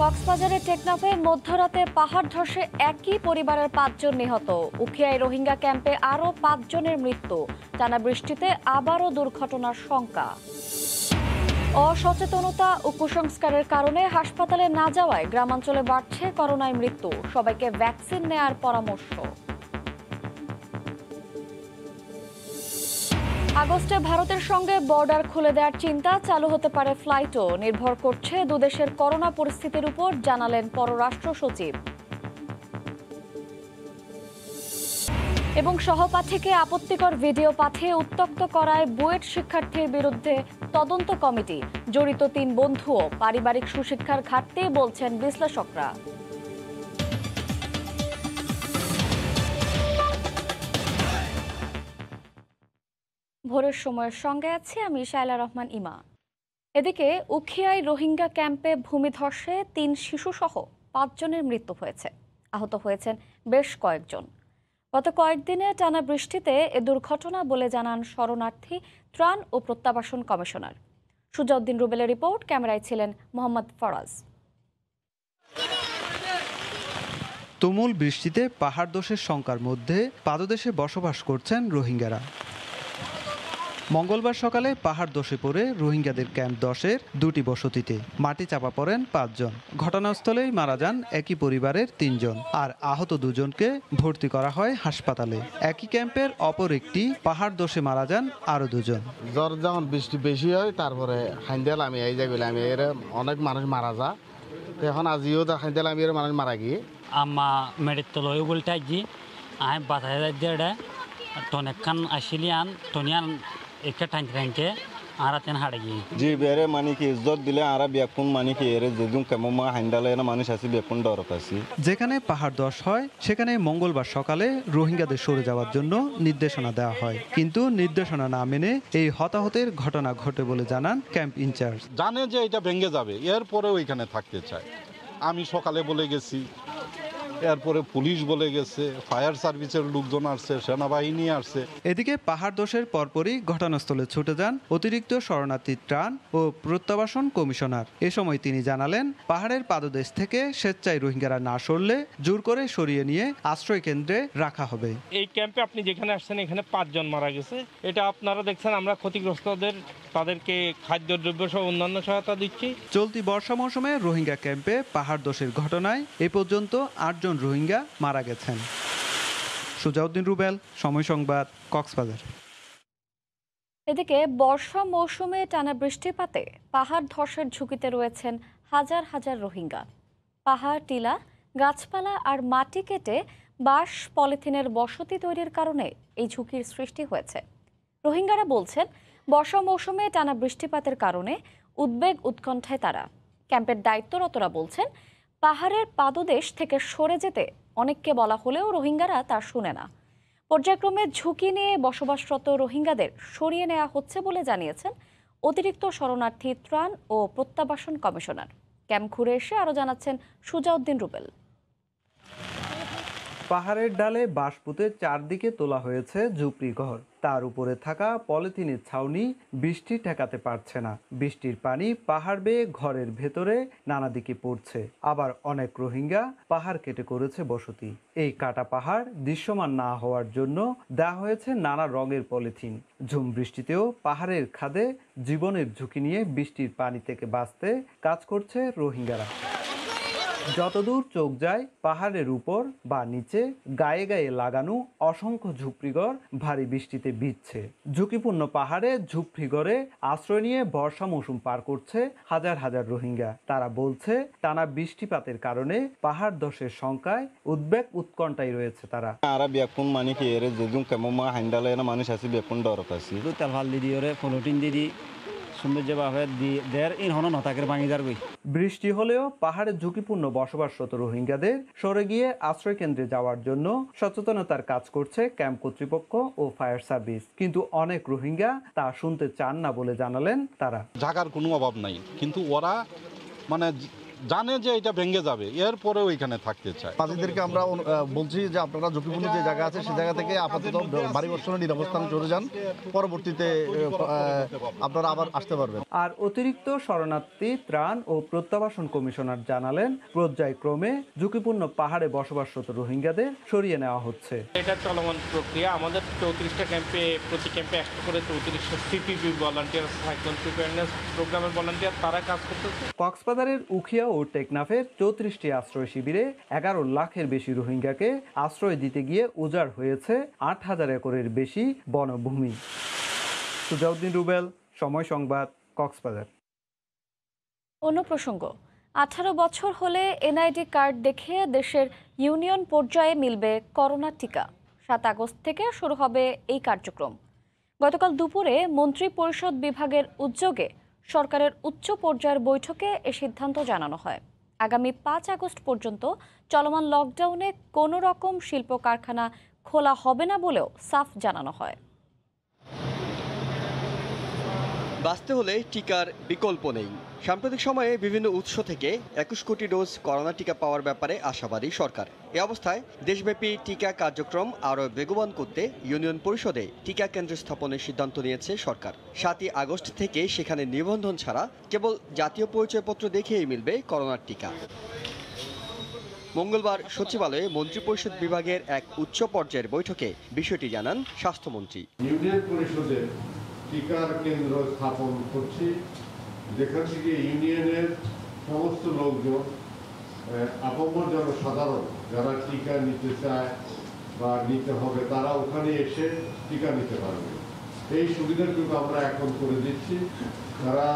কক্সবাজারের টেকনাফে মধ্যরাতে পাহাড় ধসে একই পরিবারের ৫ জন নিহত। উখিয়ায় রোহিঙ্গা ক্যাম্পে আরও ৫ জনের মৃত্যু। টানা বৃষ্টিতে আবারও দুর্ঘটনার শঙ্কা। অসচেতনতা ও কুসংস্কারের কারণে হাসপাতালে না যাওয়ায় গ্রামাঞ্চলে বাড়ছে করোনায় মৃত্যু। সবাইকে ভ্যাকসিন নেয়ার পরামর্শ। আগস্টে ভারতের সঙ্গে বর্ডার খুলে দেওয়ার চিন্তা, চালু হতে পারে ফ্লাইটও। নির্ভর করছে দুদেশের করোনা পরিস্থিতির উপর, জানালেন পররাষ্ট্র সচিব। এবং সহপাঠীকে আপত্তিকর ভিডিও পাঠিয়ে উত্ত্যক্ত করায় বুয়েট শিক্ষার্থীর বিরুদ্ধে তদন্ত কমিটি। জড়িত ৩ বন্ধুও। পারিবারিক সুশিক্ষার ঘাটতি, বলছেন বিশ্লেষকরা। ভোরের সময়ের সঙ্গে আছি আমি শায়লা রহমান ইমা। এদিকে উখিয়ায় রোহিঙ্গা ক্যাম্পে ভূমিধসে ৩ শিশুসহ ৫ জনের মৃত্যু হয়েছে। আহত হয়েছেন বেশ কয়েকজন। গত কয়েকদিনে টানা বৃষ্টিতে এ দুর্ঘটনা বলে জানান শরণার্থী ত্রাণ ও প্রত্যাবাসন কমিশনার। সুজাউদ্দিন রুবেলের রিপোর্ট, ক্যামেরায় ছিলেন মোহাম্মদ ফরাজ। তুমুল বৃষ্টিতে পাহাড় ধসের শঙ্কার মধ্যে পাদদেশে বসবাস করছেন রোহিঙ্গারা। মঙ্গলবার সকালে পাহাড় ধসে পড়ে রোহিঙ্গাদের ক্যাম্প 10-এর 2টি বসতিতে মাটি চাপা পড়েন 5 জন। ঘটনাস্থলেই মারা যান একই পরিবারের 3 জন, আর আহত 2 জনকে ভর্তি করা হয় হাসপাতালে। একই ক্যাম্পের অপর একটি পাহাড় ধসে মারা যান আরো 2 জন। জ্বর যখন বৃষ্টি বেশি হয় তারপরে হাইন্দেল আমি এই জায়গায় আমি এর অনেক মানুষ মারা যায়। এখন আজিও হাইন্দেল আমি এর মানুষ মারা গিয়ে আম্মা মেডিত লয় বলতে আজি আই বাতায় দিয়ে টনেকান আসিলি আন টনিয়ান একটা টাইনকে আরাতেন হাড়ে গিয়ে জি বেরে মানে কি ইজ্জত দিলে আরা বিয়াকুন মানে কি এর যেদুন কেমন হাইন্দালে না মানুষ আছে বিয়াকুন ডরত আছে। যেখানে পাহাড় ধস হয় সেখানে মঙ্গলবার সকালে রোহিঙ্গাদের সরে যাওয়ার জন্য নির্দেশনা দেওয়া হয়, কিন্তু নির্দেশনা না মেনে এই হতাহতের ঘটনা ঘটে বলে জানান ক্যাম্প ইনচার্জ। জানে যে এটা ভেঙে যাবে, এরপরেও এখানে থাকতে চায়। আমি সকালে বলে গেছি, এরপরে পুলিশ বলে গেছে, ফায়ার সার্ভিসের লোকজন আসছে, সেনাবাহিনী আসছে। এদিকে পাহাড় ধসের পরপরই ঘটনাস্থলে ছুটে যান অতিরিক্ত শরণার্থী ত্রাণ ও প্রত্যাবাসন কমিশনার। এ সময় তিনি জানালেন, পাহাড়ের পাদদেশ থেকে স্বেচ্ছায় রোহিঙ্গারা না সরলে জোর করে সরিয়ে নিয়ে আশ্রয় কেন্দ্রে রাখা হবে। এই ক্যাম্পে আপনি যেখানে আসছেন এখানে 5 জন মারা গেছে। এটা আপনারা দেখছেন, আমরা ক্ষতিগ্রস্তদের তাদেরকে খাদ্যদ্রব্য সহ অন্যান্য সহায়তা দিচ্ছি। চলতি বর্ষা মৌসুমে রোহিঙ্গা ক্যাম্পে পাহাড় ধসের ঘটনায় এ পর্যন্ত 8 জন রোহিঙ্গা মারা গেছেন। সুজাউদ্দিন রুবেল, সময় সংবাদ, কক্সবাজার। এদিকে বর্ষা মৌসুমে টানা বৃষ্টিপাতে পাহাড় ধসের ঝুঁকিতে রয়েছেন হাজার হাজার রোহিঙ্গা। পাহাড়, টিলা, গাছপালা আর মাটি কেটে বাঁশ, পলিথিনের বসতি তৈরির কারণে এই ঝুঁকির সৃষ্টি হয়েছে। রোহিঙ্গারা বলছেন, বর্ষা মৌসুমে টানা বৃষ্টিপাতের কারণে উদ্বেগ উৎকণ্ঠায় তারা। ক্যাম্পের দায়িত্বরতরা বলছেন, পাহাড়ের পাদদেশ থেকে সরে যেতে অনেককে বলা হলেও রোহিঙ্গারা তা শুনে না। পর্যায়ক্রমে ঝুঁকি নিয়ে বসবাসরত রোহিঙ্গাদের সরিয়ে নেওয়া হচ্ছে বলে জানিয়েছেন অতিরিক্ত শরণার্থী ত্রাণ ও প্রত্যাবাসন কমিশনার। ক্যাম্প ঘুরে এসে আরও জানাচ্ছেন সুজাউদ্দিন রুবেল। পাহাড়ের ডালে বাঁশ পুঁতে চারদিকে তোলা হয়েছে ঝুপড়ি ঘর। তার উপরে থাকা পলিথিনের ছাউনি বৃষ্টি ঠেকাতে পারছে না। বৃষ্টির পানি পাহাড় বেয়ে ঘরের ভেতরে নানা দিকে পড়ছে। আবার অনেক রোহিঙ্গা পাহাড় কেটে করেছে বসতি। এই কাটা পাহাড় দৃশ্যমান না হওয়ার জন্য দেওয়া হয়েছে নানা রঙের পলিথিন। ঝুম বৃষ্টিতেও পাহাড়ের খাদে জীবনের ঝুঁকি নিয়ে বৃষ্টির পানি থেকে বাঁচতে কাজ করছে রোহিঙ্গারা। যতদূর চোখ যায় পাহাড়ের উপর বা নিচে গায়ে গায়ে লাগানো অসংখ্য ঝুপড়িঘর ভারী বৃষ্টিতে ভিজছে। ঝুঁকিপূর্ণ পাহাড়ে ঝুপড়িঘরে আশ্রয় নিয়ে বর্ষা মৌসুম পার করছে হাজার হাজার রোহিঙ্গা। তারা বলছে, টানা বৃষ্টিপাতের কারণে পাহাড় ধসের শঙ্কায় উদ্বেগ উৎকণ্ঠায় রয়েছে তারা। আরা বিয়াকুন মানে কি এর যেদুন কেমন হাইন্দালে না মানুষ আছে বিয়াকুন ডরত আছে। তেল ভাল দিদি ওরে ফলোটিন দিদি সৌন্দর্যভাবে দের ইন হন নতাকের ভাঙিদার গই। বৃষ্টি হলেও পাহাড়ে ঝুঁকিপূর্ণ বসবাসরত রোহিঙ্গাদের সরে গিয়ে আশ্রয় কেন্দ্রে যাওয়ার জন্য সচেতনতার কাজ করছে ক্যাম্প কর্তৃপক্ষ ও ফায়ার সার্ভিস, কিন্তু অনেক রোহিঙ্গা তা শুনতে চান না বলে জানালেন তারা। জায়গার কোনো অভাব নাই, কিন্তু ওরা মানে জানে যে এটা ভেঙে যাবে, এরপরে ওইখানে থাকতে চায়। বাসীদেরকে আমরা বলছি যে আপনারা ঝুঁকিপূর্ণ যে জায়গা আছে সেই জায়গা থেকে আপাতত বাড়ি বর্ষণে নিরাবস্থানে চলে যান, পরবর্তীতে আপনারা আবার আসতে পারবেন। আর অতিরিক্ত শরণার্থী ত্রাণ ও প্রত্যাবাসন কমিশনার জানালেন, পর্যায়ক্রমে ঝুঁকিপূর্ণ পাহাড়ে বসবাসরত রোহিঙ্গাদের সরিয়ে নেওয়া হচ্ছে। এটা চলমান প্রক্রিয়া। আমাদের 34টা ক্যাম্পে, প্রতি ক্যাম্পে 100 করে 34 সিপিপি ভলান্টিয়ার, সাইক্লোন প্রিপেয়ারনেস প্রোগ্রামের ভলান্টিয়ার, তারা কাজ করতেছে। কক্সবাজারের উখিয়া ও টেকনাফের 34টি আশ্রয় শিবিরে 11 লাখের বেশি রোহিঙ্গাকে আশ্রয় দিতে গিয়ে উজাড় হয়েছে 8,000 একরের বেশি বনভূমি। সুজাউদ্দিন রুবেল, সময় সংবাদ, কক্সবাজার। অন্য প্রসঙ্গ, 18 বছর হলে এনআইডি কার্ড দেখে দেশের ইউনিয়ন পর্যায়ে মিলবে করোনা টিকা। 7 আগস্ট থেকে শুরু হবে এই কার্যক্রম। গতকাল দুপুরে মন্ত্রী পরিষদ বিভাগের উদ্যোগে সরকারের উচ্চ পর্যায়ের বৈঠকে এ সিদ্ধান্ত জানানো হয়। আগামী 5 আগস্ট পর্যন্ত চলমান লকডাউনে কোনো রকম শিল্প কারখানা খোলা হবে না বলেও সাফ জানানো হয়। বাঁচতে হলে টিকার বিকল্প নেই। সাম্প্রতিক সময়ে বিভিন্ন উৎস থেকে 21 কোটি ডোজ করোনা টিকা পাওয়ার ব্যাপারে আশাবাদী সরকার। এ অবস্থায় দেশব্যাপী টিকা কার্যক্রম আরও বেগবান করতে ইউনিয়ন পরিষদে টিকা কেন্দ্র স্থাপনের সিদ্ধান্ত নিয়েছে সরকার। 7 আগস্ট থেকে সেখানে নিবন্ধন ছাড়া কেবল জাতীয় পরিচয়পত্র দেখেই মিলবে করোনার টিকা। মঙ্গলবার সচিবালয়ে মন্ত্রিপরিষদ বিভাগের এক উচ্চ পর্যায়ের বৈঠকে বিষয়টি জানান স্বাস্থ্যমন্ত্রী। ইউনিয়ন পরিষদে টিকার কেন্দ্র স্থাপন করছি, যেখান থেকে ইউনিয়নের সমস্ত লোকজন, আপামর জনসাধারণ যারা টিকা নিতে চায় বা নিতে হবে, তারা ওখানে এসে টিকা নিতে পারবে। এই সুবিধাটুকু আমরা এখন করে দিচ্ছি। তারা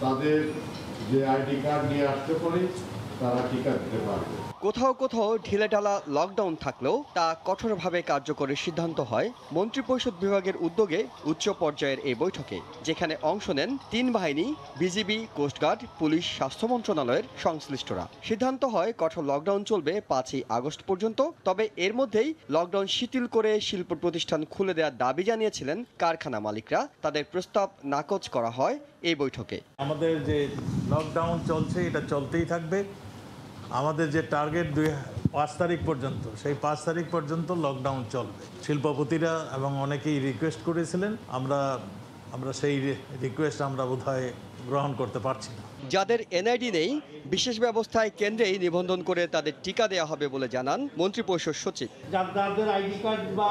তাদের যে আইডি কার্ড নিয়ে আসতে পারে, তারা টিকা দিতে পারবে। কোথাও কোথাও ঢিলেঢালা লকডাউন থাকলেও তা কঠোরভাবে কার্যকরের সিদ্ধান্ত হয় মন্ত্রিপরিষদ বিভাগের উদ্যোগে উচ্চ পর্যায়ের এই বৈঠকে, যেখানে অংশ নেন 3 বাহিনী, বিজিবি, কোস্টগার্ড, পুলিশ, স্বাস্থ্য মন্ত্রণালয়ের সংশ্লিষ্টরা। সিদ্ধান্ত হয় কঠোর লকডাউন চলবে 5 আগস্ট পর্যন্ত। তবে এর মধ্যেই লকডাউন শিথিল করে শিল্প প্রতিষ্ঠান খুলে দেওয়ার দাবি জানিয়েছিলেন কারখানা মালিকরা। তাদের প্রস্তাব নাকচ করা হয় এই বৈঠকে। আমাদের যে লকডাউন চলছে এটা চলতেই থাকবে। আমাদের যে টার্গেট 5 তারিখ পর্যন্ত, সেই 5 তারিখ পর্যন্ত লকডাউন চলবে। শিল্পপতিরা এবং অনেকেই রিকোয়েস্ট করেছিলেন, আমরা সেই রিকোয়েস্ট আমরা বোধহয় গ্রহণ করতে পারছি না। যাদের এনআইডি নেই, বিশেষ ব্যবস্থায় কেন্দ্রেই নিবন্ধন করে তাদের টিকা দেওয়া হবে বলে জানান মন্ত্রিপরিষদ সচিব। যাদের আইডি কার্ড বা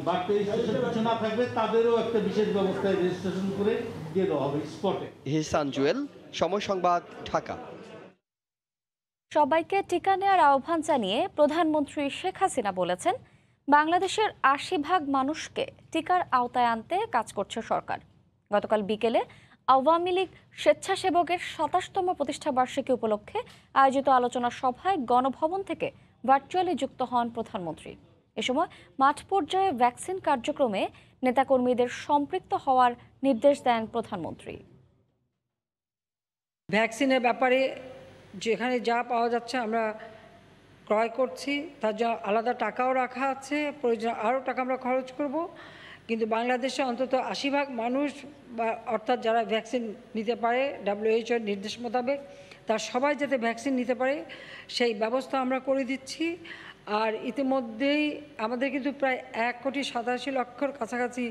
বার্থ রেজিস্ট্রেশন কিছু না থাকবে, তাদেরও একটা বিশেষ ব্যবস্থায় রেজিস্ট্রেশন করে দিয়ে দেওয়া হবে স্পটে। হিসান জুয়েল, সময় সংবাদ, ঢাকা। সবাইকে টিকা নেওয়ার আহ্বান জানিয়ে প্রধানমন্ত্রী শেখ হাসিনা বলেছেন, বাংলাদেশের 80% মানুষকে টিকার আওতায় আনতে কাজ করছে সরকার। গতকাল বিকেলে আওয়ামী লীগ স্বেচ্ছাসেবকের 27তম প্রতিষ্ঠাবার্ষিকী উপলক্ষে আয়োজিত আলোচনা সভায় গণভবন থেকে ভার্চুয়ালি যুক্ত হন প্রধানমন্ত্রী। এ সময় মাঠ পর্যায়ে ভ্যাকসিন কার্যক্রমে নেতাকর্মীদের সম্পৃক্ত হওয়ার নির্দেশ দেন প্রধানমন্ত্রী। ভ্যাকসিনের ব্যাপারে যেখানে যা পাওয়া যাচ্ছে আমরা ক্রয় করছি, তার জন্য আলাদা টাকাও রাখা আছে, প্রয়োজন আরও টাকা আমরা খরচ করব। কিন্তু বাংলাদেশে অন্তত 80% মানুষ বা অর্থাৎ যারা ভ্যাকসিন নিতে পারে WHO নির্দেশ মোতাবেক, তার সবাই যাতে ভ্যাকসিন নিতে পারে সেই ব্যবস্থা আমরা করে দিচ্ছি। আর ইতিমধ্যেই আমাদের কিন্তু প্রায় 1,87,00,000 কাছাকাছি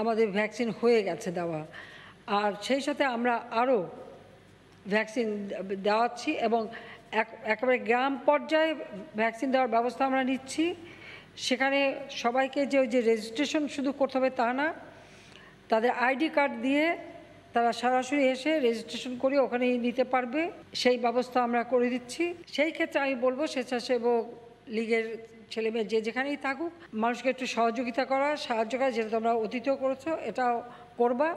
আমাদের ভ্যাকসিন হয়ে গেছে দেওয়া। আর সেই সাথে আমরা আরও ভ্যাকসিন দেওয়াচ্ছি এবং একেবারে গ্রাম পর্যায়ে ভ্যাকসিন দেওয়ার ব্যবস্থা আমরা নিচ্ছি। সেখানে সবাইকে যে রেজিস্ট্রেশন শুধু করতে হবে তা না, তাদের আইডি কার্ড দিয়ে তারা সরাসরি এসে রেজিস্ট্রেশন করে ওখানেই নিতে পারবে, সেই ব্যবস্থা আমরা করে দিচ্ছি। সেই ক্ষেত্রে আমি বলবো স্বেচ্ছাসেবক লীগের ছেলেমেয়ে যে যেখানেই থাকুক, মানুষকে একটু সহযোগিতা করা, সাহায্য করা, যেটা তোমরা অতীতেও করেছো, এটাও করবা,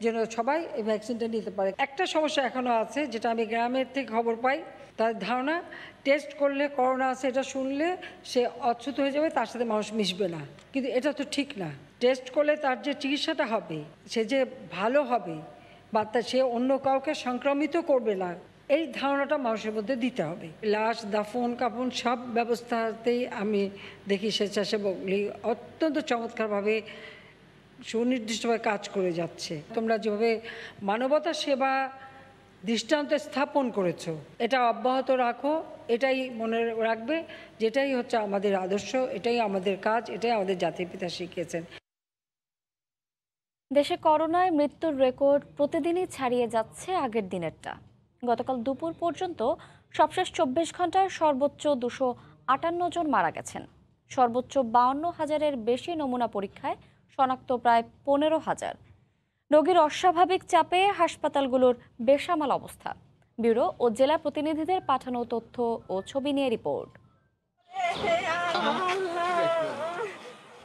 যেন সবাই এই ভ্যাকসিনটা নিতে পারে। একটা সমস্যা এখনও আছে, যেটা আমি গ্রামের থেকে খবর পাই, তার ধারণা টেস্ট করলে করোনা আছে এটা শুনলে সে অচ্যুত হয়ে যাবে, তার সাথে মানুষ মিশবে না। কিন্তু এটা তো ঠিক না। টেস্ট করলে তার যে চিকিৎসাটা হবে, সে যে ভালো হবে বা সে অন্য কাউকে সংক্রমিত করবে না, এই ধারণাটা মানুষের মধ্যে দিতে হবে। লাশ দাফন কাফন সব ব্যবস্থাতেই আমি দেখি স্বেচ্ছাসেবক লীগ অত্যন্ত চমৎকারভাবে সুনির্দিষ্টভাবে কাজ করে যাচ্ছে। তোমরা যেভাবে মানবতা সেবা দৃষ্টান্ত স্থাপন করেছো, এটা অব্যাহত রাখো। এটাই মনে রাখবে, যেটাই হচ্ছে আমাদের আদর্শ, এটাই আমাদের কাজ, এটাই আমাদের জাতির পিতা শিখিয়েছেন। দেশে করোনায় মৃত্যুর রেকর্ড প্রতিদিনই ছাড়িয়ে যাচ্ছে আগের দিনেরটা। গতকাল দুপুর পর্যন্ত সবশেষ 24 ঘন্টায় সর্বোচ্চ 258 জন মারা গেছেন। সর্বোচ্চ 52,000-এর বেশি নমুনা পরীক্ষায় শনাক্ত প্রায় 15,000। রোগীর অস্বাভাবিক চাপে হাসপাতালগুলোর বেসামাল অবস্থা। ব্যুরো ও জেলা প্রতিনিধিদের পাঠানো তথ্য ও ছবি নিয়ে রিপোর্ট।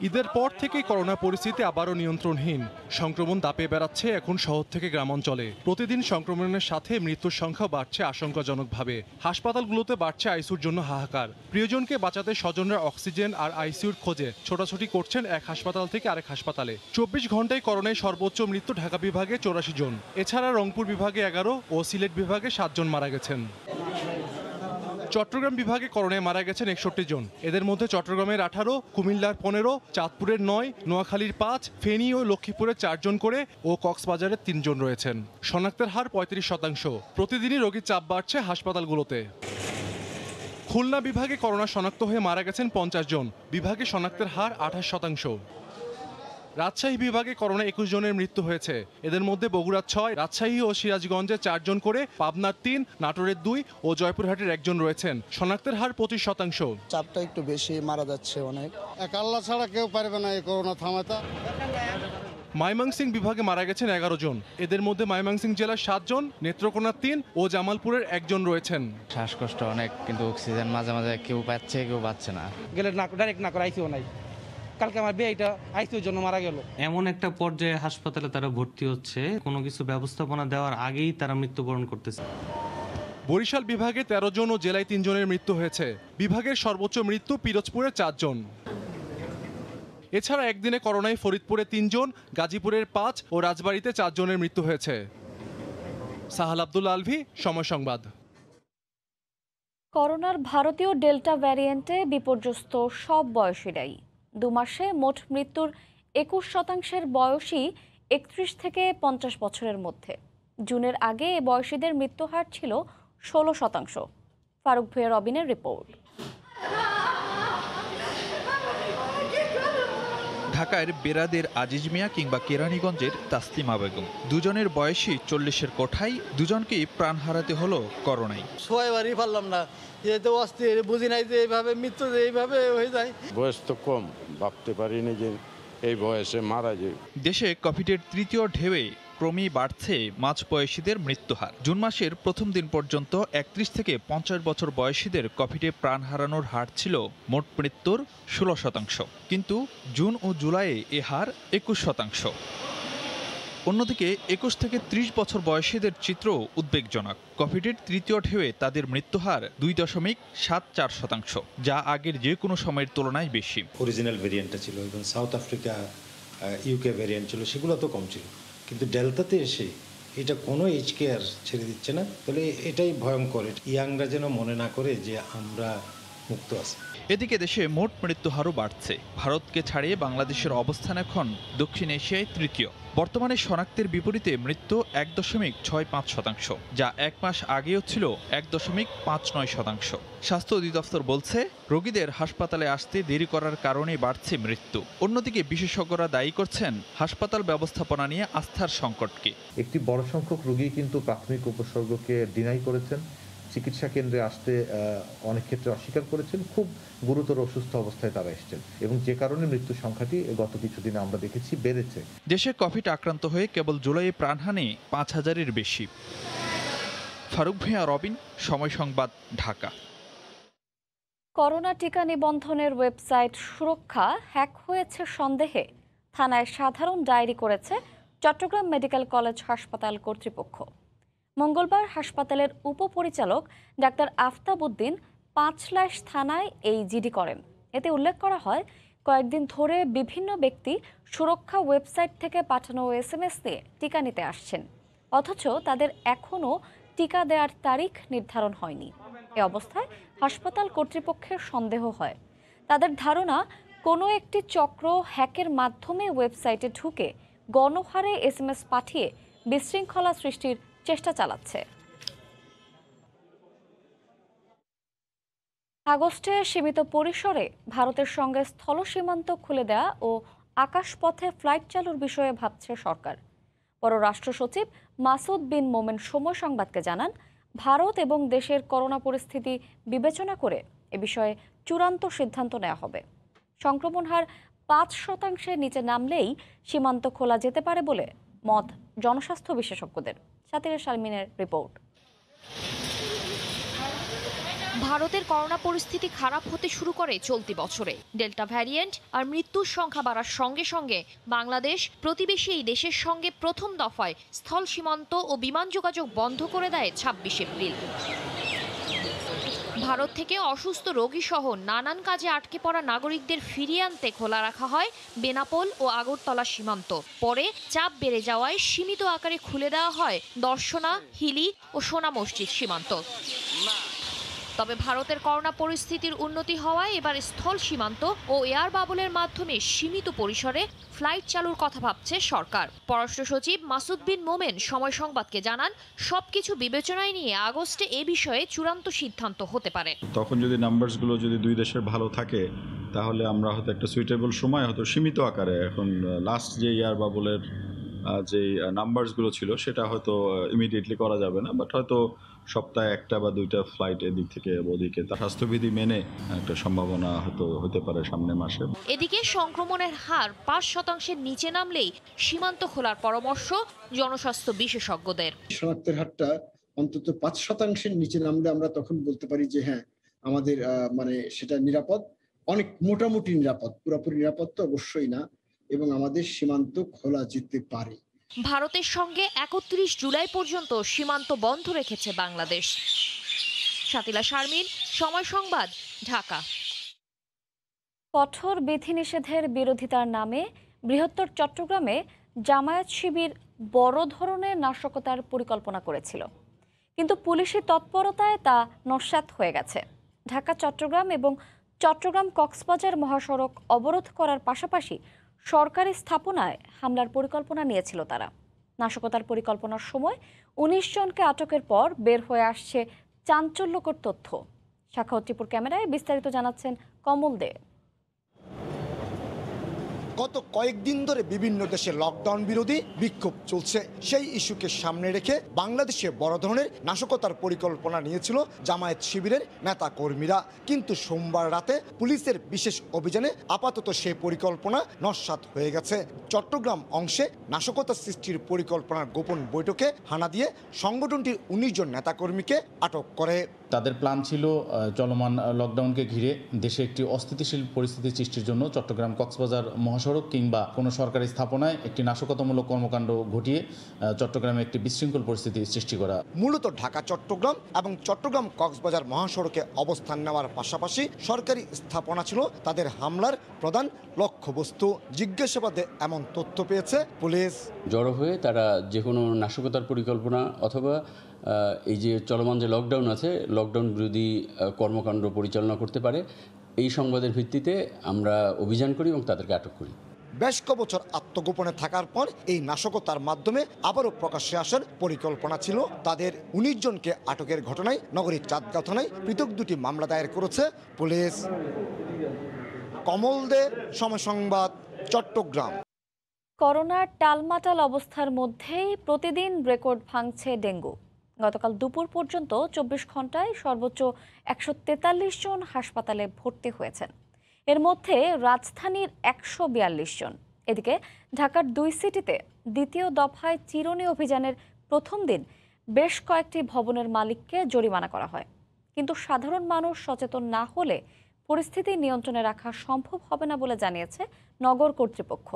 ঈদের পর থেকেই করোনা পরিস্থিতি আবারও নিয়ন্ত্রণহীন। সংক্রমণ দাপিয়ে বেড়াচ্ছে এখন শহর থেকে গ্রামাঞ্চলে। প্রতিদিন সংক্রমণের সাথে মৃত্যুর সংখ্যা বাড়ছে আশঙ্কাজনকভাবে। হাসপাতালগুলোতে বাড়ছে আইসিইউর জন্য হাহাকার। প্রিয়জনকে বাঁচাতে স্বজনরা অক্সিজেন আর আইসিইউর খোঁজে ছোটাছুটি করছেন এক হাসপাতাল থেকে আরেক হাসপাতালে। 24 ঘন্টায় করোনায় সর্বোচ্চ মৃত্যু ঢাকা বিভাগে 84 জন। এছাড়া রংপুর বিভাগে 11 ও সিলেট বিভাগে 7 জন মারা গেছেন। চট্টগ্রাম বিভাগে করোনায় মারা গেছেন 61 জন। এদের মধ্যে চট্টগ্রামের 18, কুমিল্লার 15, চাঁদপুরের 9, নোয়াখালীর 5, ফেনী ও লক্ষ্মীপুরের 4 জন করে ও কক্সবাজারের 3 জন রয়েছেন। শনাক্তের হার 35%। প্রতিদিনই রোগীর চাপ বাড়ছে হাসপাতালগুলোতে। খুলনা বিভাগে করোনা শনাক্ত হয়ে মারা গেছেন 50 জন। বিভাগে শনাক্তের হার 28%। রাজশাহী বিভাগে করোনা 21 জনের মৃত্যু হয়েছে। এদের মধ্যে বগুড়ার 6, রাজশাহী ও সিরাজগঞ্জে 4 জন করে, পাবনার 3, নাটোরের 2 ও জয়পুরহাটের 1 জন রয়েছেন। শনাক্তের হার 25%। চাপটা একটু বেশি, মারা যাচ্ছে অনেক। আল্লাহ ছাড়া কেউ পারবে না এই করোনা থামাতে। ময়মনসিংহ বিভাগে মারা গেছেন 11 জন। এদের মধ্যে ময়মনসিংহ জেলার 7 জন, নেত্রকোনার 3 ও জামালপুরের 1 জন রয়েছেন। শ্বাসকষ্ট অনেক, কিন্তু অক্সিজেন মাঝে মাঝে কেউ পাচ্ছে কেউ পাচ্ছে না। গেলে না ডাইরেক্ট না করে আইসিও নাই। কালকে আমার বিয়েটা আইসিউর জন্য মারা গেল। এমন একটা পর্যায়ে হাসপাতালে তারা ভর্তি হচ্ছে, কোনো কিছু ব্যবস্থাপনা দেওয়ার আগেই তারা মৃত্যুবরণ করতেছে। বরিশাল বিভাগে 13 জন ও জেলায় 3 জনের মৃত্যু হয়েছে। বিভাগের সর্বোচ্চ মৃত্যু পিরোজপুরে 4 জন। এছাড়া একদিনে করোনায় ফরিদপুরে 3 জন, গাজীপুরের 5 ও রাজবাড়ীতে 4 জনের মৃত্যু হয়েছে। সাহাল আব্দুল আলভি, সময় সংবাদ। করোনার ভারতীয় ডেল্টা ভ্যারিয়েন্টে বিপর্যস্ত সব বয়সীরাই। 2 মাসে মোট মৃত্যুর 21% বয়সী 31 থেকে 50 বছরের মধ্যে। জুনের আগে এ বয়সীদের মৃত্যুহার ছিল 16%। ফারুক ভুঁইয়া রবিনের রিপোর্ট। ঢাকার বেরাদের আজিজ মিয়া কিংবা কেরানীগঞ্জের তাসলিমা বেগম, দুজনের বয়সী 40-এর কোঠায় দুজনকেই প্রাণ হারাতে হলো করোনায়। সোয়াইবারই পারলাম না, যেহেতু অস্থির, বুঝি নাই যে এইভাবে মৃত্যু এইভাবে হয়ে যায়। বয়স তো কম, ভাবতে পারিনি যে এই বয়সে মারা যায়। দেশে কোভিডের তৃতীয় ঢেউয়ে ক্রমেই বাড়ছে মাঝবয়সীদের মৃত্যুহার। জুন মাসের প্রথম দিন পর্যন্ত 31 থেকে 50 বছর বয়সীদের কোভিডে প্রাণ হারানোর হার ছিল মোট মৃত্যুর 16%। কিন্তু জুন ও জুলাইয়ে এ হার 21%। অন্যদিকে 21 থেকে 30 বছর বয়সীদের চিত্র উদ্বেগজনক। কোভিডের তৃতীয় ঢেউয়ে তাদের মৃত্যুহার 2.74%, যা আগের যে কোনো সময়ের তুলনায় বেশি। অরিজিনাল ভেরিয়েন্টটা ছিল এবং সাউথ আফ্রিকা, ইউকে ভেরিয়েন্ট ছিল, সেগুলো তো কম ছিল, কিন্তু ডেল্টাতে এসে এটা কোনো এজ কেয়ার ছেড়ে দিচ্ছে না। তাহলে এটাই ভয়ঙ্কর। ইয়াংরা যেন মনে না করে যে আমরা মুক্ত আছি। এদিকে দেশে মোট মৃত্যুহারও বাড়ছে। ভারতকে ছাড়িয়ে বাংলাদেশের অবস্থান এখন দক্ষিণ এশিয়ায় তৃতীয়। বর্তমানে শনাক্তের বিপরীতে মৃত্যু 1.65%, যা 1 মাস আগেও ছিল 1.59%। স্বাস্থ্য অধিদপ্তর বলছে, রোগীদের হাসপাতালে আসতে দেরি করার কারণে বাড়ছে মৃত্যু। অন্যদিকে বিশেষজ্ঞরা দায়ী করছেন হাসপাতাল ব্যবস্থাপনা নিয়ে আস্থার সংকটকে। একটি বড় সংখ্যক রোগী কিন্তু প্রাথমিক উপসর্গকে ডিনাই করেছেন, চিকিৎসা কেন্দ্রে আসতে অনেক ক্ষেত্রে অস্বীকার করেছেন, খুব গুরুতর অসুস্থ অবস্থায় তারা এসেছেন, এবং যে কারণে মৃত্যু সংখ্যাটি গত কিছুদিনে আমরা দেখেছি বেড়েছে। দেশে কোভিড আক্রান্ত হয়ে কেবল জুলাইয়ে প্রাণহানি 5000-এর বেশি। ফারুক ভুঁইয়া, রবিন, সময় সংবাদ, ঢাকা। করোনা টিকা নিবন্ধনের ওয়েবসাইট সুরক্ষা হ্যাক হয়েছে সন্দেহে থানায় সাধারণ ডায়েরি করেছে চট্টগ্রাম মেডিকেল কলেজ হাসপাতাল কর্তৃপক্ষ। মঙ্গলবার হাসপাতালের উপপরিচালক ডাক্তার আফতাব উদ্দিন ৫লাশ থানায় এই জিডি করেন। এতে উল্লেখ করা হয়, কয়েকদিন ধরে বিভিন্ন ব্যক্তি সুরক্ষা ওয়েবসাইট থেকে পাঠানো SMS দিয়ে টিকা নিতে আসছেন, অথচ তাদের এখনও টিকা দেওয়ার তারিখ নির্ধারণ হয়নি। এ অবস্থায় হাসপাতাল কর্তৃপক্ষের সন্দেহ হয়, তাদের ধারণা কোনো একটি চক্র হ্যাকের মাধ্যমে ওয়েবসাইটে ঢুকে গণহারে SMS পাঠিয়ে বিশৃঙ্খলা সৃষ্টির চেষ্টা চালাচ্ছে। আগস্টে সীমিত পরিসরে ভারতের সঙ্গে স্থল সীমান্ত খুলে দেয়া ও আকাশপথে ফ্লাইট চালুর বিষয়ে ভাবছে সরকার। পররাষ্ট্র সচিব মাসুদ বিন মোমেন সময় সংবাদকে জানান, ভারত এবং দেশের করোনা পরিস্থিতি বিবেচনা করে এ বিষয়ে চূড়ান্ত সিদ্ধান্ত নেওয়া হবে। সংক্রমণ হার ৫% নিচে নামলেই সীমান্ত খোলা যেতে পারে বলে মত জনস্বাস্থ্য বিশেষজ্ঞদের। সাতিরা শারমিনের রিপোর্ট। ভারতের করোনা পরিস্থিতি খারাপ হতে শুরু করে চলতি বছরে। ডেল্টা ভ্যারিয়েন্ট আর মৃত্যুর সংখ্যা বাড়ার সঙ্গে সঙ্গে বাংলাদেশ প্রতিবেশী এই দেশের সঙ্গে প্রথম দফায় স্থল সীমান্ত ও বিমান যোগাযোগ বন্ধ করে দেয় ২৬ এপ্রিল। ভারত থেকে অসুস্থ রোগী সহ নানান কাজে আটকে পড়া নাগরিকদের ফিরিয়ে আনতে খোলা রাখা হয় বেনাপোল ও আগরতলা সীমান্ত। পরে চাপ বেড়ে যাওয়ায় সীমিত আকারে খুলে দেওয়া হয় দর্শনা, হিলি ও সোনা মসজিদ সীমান্ত। তবে ভারতের করোনা পরিস্থিতির উন্নতি হওয়ায় এবার স্থল সীমান্ত ও এয়ার বাবলের মাধ্যমে সীমিত পরিসরে ফ্লাইট চালুর কথা ভাবছে সরকার। পররাষ্ট্র সচিব মাসুদ বিন মোমেন সময় সংবাদকে জানান, সবকিছু বিবেচনায় নিয়ে আগস্টে এ বিষয়ে চূড়ান্ত সিদ্ধান্ত হতে পারে। তখন যদি নাম্বারসগুলো যদি দুই দেশের ভালো থাকে তাহলে আমরা হয়তো একটা সুইটেবল সময় হয়তো সীমিত আকারে, এখন লাস্ট যে এয়ার বাবলের যে নাম্বারসগুলো ছিল সেটা হয়তো ইমিডিয়েটলি করা যাবে না, বাট হয়তো সপ্তাহে 1টা বা 2টা ফ্লাইট এদিক থেকে ওদিকে তার স্বাস্থ্যবিধি মেনে একটা সম্ভাবনা হতে পারে সামনে মাসে। এদিকে সংক্রমণের হার ৫% নিচে নামলেই সীমান্ত খোলার পরামর্শ জনস্বাস্থ্য বিশেষজ্ঞদের। শনাক্তের হারটা অন্তত ৫% নিচে নামলে আমরা তখন বলতে পারি যে হ্যাঁ, আমাদের সেটা নিরাপদ, অনেক মোটামুটি নিরাপদ, পুরোপুরি নিরাপদ তো অবশ্যই না, এবং আমাদের সীমান্ত খোলা যেতে পারে। ভারতের সঙ্গে ৩১ জুলাই পর্যন্ত সীমান্ত বন্ধ রেখেছে বাংলাদেশ। সাতিলা শারমিন, সময় সংবাদ, ঢাকা। কঠোর বিধিনিষেধের বিরোধিতার নামে বৃহত্তর চট্টগ্রামে জামায়াত শিবির বড় ধরনের নাশকতার পরিকল্পনা করেছিল, কিন্তু পুলিশি তৎপরতায় তা নস্যাৎ হয়ে গেছে। ঢাকা চট্টগ্রাম এবং চট্টগ্রাম কক্সবাজার মহাসড়ক অবরোধ করার পাশাপাশি সরকারি স্থাপনায় হামলার পরিকল্পনা নিয়েছিল তারা। নাশকতার পরিকল্পনার সময় ১৯ জনকে আটকের পর বের হয়ে আসছে চাঞ্চল্যকর তথ্য। সাখাওয়াত টিপুর ক্যামেরায় বিস্তারিত জানাচ্ছেন কমল দে। গত কয়েকদিন ধরে বিভিন্ন দেশে লকডাউন বিরোধী বিক্ষোভ চলছে। সেই ইস্যুকে সামনে রেখে বাংলাদেশে বড় ধরনের নাশকতার পরিকল্পনা নিয়েছিল জামায়াত শিবিরের নেতা কর্মীরা, কিন্তু সোমবার রাতে পুলিশের বিশেষ অভিযানে আপাতত সেই পরিকল্পনা নস্যাৎ হয়ে গেছে। চট্টগ্রাম অংশে নাশকতা সৃষ্টির পরিকল্পনার গোপন বৈঠকে হানা দিয়ে সংগঠনটির ১৯ জন নেতাকর্মীকে আটক করে। তাদের প্ল্যান ছিল চলমান লকডাউনকে ঘিরে দেশে একটি অস্থিতিশীল পরিস্থিতি সৃষ্টির জন্য চট্টগ্রাম কক্সবাজার মহাসড়ক কিংবা কোনো সরকারি স্থাপনায় একটি নাশকতামূলক কর্মকাণ্ড ঘটিয়ে চট্টগ্রামে একটি বিশৃঙ্খল পরিস্থিতি সৃষ্টি করা। মূলত ঢাকা চট্টগ্রাম এবং চট্টগ্রাম কক্সবাজার মহাসড়কে অবস্থান নেওয়ার পাশাপাশি সরকারি স্থাপনা ছিল তাদের হামলার প্রধান লক্ষ্যবস্তু। জিজ্ঞাসাবাদে এমন তথ্য পেয়েছে পুলিশ। জড়ো হয়ে তারা যে কোনো নাশকতার পরিকল্পনা অথবা এই যে চলমান যে লকডাউন আছে, লকডাউন বিরোধী কর্মকাণ্ড পরিচালনা করতে পারে, এই সংবাদের ভিত্তিতে আমরা অভিযান করি এবং তাদেরকে আটক করি। বেশ কবছর আত্মগোপনে থাকার পর এই নাশকতার মাধ্যমে আবারও প্রকাশ্যে আসার পরিকল্পনা ছিল তাদের। ১৯ জনকে আটকের ঘটনায় নগরীর চাঁদগাঁও থানায় পৃথক 2টি মামলা দায়ের করেছে পুলিশ। কমল দে, সময় সংবাদ, চট্টগ্রাম। করোনার টালমাটাল অবস্থার মধ্যেই প্রতিদিন রেকর্ড ভাঙছে ডেঙ্গু। গতকাল দুপুর পর্যন্ত ২৪ ঘন্টায় সর্বোচ্চ ১৪৩ জন হাসপাতালে ভর্তি হয়েছেন। এর মধ্যে রাজধানীর ১৪২ জন। এদিকে ঢাকার 2 সিটিতে দ্বিতীয় দফায় চিরুনি অভিযানের প্রথম দিন বেশ কয়েকটি ভবনের মালিককে জরিমানা করা হয়, কিন্তু সাধারণ মানুষ সচেতন না হলে পরিস্থিতি নিয়ন্ত্রণে রাখা সম্ভব হবে না বলে জানিয়েছে নগর কর্তৃপক্ষ।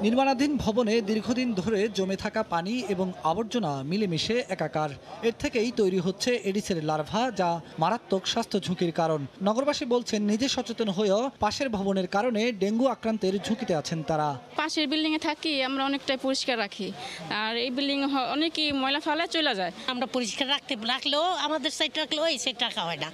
নির্মাণাধীন ভবনে দীর্ঘদিন ধরে জমে থাকা পানি এবং আবর্জনা মিলেমিশে একাকার। এর থেকেই তৈরি হচ্ছে এডিসের লার্ভা, যা মারাত্মক স্বাস্থ্য ঝুঁকির কারণ। নগরবাসী বলছেন, নিজে সচেতন হয়েও পাশের ভবনের কারণে ডেঙ্গু আক্রান্তের ঝুঁকিতে আছেন তারা। পাশের বিল্ডিংয়ে থাকি, আমরা অনেকটাই পরিষ্কার রাখি, আর এই বিল্ডিং অনেকেই ময়লা ফেলে চলে যায়। আমরা পরিষ্কার রাখলেও আমাদের সাইড রাখলেও এই সাইড রাখা হয় না,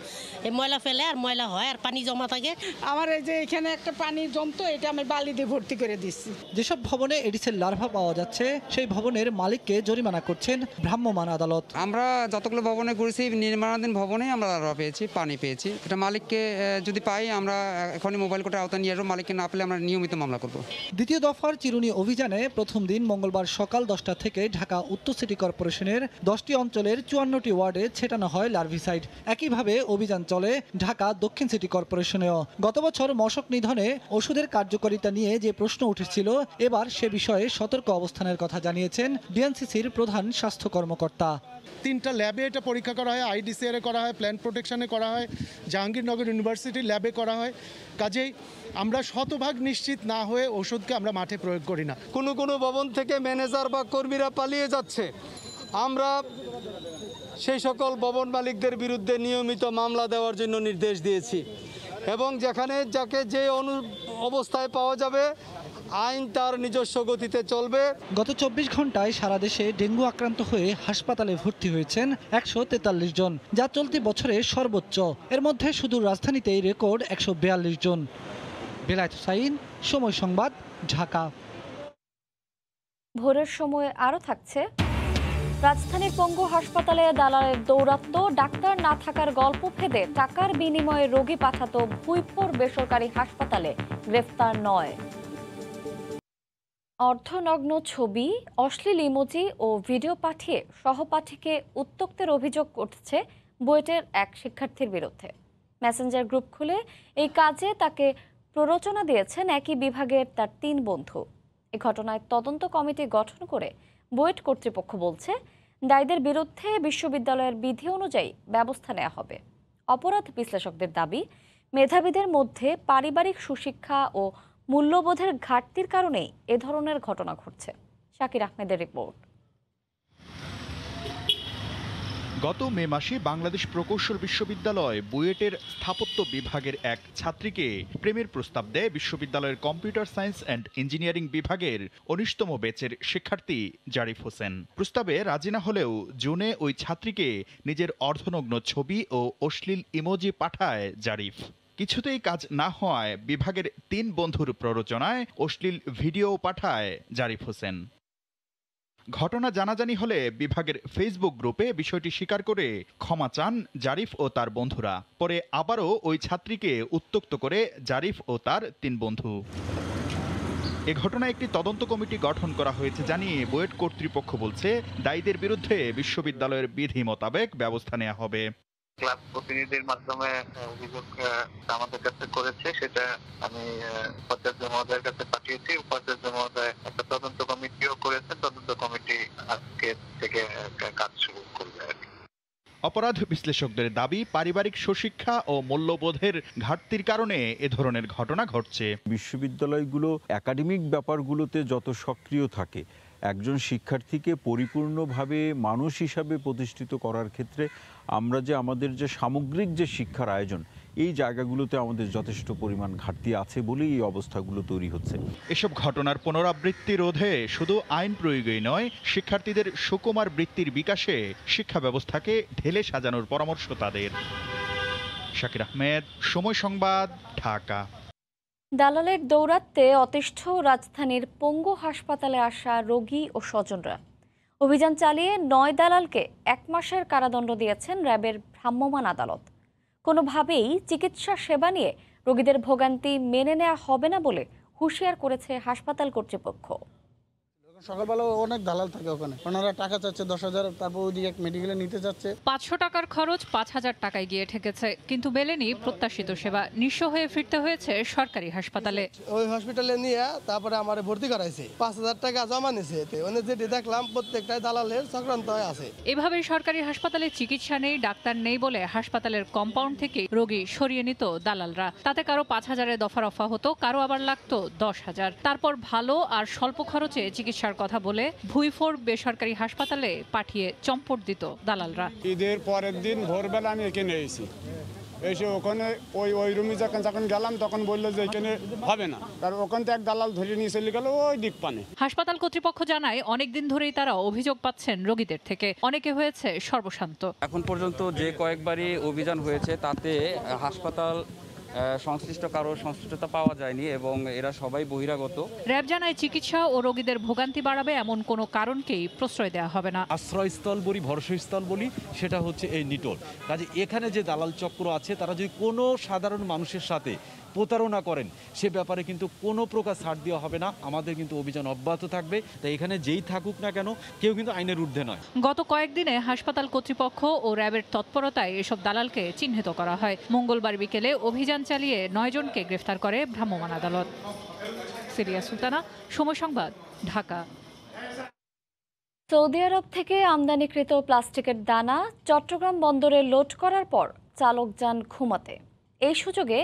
এই ময়লা ফেলে আর ময়লা হয় আর পানি জমা থাকে। আমার এই যে এখানে একটা পানি জমতো, এটা আমি বালি দিয়ে ভর্তি করে দিচ্ছি। যেসব যেসব ভবনে এডিসের লার্ভা পাওয়া যাচ্ছে সেই ভবনের মালিককে জরিমানা করছেন ভ্রাম্যমাণ আদালত। আমরা যতগুলো ভবনে ঘুরেছি নির্মাণাধীন ভবনে আমরা লার্ভা পেয়েছি, পানি পেয়েছি। এটা মালিককে যদি পাই আমরা এখনই মোবাইল কোর্টের আওতায় নিয়ে আসবো, মালিককে না পেলে আমরা নিয়মিত মামলা করব। দ্বিতীয় দফার চিরুনি অভিযানে প্রথম দিন মঙ্গলবার সকাল 10টা থেকে ঢাকা উত্তর সিটি কর্পোরেশনের 10টি অঞ্চলের 54টি ওয়ার্ডে ছেটানো হয় লার্ভিসাইড। একইভাবে অভিযান চলে ঢাকা দক্ষিণ সিটি কর্পোরেশনেও। গত বছর মশক নিধনে ওষুধের কার্যকারিতা নিয়ে যে প্রশ্ন উঠেছিল, এবার সে বিষয়ে সতর্ক অবস্থানের কথা জানিয়েছেন ডিএনসিসির প্রধান স্বাস্থ্য কর্মকর্তা। 3টা ল্যাবে এটা পরীক্ষা করা হয়, আইডিসিআর এ করা হয়, প্ল্যান্ট প্রোটেকশনে করা হয়, জাহাঙ্গীরনগর ইউনিভার্সিটি ল্যাবে করা হয়। কাজেই আমরা শতভাগ নিশ্চিত না হয়ে ওষুধকে আমরা মাঠে প্রয়োগ করি না। কোনো ভবন থেকে ম্যানেজার বা কর্মীরা পালিয়ে যাচ্ছে, আমরা সেই সকল ভবন মালিকদের বিরুদ্ধে নিয়মিত মামলা দেওয়ার জন্য নির্দেশ দিয়েছি এবং যেখানে যাকে যে অবস্থায় পাওয়া যাবে আইন তার নিজস্ব গতিতে চলবে। গত 24 ঘন্টায় সারা দেশে ডেঙ্গু আক্রান্ত হয়ে হাসপাতালে ভর্তি হয়েছেন 143 জন, যা চলতি বছরে সর্বোচ্চ। এর মধ্যে শুধু রাজধানীতেই রেকর্ড 142 জন। বেলায়েত হুসাইন, সময় সংবাদ, ঢাকা। ভোরের সময় আরও থাকছে, রাজধানীর পঙ্গু হাসপাতালে দালালের দৌরাত্ম্য, ডাক্তার না থাকার গল্প ফেদে টাকার বিনিময়ে রোগী পাঠাতো ভুইপুর বেসরকারি হাসপাতালে, গ্রেফতার 9। অর্ধনগ্ন ছবি, অশ্লীল ইমোজি ও ভিডিও পাঠিয়ে সহপাঠীকে উত্ত্যক্তের অভিযোগ করছে বুয়েটের এক শিক্ষার্থীর বিরুদ্ধে। মেসেঞ্জার গ্রুপ খুলে এই কাজে তাকে প্ররোচনা দিয়েছেন একই বিভাগের তার 3 বন্ধু। এ ঘটনায় তদন্ত কমিটি গঠন করে বুয়েট কর্তৃপক্ষ বলছে, দায়ীদের বিরুদ্ধে বিশ্ববিদ্যালয়ের বিধি অনুযায়ী ব্যবস্থা নেওয়া হবে। অপরাধ বিশ্লেষকদের দাবি, মেধাবীদের মধ্যে পারিবারিক সুশিক্ষা ও মূল্যবোধের ঘাটতির কারণেই এ ধরনের ঘটনা ঘটছে। শাকির আহমেদের রিপোর্ট। গত মে মাসে বাংলাদেশ প্রকৌশল বিশ্ববিদ্যালয় বুয়েটের স্থাপত্য বিভাগের এক ছাত্রীকে প্রেমের প্রস্তাব দেয় বিশ্ববিদ্যালয়ের কম্পিউটার সায়েন্স অ্যান্ড ইঞ্জিনিয়ারিং বিভাগের 19তম ব্যাচের শিক্ষার্থী জারিফ হোসেন। প্রস্তাবে রাজি না হলেও জুনে ওই ছাত্রীকে নিজের অর্ধনগ্ন ছবি ও অশ্লীল ইমোজি পাঠায় জারিফ। কিছুতেই কাজ না হওয়ায় বিভাগের 3 বন্ধুর প্ররোচনায় অশ্লীল ভিডিও পাঠায় জারিফ হোসেন। ঘটনা জানাজানি হলে বিভাগের ফেসবুক গ্রুপে বিষয়টি স্বীকার করে ক্ষমা চান জারিফ ও তার বন্ধুরা। পরে আবারও ওই ছাত্রীকে উত্ত্যক্ত করে জারিফ ও তার 3 বন্ধু। এ ঘটনায় একটি তদন্ত কমিটি গঠন করা হয়েছে জানিয়ে বুয়েট কর্তৃপক্ষ বলছে, দায়ীদের বিরুদ্ধে বিশ্ববিদ্যালয়ের বিধি মোতাবেক ব্যবস্থা নেওয়া হবে। ক্লাস প্রতিনিধির মাধ্যমে অভিযোগ আমাদের কাছে করেছে, সেটা আমি উপাচার্য মহোদয়ের কাছে পাঠিয়েছি। উপাচার্য মহোদয় একটা তদন্ত কমিটিও করেছেন, তদন্ত কমিটি আজকে থেকে কাজ শুরু করবে। অপরাধ বিশ্লেষকদের দাবি, পারিবারিক সুশিক্ষা ও মূল্যবোধের ঘাটতির কারণে এ ধরনের ঘটনা ঘটছে। বিশ্ববিদ্যালয়গুলো একাডেমিক ব্যাপারগুলোতে যত সক্রিয় থাকে, একজন শিক্ষার্থীকে পরিপূর্ণভাবে মানুষ হিসাবে প্রতিষ্ঠিত করার ক্ষেত্রে আমরা যে আমাদের যে সামগ্রিক যে শিক্ষার আয়োজন, এই জায়গাগুলোতে আমাদের যথেষ্ট পরিমাণ ঘাটতি আছে বলেই এই অবস্থাগুলো তৈরি হচ্ছে। এসব ঘটনার পুনরাবৃত্তি রোধে শুধু আইন প্রয়োগই নয়, শিক্ষার্থীদের সুকুমার বৃত্তির বিকাশে শিক্ষা ব্যবস্থাকে ঢেলে সাজানোর পরামর্শ তাদের। শাকির আহমেদ, সময় সংবাদ, ঢাকা। দালালের দৌরাত্ম্যে অতিষ্ঠ রাজধানীর পঙ্গু হাসপাতালে আসা রোগী ও স্বজনরা। অভিযান চালিয়ে 9 দালালকে 1 মাসের কারাদণ্ড দিয়েছেন র্যাবের ভ্রাম্যমাণ আদালত। কোনোভাবেই চিকিৎসা সেবা নিয়ে রোগীদের ভোগান্তি মেনে নেওয়া হবে না বলে হুঁশিয়ার করেছে হাসপাতাল কর্তৃপক্ষ। সকালবেলা অনেক দালাল থাকে ওখানে, ওনারা টাকা চাচ্ছে 10,000, তারপর ওইদিকে মেডিকেলে নিতে যাচ্ছে। 500 টাকার খরচ 5,000 টাকায় গিয়ে ঠেকেছে, কিন্তু মেলেনি প্রত্যাশিত সেবা। নিঃস্ব হয়ে ফিরতে হয়েছে সরকারি হাসপাতালে। ওই হসপিটালে নিয়ে তারপরে আমার ভর্তি করাইছে, 5,000 টাকা জমা নিছে। এতে যেটি দেখলাম প্রত্যেকটাই দালালের চক্রান্ত আছে। এভাবে সরকারি হাসপাতালে চিকিৎসা নেই, ডাক্তার নেই বলে হাসপাতালের কম্পাউন্ড থেকে রোগী সরিয়ে নিত দালালরা। তাতে কারো 5,000-এ দফা হতো, কারো আবার লাগতো 10,000। তারপর ভালো আর স্বল্প খরচে চিকিৎসা কথা বলে ভুইফোর বেসরকারি হাসপাতালে পাঠিয়ে চম্পট দিত দালালরা। ঈদের পরের দিন ভোরবেলা আমি এখানে এসে ওখানে ওই রুমে যখন গেলাম তখন বললো যে এখানে হবে না, কারণ ওখান থেকে এক দালাল ধরে নিয়ে চলে গেল ওই দিক পানে। হাসপাতাল কর্তৃপক্ষ জানায়, অনেকদিন ধরেই তারা অভিযোগ পাচ্ছেন রোগীদের থেকে, অনেকে হয়েছে সর্বশান্ত। এখন পর্যন্ত যে কয়েকবারই অভিযান হয়েছে তাতে হাসপাতাল সংশ্লিষ্ট কারো সংশ্লিষ্টতা পাওয়া যায়নি এবং এরা সবাই বহিরাগত। র্যাব জানায় চিকিৎসা ও রোগীদের ভোগান্তি বাড়াবে এমন কোনো কারণকেই প্রশ্রয় দেওয়া হবে না। আশ্রয়স্থল বলি, ভরসাস্থল বলি, সেটা হচ্ছে এই নিটোল। কাজে এখানে যে দালাল চক্র আছে তারা যদি কোনো সাধারণ মানুষের সাথে প্রতারণা করেন সে ব্যাপারে কিন্তু কোনো প্রকার ছাড় দেওয়া হবে না। আমাদের কিন্তু অভিযান অব্যাহত থাকবে। তাই এখানে যেই থাকুক না কেন কেউ কিন্তু আইনের ঊর্ধ্বে নয়। গত কয়েকদিনে হাসপাতাল কর্তৃপক্ষ ও র্যাবের তৎপরতায় এসব দালালকে চিহ্নিত করা হয়। মঙ্গলবার বিকেলে অভিযান চালিয়ে 9 জনকে গ্রেফতার করে ভ্রাম্যমাণ আদালত। সিরিয়া সুলতানা, সময় সংবাদ, ঢাকা। সৌদি আরব থেকে আমদানিকৃত প্লাস্টিকের দানা চট্টগ্রাম বন্দরে লোড করার পর চালক যান ঘুমাতে। এই সুযোগে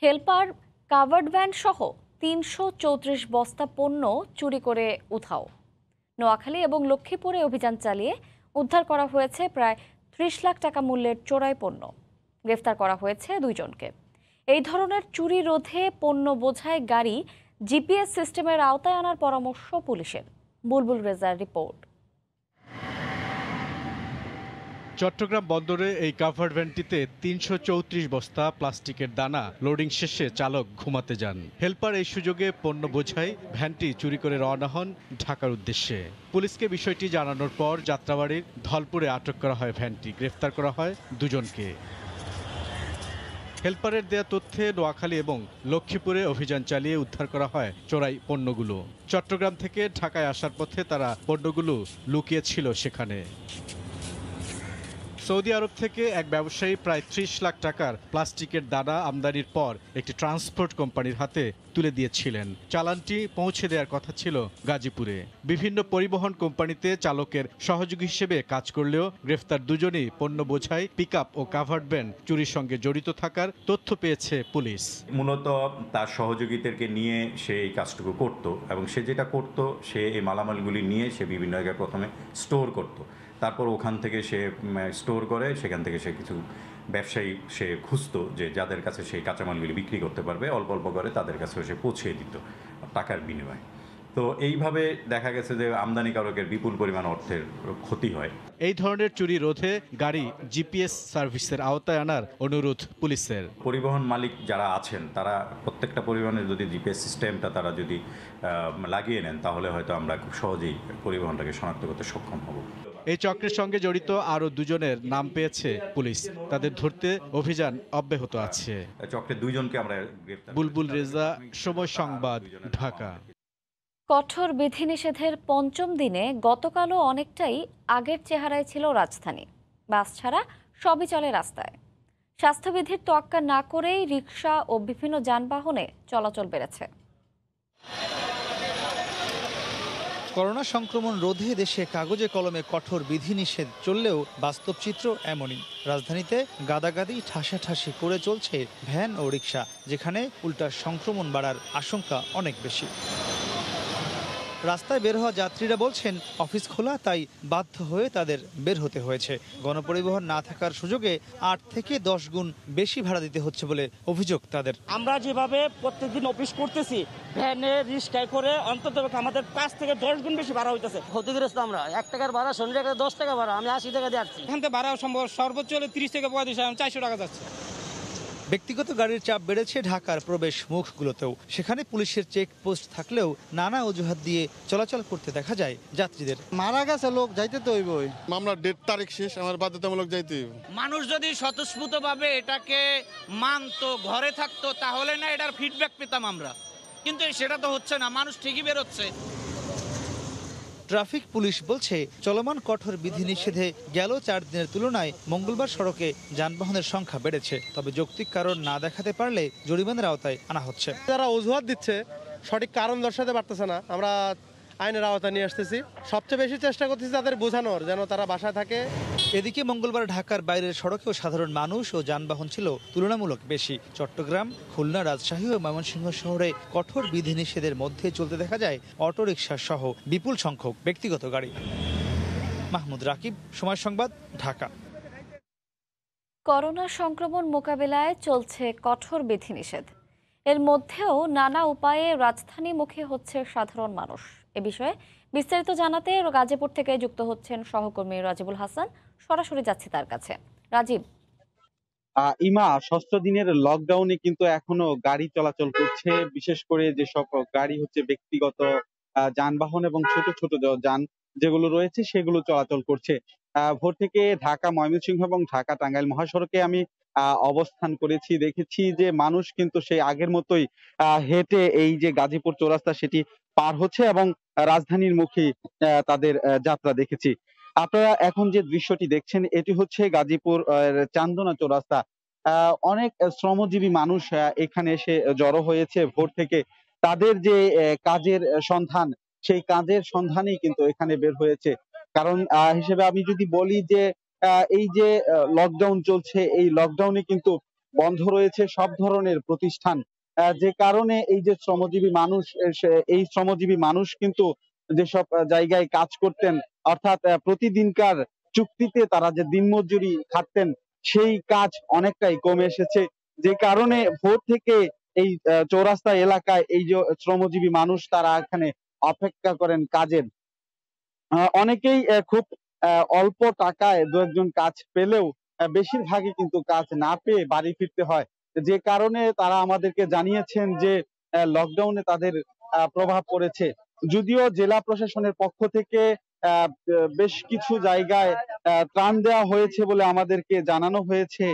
হেলপার কাভার্ড ভ্যান সহ 334 বস্তা পণ্য চুরি করে উধাও। নোয়াখালী এবং লক্ষ্মীপুরে অভিযান চালিয়ে উদ্ধার করা হয়েছে প্রায় 30 লাখ টাকা মূল্যের চোরাই পণ্য। গ্রেফতার করা হয়েছে 2 জনকে। এই ধরনের চুরি রোধে পণ্য বোঝাই গাড়ি জিপিএস সিস্টেমের আওতায় আনার পরামর্শ পুলিশের। বুলবুল রেজার রিপোর্ট। চট্টগ্রাম বন্দরে এই কাভার্ড ভ্যানটিতে 334 বস্তা প্লাস্টিকের দানা লোডিং শেষে চালক ঘুমাতে যান। হেলপার এই সুযোগে পণ্য বোঝাই ভ্যানটি চুরি করে রওনা হন ঢাকার উদ্দেশ্যে। পুলিশকে বিষয়টি জানানোর পর যাত্রাবাড়ির ধলপুরে আটক করা হয় ভ্যানটি। গ্রেফতার করা হয় 2 জনকে। হেলপারের দেয়া তথ্যে নোয়াখালী এবং লক্ষ্মীপুরে অভিযান চালিয়ে উদ্ধার করা হয় চোরাই পণ্যগুলো। চট্টগ্রাম থেকে ঢাকায় আসার পথে তারা পণ্যগুলো লুকিয়েছিল সেখানে। সৌদি আরব থেকে এক ব্যবসায়ী প্রায় 30 লাখ টাকার প্লাস্টিকের দানা আমদানির পর একটি ট্রান্সপোর্ট কোম্পানির হাতে তুলে দিয়েছিলেন। চালানটি পৌঁছে দেওয়ার কথা ছিল গাজীপুরে। বিভিন্ন পরিবহন কোম্পানিতে চালকের সহযোগী হিসেবে কাজ করলেও গ্রেফতার 2 জনই পণ্য বোঝাই পিকআপ ও কাভার্ড ভ্যান চুরির সঙ্গে জড়িত থাকার তথ্য পেয়েছে পুলিশ। মূলত তার সহযোগীদেরকে নিয়ে সে এই কাজটুকু করত এবং সে যেটা করত সে এই মালামালগুলি নিয়ে সে বিভিন্ন জায়গায় প্রথমে স্টোর করত। তারপর ওখান থেকে সে স্টোর করে সেখান থেকে সে কিছু ব্যবসায়ী সে খুঁজতো যে যাদের কাছে সেই কাঁচামালগুলি বিক্রি করতে পারবে, অল্প অল্প করে তাদের কাছেও সে পৌঁছে দিত টাকার বিনিময়ে। তো এইভাবে দেখা গেছে যে আমদানিকারকের বিপুল পরিমাণ অর্থের ক্ষতি হয়। এই ধরনের চুরি রোধে গাড়ি জিপিএস সার্ভিসের আওতায় আনার অনুরোধ পুলিশের। পরিবহন মালিক যারা আছেন তারা প্রত্যেকটা পরিবহনের যদি জিপিএস সিস্টেমটা তারা যদি লাগিয়ে নেন তাহলে হয়তো আমরা খুব সহজেই পরিবহনটাকে শনাক্ত করতে সক্ষম হব। এই চক্রের সঙ্গে জড়িত আরও 2 জনের নাম পেয়েছে পুলিশ। তাদের ধরতে অভিযান অব্যাহত আছে। চক্রের 2 জনকে আমরা বুলবুল রেজা, সময় সংবাদ, ঢাকা। কঠোর বিধিনিষেধের 5ম দিনে গতকালও অনেকটাই আগের চেহারায় ছিল রাজধানী। বাস ছাড়া সবই চলে রাস্তায়। স্বাস্থ্যবিধির তোয়াক্কা না করেই রিকশা ও বিভিন্ন যানবাহনে চলাচল বেড়েছে। করোনা সংক্রমণ রোধে দেশে কাগজে কলমে কঠোর বিধিনিষেধ চললেও বাস্তব চিত্র এমনই। রাজধানীতে গাদাগাদি ঠাসাঠাসি করে চলছে ভ্যান ও রিকশা, যেখানে উল্টা সংক্রমণ বাড়ার আশঙ্কা অনেক বেশি। রাস্তায় বের হওয়া যাত্রীরা বলছেন অফিস খোলা, তাই বাধ্য হয়ে তাদের বের হতে হয়েছে। গণপরিবহন না থাকার সুযোগে 8 থেকে 10 গুণ বেশি ভাড়া দিতে হচ্ছে বলে অভিযোগ তাদের। আমরা যেভাবে প্রত্যেকদিন অফিস করতেছি ভ্যানে রিক্সায় করে অন্তত আমাদের 5 থেকে 10 গুণ বেশি ভাড়া হইতেছে। ক্ষতিগ্রস্ত আমরা। 1 টাকার ভাড়া, শনি টাকা 10 টাকা ভাড়া, আমি 80 টাকা দিয়ে আসছি। এখান থেকে ভাড়া সম্ভব সর্বোচ্চ হলে 30 থেকে 35, 400 টাকা যাচ্ছে। ব্যক্তিগত গাড়ির চাপ বেড়েছে ঢাকার প্রবেশ মুখগুলোতেও। সেখানে পুলিশের চেকপোস্ট থাকলেও নানা অজুহাত দিয়ে চলাচল করতে দেখা যায় যাত্রীদের। মারা গেছে লোক, যাইতে তো হইবই। মামলার ডেট তারিখ শেষ, আমার বাধ্যতামূলক যাইতে হইব। মানুষ যদি স্বতঃস্ফূর্তভাবে এটাকে মানতো, ঘরে থাকতো, তাহলে না এটার ফিডব্যাক পেতাম আমরা, কিন্তু সেটা তো হচ্ছে না। মানুষ ঠিকই বেরোচ্ছে। ট্রাফিক পুলিশ বলছে চলমান কঠোর বিধিনিষেধে গেল 4 দিনের তুলনায় মঙ্গলবার সড়কে যানবাহনের সংখ্যা বেড়েছে। তবে যৌক্তিক কারণ না দেখাতে পারলে জরিমানার আওতায় আনা হচ্ছে। যারা অজুহাত দিচ্ছে সঠিক কারণ দর্শাতে পারতেছে না, আমরা আইনের আওতায় নিয়ে আসতেছি। সবচেয়ে বেশি চেষ্টা করতেছি তাদের বোঝানোর, যেন তারা বাসায় থাকে। এদিকে মঙ্গলবার ঢাকার বাইরের সড়কেও সাধারণ মানুষ ও যানবাহন ছিল তুলনামূলক বেশি। চট্টগ্রাম, খুলনা, রাজশাহী ও ময়মনসিংহ শহরে কঠোর বিধিনিষেধের মধ্যে চলতে দেখা যায় অটোরিকশা সহ বিপুল সংখ্যক ব্যক্তিগত গাড়ি। মাহমুদ রাকিব, সময় সংবাদ, ঢাকা। করোনা সংক্রমণ মোকাবিলায় চলছে কঠোর বিধিনিষেধ। এর মধ্যেও নানা উপায়ে রাজধানীমুখী হচ্ছে সাধারণ মানুষ। এ বিষয়ে বিস্তারিত জানাতে গাজীপুর থেকে যুক্ত হচ্ছেন সহকর্মী রাজিবুল হাসান। সরাসরি যাচ্ছি তার কাছে। রাজীব, ইমা, ষষ্ঠ দিনের লকডাউনে কিন্তু এখনো গাড়ি চলাচল করছে, বিশেষ করে যেসব গাড়ি হচ্ছে ব্যক্তিগত যানবাহন এবং ছোট ছোট যান যেগুলো রয়েছে সেগুলো চলাচল করছে। ভোর থেকে ঢাকা ময়মনসিংহ এবং ঢাকা টাঙ্গাইল মহাসড়কে আমি অবস্থান করেছি, দেখেছি যে মানুষ কিন্তু সেই আগের মতোই হেঁটে এই যে গাজীপুর চৌরাস্তা সেটি পার হচ্ছে এবং রাজধানীর মুখী তাদের যাত্রা দেখেছি। আপনারা এখন যে দৃশ্যটি দেখছেন এটি হচ্ছে গাজীপুর চান্দনা চৌরাস্তা। অনেক শ্রমজীবী মানুষ এখানে এসে জড়ো হয়েছে ভোর থেকে। তাদের যে কাজের সন্ধান, সেই কাজের সন্ধানেই কিন্তু এখানে বের হয়েছে। কারণ হিসেবে আমি যদি বলি যে এই যে লকডাউন চলছে, এই লকডাউনে কিন্তু বন্ধ রয়েছে সব ধরনের প্রতিষ্ঠান। যে কারণে এই যে শ্রমজীবী মানুষ, এই শ্রমজীবী মানুষ কিন্তু যেসব জায়গায় কাজ করতেন, অর্থাৎ প্রতিদিনকার চুক্তিতে তারা যে দিনমজুরি খাটতেন, সেই কাজ অনেকটাই কমে এসেছে। যে কারণে ভোর থেকে এই চৌরাস্তা এলাকায় এই যে শ্রমজীবী মানুষ তারা এখানে অপেক্ষা করেন কাজের। অনেকেই খুব অল্প টাকায় দু একজন কাজ পেলেও বেশিরভাগই কিন্তু কাজ না পেয়ে বাড়ি ফিরতে হয়। যে কারণে তারা আমাদেরকে জানিয়েছেন যে লকডাউনে তাদের প্রভাব পড়েছে। যদিও জেলা প্রশাসনের পক্ষ থেকে বেশ কিছু জায়গায় ত্রাণ দেওয়া হয়েছে বলে আমাদেরকে জানানো হয়েছে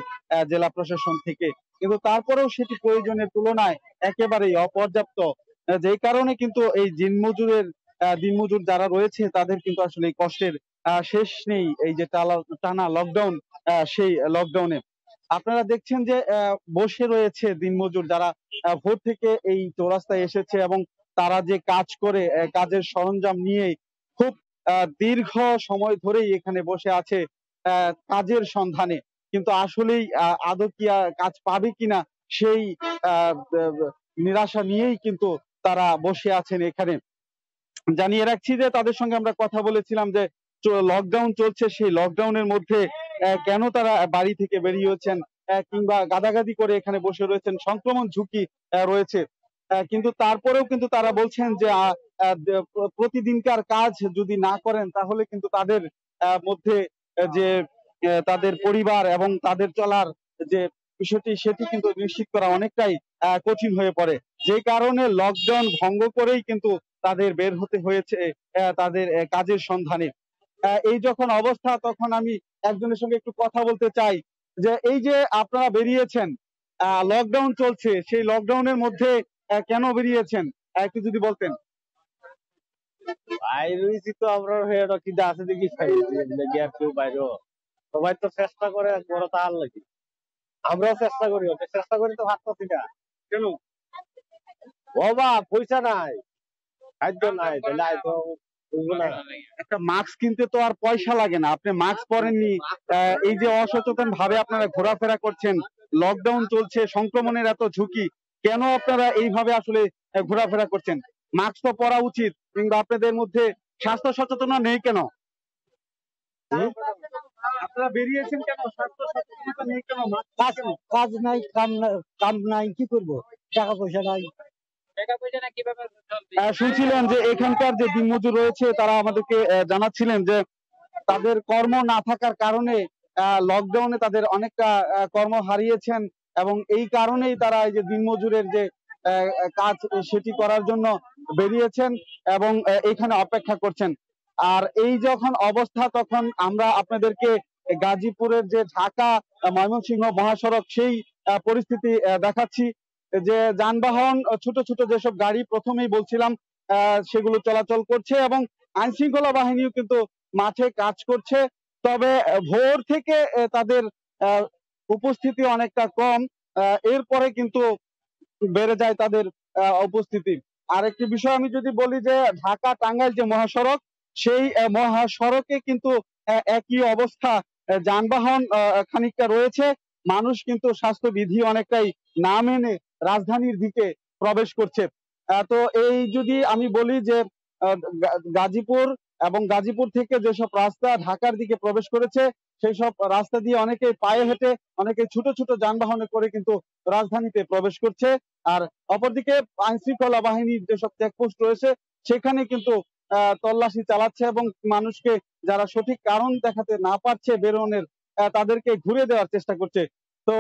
জেলা প্রশাসন থেকে, কিন্তু তারপরেও সেটি প্রয়োজনের তুলনায় একেবারেই অপর্যাপ্ত। যেই কারণে কিন্তু এই দিনমজুর যারা রয়েছে তাদের কিন্তু আসলে এই কষ্টের শেষ নেই। এই যে টানা লকডাউন, সেই লকডাউনে আপনারা দেখছেন যে বসে রয়েছে দিনমজুর যারা ভোর থেকে এই চৌরাস্তায় এসেছে এবং তারা যে কাজ করে কাজের সরঞ্জাম নিয়ে খুব দীর্ঘ সময় ধরেই এখানে বসে আছে কাজের সন্ধানে। কিন্তু আসলেই আদৌ কি কাজ পাবে কিনা সেই নিরাশা নিয়েই কিন্তু তারা বসে আছেন এখানে। জানিয়ে রাখছি যে তাদের সঙ্গে আমরা কথা বলেছিলাম যে লকডাউন চলছে, সেই লকডাউনের মধ্যে কেন তারা বাড়ি থেকে বেরিয়েছেন কিংবা গাদাগাদি করে এখানে বসে রয়েছেন, সংক্রমণ ঝুঁকি রয়েছে। কিন্তু তারপরেও কিন্তু তারা বলছেন যে প্রতিদিনকার কাজ যদি না করেন তাহলে কিন্তু তাদের মধ্যে যে তাদের পরিবার এবং তাদের চলার যে বিষয়টি সেটি কিন্তু নিশ্চিত করা অনেকটাই কঠিন হয়ে পড়ে। যে কারণে লকডাউন ভঙ্গ করেই কিন্তু তাদের বের হতে হয়েছে তাদের কাজের সন্ধানে। এই যখন অবস্থা তখন আমি একজনের সঙ্গে একটু কথা বলতে চাই যে এই যে আপনারা বেরিয়েছেন, লকডাউন চলছে, সেই লকডাউনের মধ্যে কেন বেরিয়েছেন একটু যদি বলতেন। বাইরে তো আমরা কিন্তু আছে দেখি কেউ বাইরে সবাই তো চেষ্টা করে বড় তাহার লাগে, আমরাও চেষ্টা করি, চেষ্টা করি তো ভাবতেছি না কেন বাবা পয়সা নাই, খাদ্য নাই, তাহলে তো একটা মাস্ক কিনতে তো আর পয়সা লাগে না, আপনি মাস্ক পরেননি, এই যে অসচেতন ভাবে আপনারা ঘোরাফেরা করছেন, লকডাউন চলছে, সংক্রমণের এত ঝুঁকি, কেন আপনারা এইভাবে আসলে ঘোরাফেরা করছেন? মাস্ক তো পরা উচিত, কিংবা আপনাদের মধ্যে স্বাস্থ্য সচেতনতা নেই কেন? আপনারা বেরিয়েছেন কেন? স্বাস্থ্য সচেতনতা নেই কেন? কাজ নাই, কাম নাই, কি করবো? টাকা পয়সা নাই। শুনছিলেন যে এখানকার যে দিনমজুর রয়েছে তারা আমাদেরকে জানাচ্ছিলেন যে তাদের কর্ম না থাকার কারণে লকডাউনে তাদের অনেকটা কর্ম হারিয়েছেন এবং এই কারণেই তারা এই যে দিনমজুরের যে কাজ সেটি করার জন্য বেরিয়েছেন এবং এখানে অপেক্ষা করছেন। আর এই যখন অবস্থা তখন আমরা আপনাদেরকে গাজীপুরের যে ঢাকা ময়মনসিংহ মহাসড়ক সেই পরিস্থিতি দেখাচ্ছি যে যানবাহন ছোট ছোট যেসব গাড়ি প্রথমেই বলছিলাম সেগুলো চলাচল করছে এবং আইন শৃঙ্খলা বাহিনীও কিন্তু মাঠে কাজ করছে। তবে ভোর থেকে তাদের উপস্থিতি অনেকটা কম, এরপরে কিন্তু বেড়ে যায় তাদের উপস্থিতি। আরেকটি বিষয় আমি যদি বলি যে ঢাকা টাঙ্গাইল যে মহাসড়ক, সেই মহাসড়কে কিন্তু একই অবস্থা, যানবাহন খানিকটা রয়েছে, মানুষ কিন্তু স্বাস্থ্যবিধি অনেকটাই না মেনে রাজধানীর দিকে প্রবেশ করছে। তো এই যদি আমি বলি যে গাজীপুর এবং গাজীপুর থেকে যেসব রাস্তা ঢাকার দিকে প্রবেশ করেছে সেই সব রাস্তা দিয়ে অনেকে পায়ে হেঁটে, অনেকে ছোট ছোট যানবাহনে করে কিন্তু রাজধানীতে প্রবেশ করছে। আর অপরদিকে আইন শৃঙ্খলা বাহিনীর যেসব চেকপোস্ট রয়েছে সেখানে কিন্তু তল্লাশি চালাচ্ছে এবং মানুষকে যারা সঠিক কারণ দেখাতে না পারছে বেরোনের, তাদেরকে ঘুরে দেওয়ার চেষ্টা করছে। তো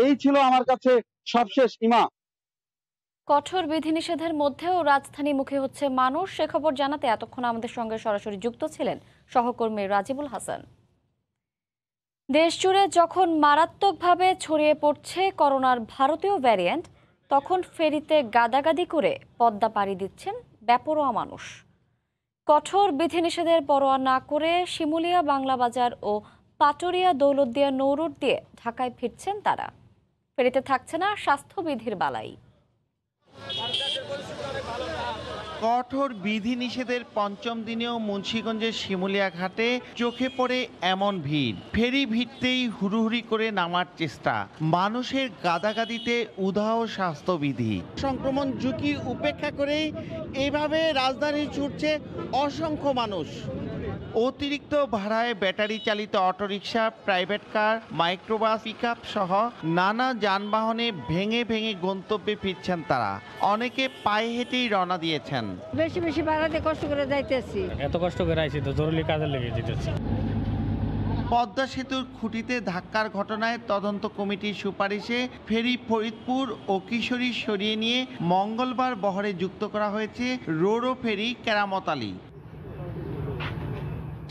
এই ছিল আমার কাছে সবশেষ। ইমা, কঠোর বিধিনিষেধের মধ্যেও রাজধানীমুখী হচ্ছে মানুষ, সে খবর জানাতে এতক্ষণ আমাদের সঙ্গে সরাসরি যুক্ত ছিলেন সহকর্মী রাজিবুল হাসান। দেশজুড়ে যখন মারাত্মকভাবে ছড়িয়ে পড়ছে করোনার ভারতীয় ভ্যারিয়েন্ট, তখন ফেরিতে গাদাগাদি করে পদ্মা পাড়ি দিচ্ছেন বেপরোয়া মানুষ। কঠোর বিধিনিষেধের পরোয়া না করে শিমুলিয়া, বাংলা বাজার ও পাটুরিয়া, দৌলতদিয়া নৌরুট দিয়ে ঢাকায় ফিরছেন তারা। ফেরিতে থাকছে না স্বাস্থ্যবিধির বালাই। কঠোর বিধিনিষেধের পঞ্চম দিনেও মুন্সিগঞ্জের শিমুলিয়া ঘাটে চোখে পড়ে এমন ভিড়। ফেরি ভিড়তেই হুড়ুহুড়ি করে নামার চেষ্টা। মানুষের গাদাগাদিতে উধাও স্বাস্থ্যবিধি। সংক্রমণ ঝুঁকি উপেক্ষা করেই এভাবে রাজধানী ছুটছে অসংখ্য মানুষ। অতিরিক্ত ভাড়ায় ব্যাটারি চালিত autorickshaw, private car, microbus, pickup সহ নানা যানবাহনে ভেঙে ভেঙে গন্তব্যে ফিরছেন তারা। অনেকে পায়ে হেঁটেই রওনা দিয়েছেন। বেশি বেশি ভাড়াতে কষ্ট করে যাইতেছি। এত কষ্ট করে আইছি তো জরুরি কাজে লেগে যেতেছি। পদ্মা সেতুর খুঁটিতে ধাক্কার ঘটনায় তদন্ত কমিটির সুপারিশে ফেরি ফরিদপুর ও কিশোরী সরিয়ে নিয়ে মঙ্গলবার বহরে যুক্ত করা হয়েছে রোরো ফেরি কেরামত আলী।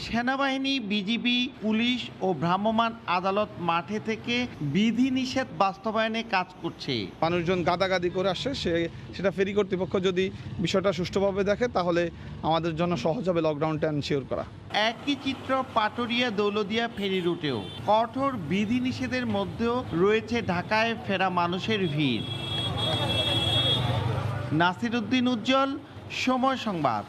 সেনাবাহিনী, বিজিবি, পুলিশ ও ভ্রাম্যমাণ আদালত মাঠে থেকে বিধিনিষেধ বাস্তবায়নে কাজ করছে। মানুষজন গাদাগাদি করে আসছে, সেটা ফেরি কর্তৃপক্ষ যদি বিষয়টা সুষ্ঠুভাবে দেখে তাহলে আমাদের জন্য সহজ হবে লকডাউনটা এনশিওর করা। একই চিত্র পাটুরিয়া, দৌলতদিয়া ফেরি রুটেও। কঠোর বিধিনিষেধের মধ্যেও রয়েছে ঢাকায় ফেরা মানুষের ভিড়। নাসির উদ্দিন উজ্জ্বল, সময় সংবাদ।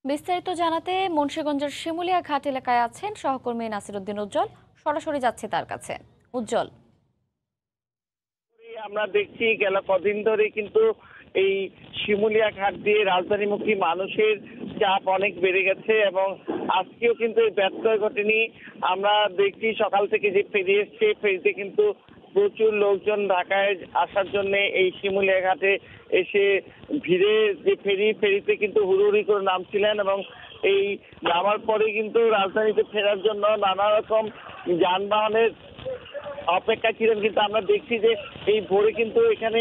বিস্তারিত জানাতে মুন্সিগঞ্জের শিমুলিয়া ঘাট এলাকায় আছেন সহকর্মী নাসির উদ্দিন উজ্জ্বল। সরাসরি যাচ্ছে তার কাছে। উজ্জ্বল, আমরা দেখছি গেল কদিন ধরে কিন্তু এই শিমুলিয়া ঘাট দিয়ে রাজধানীমুখী মানুষের চাপ অনেক বেড়ে গেছে এবং আজকেও কিন্তু এই ব্যত্যয় ঘটেনি। আমরা দেখছি সকাল থেকে যে ফেরি এসছে, ফেরিতে কিন্তু প্রচুর লোকজন ঢাকায় আসার জন্য এই শিমুলিয়া ঘাটে এসে ভিড়ে যে ফেরিতে কিন্তু হুড়োহুড়ি করে নামছিলেন এবং এই নামার পরে কিন্তু রাজধানীতে ফেরার জন্য নানা রকম যানবাহনের অপেক্ষা ছিলেন। কিন্তু আমরা দেখছি যে এই ভোরে কিন্তু এখানে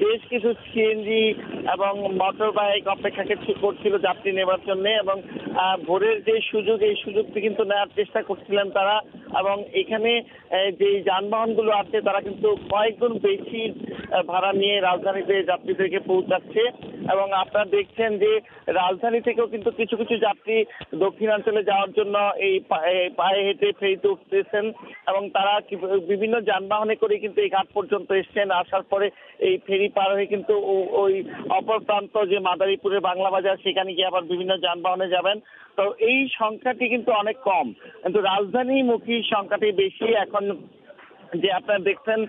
বেশ কিছু সিএনজি এবং মোটর বাইক অপেক্ষা করছিল যাত্রী নেবার জন্য এবং ভোরের যে সুযোগ, এই সুযোগটি কিন্তু নেওয়ার চেষ্টা করছিলেন তারা এবং এখানে যে যানবাহনগুলো আছে তারা কিন্তু কয়েকগুণ বেশি ভাড়া নিয়ে রাজধানীতে যাত্রীদেরকে পৌঁছাচ্ছে এবং আপনারা দেখছেন যে রাজধানী থেকেও কিন্তু কিছু কিছু যাত্রী দক্ষিণাঞ্চলে যাওয়ার জন্য এই পায়ে হেঁটে ফেরিতে উঠতেছেন এবং তারা বিভিন্ন যানবাহনে করে কিন্তু এই ঘাট পর্যন্ত এসছেন। আসার পরে এই ফেরি পার হয়ে কিন্তু ওই অপর প্রান্ত যে মাদারীপুরের বাংলা বাজার, সেখানে গিয়ে আবার বিভিন্ন যানবাহনে যাবেন। তো এই সংখ্যাটি কিন্তু অনেক কম, কিন্তু রাজধানীমুখী সংখ্যাটি বেশি। এখন যে আপনারা দেখছেন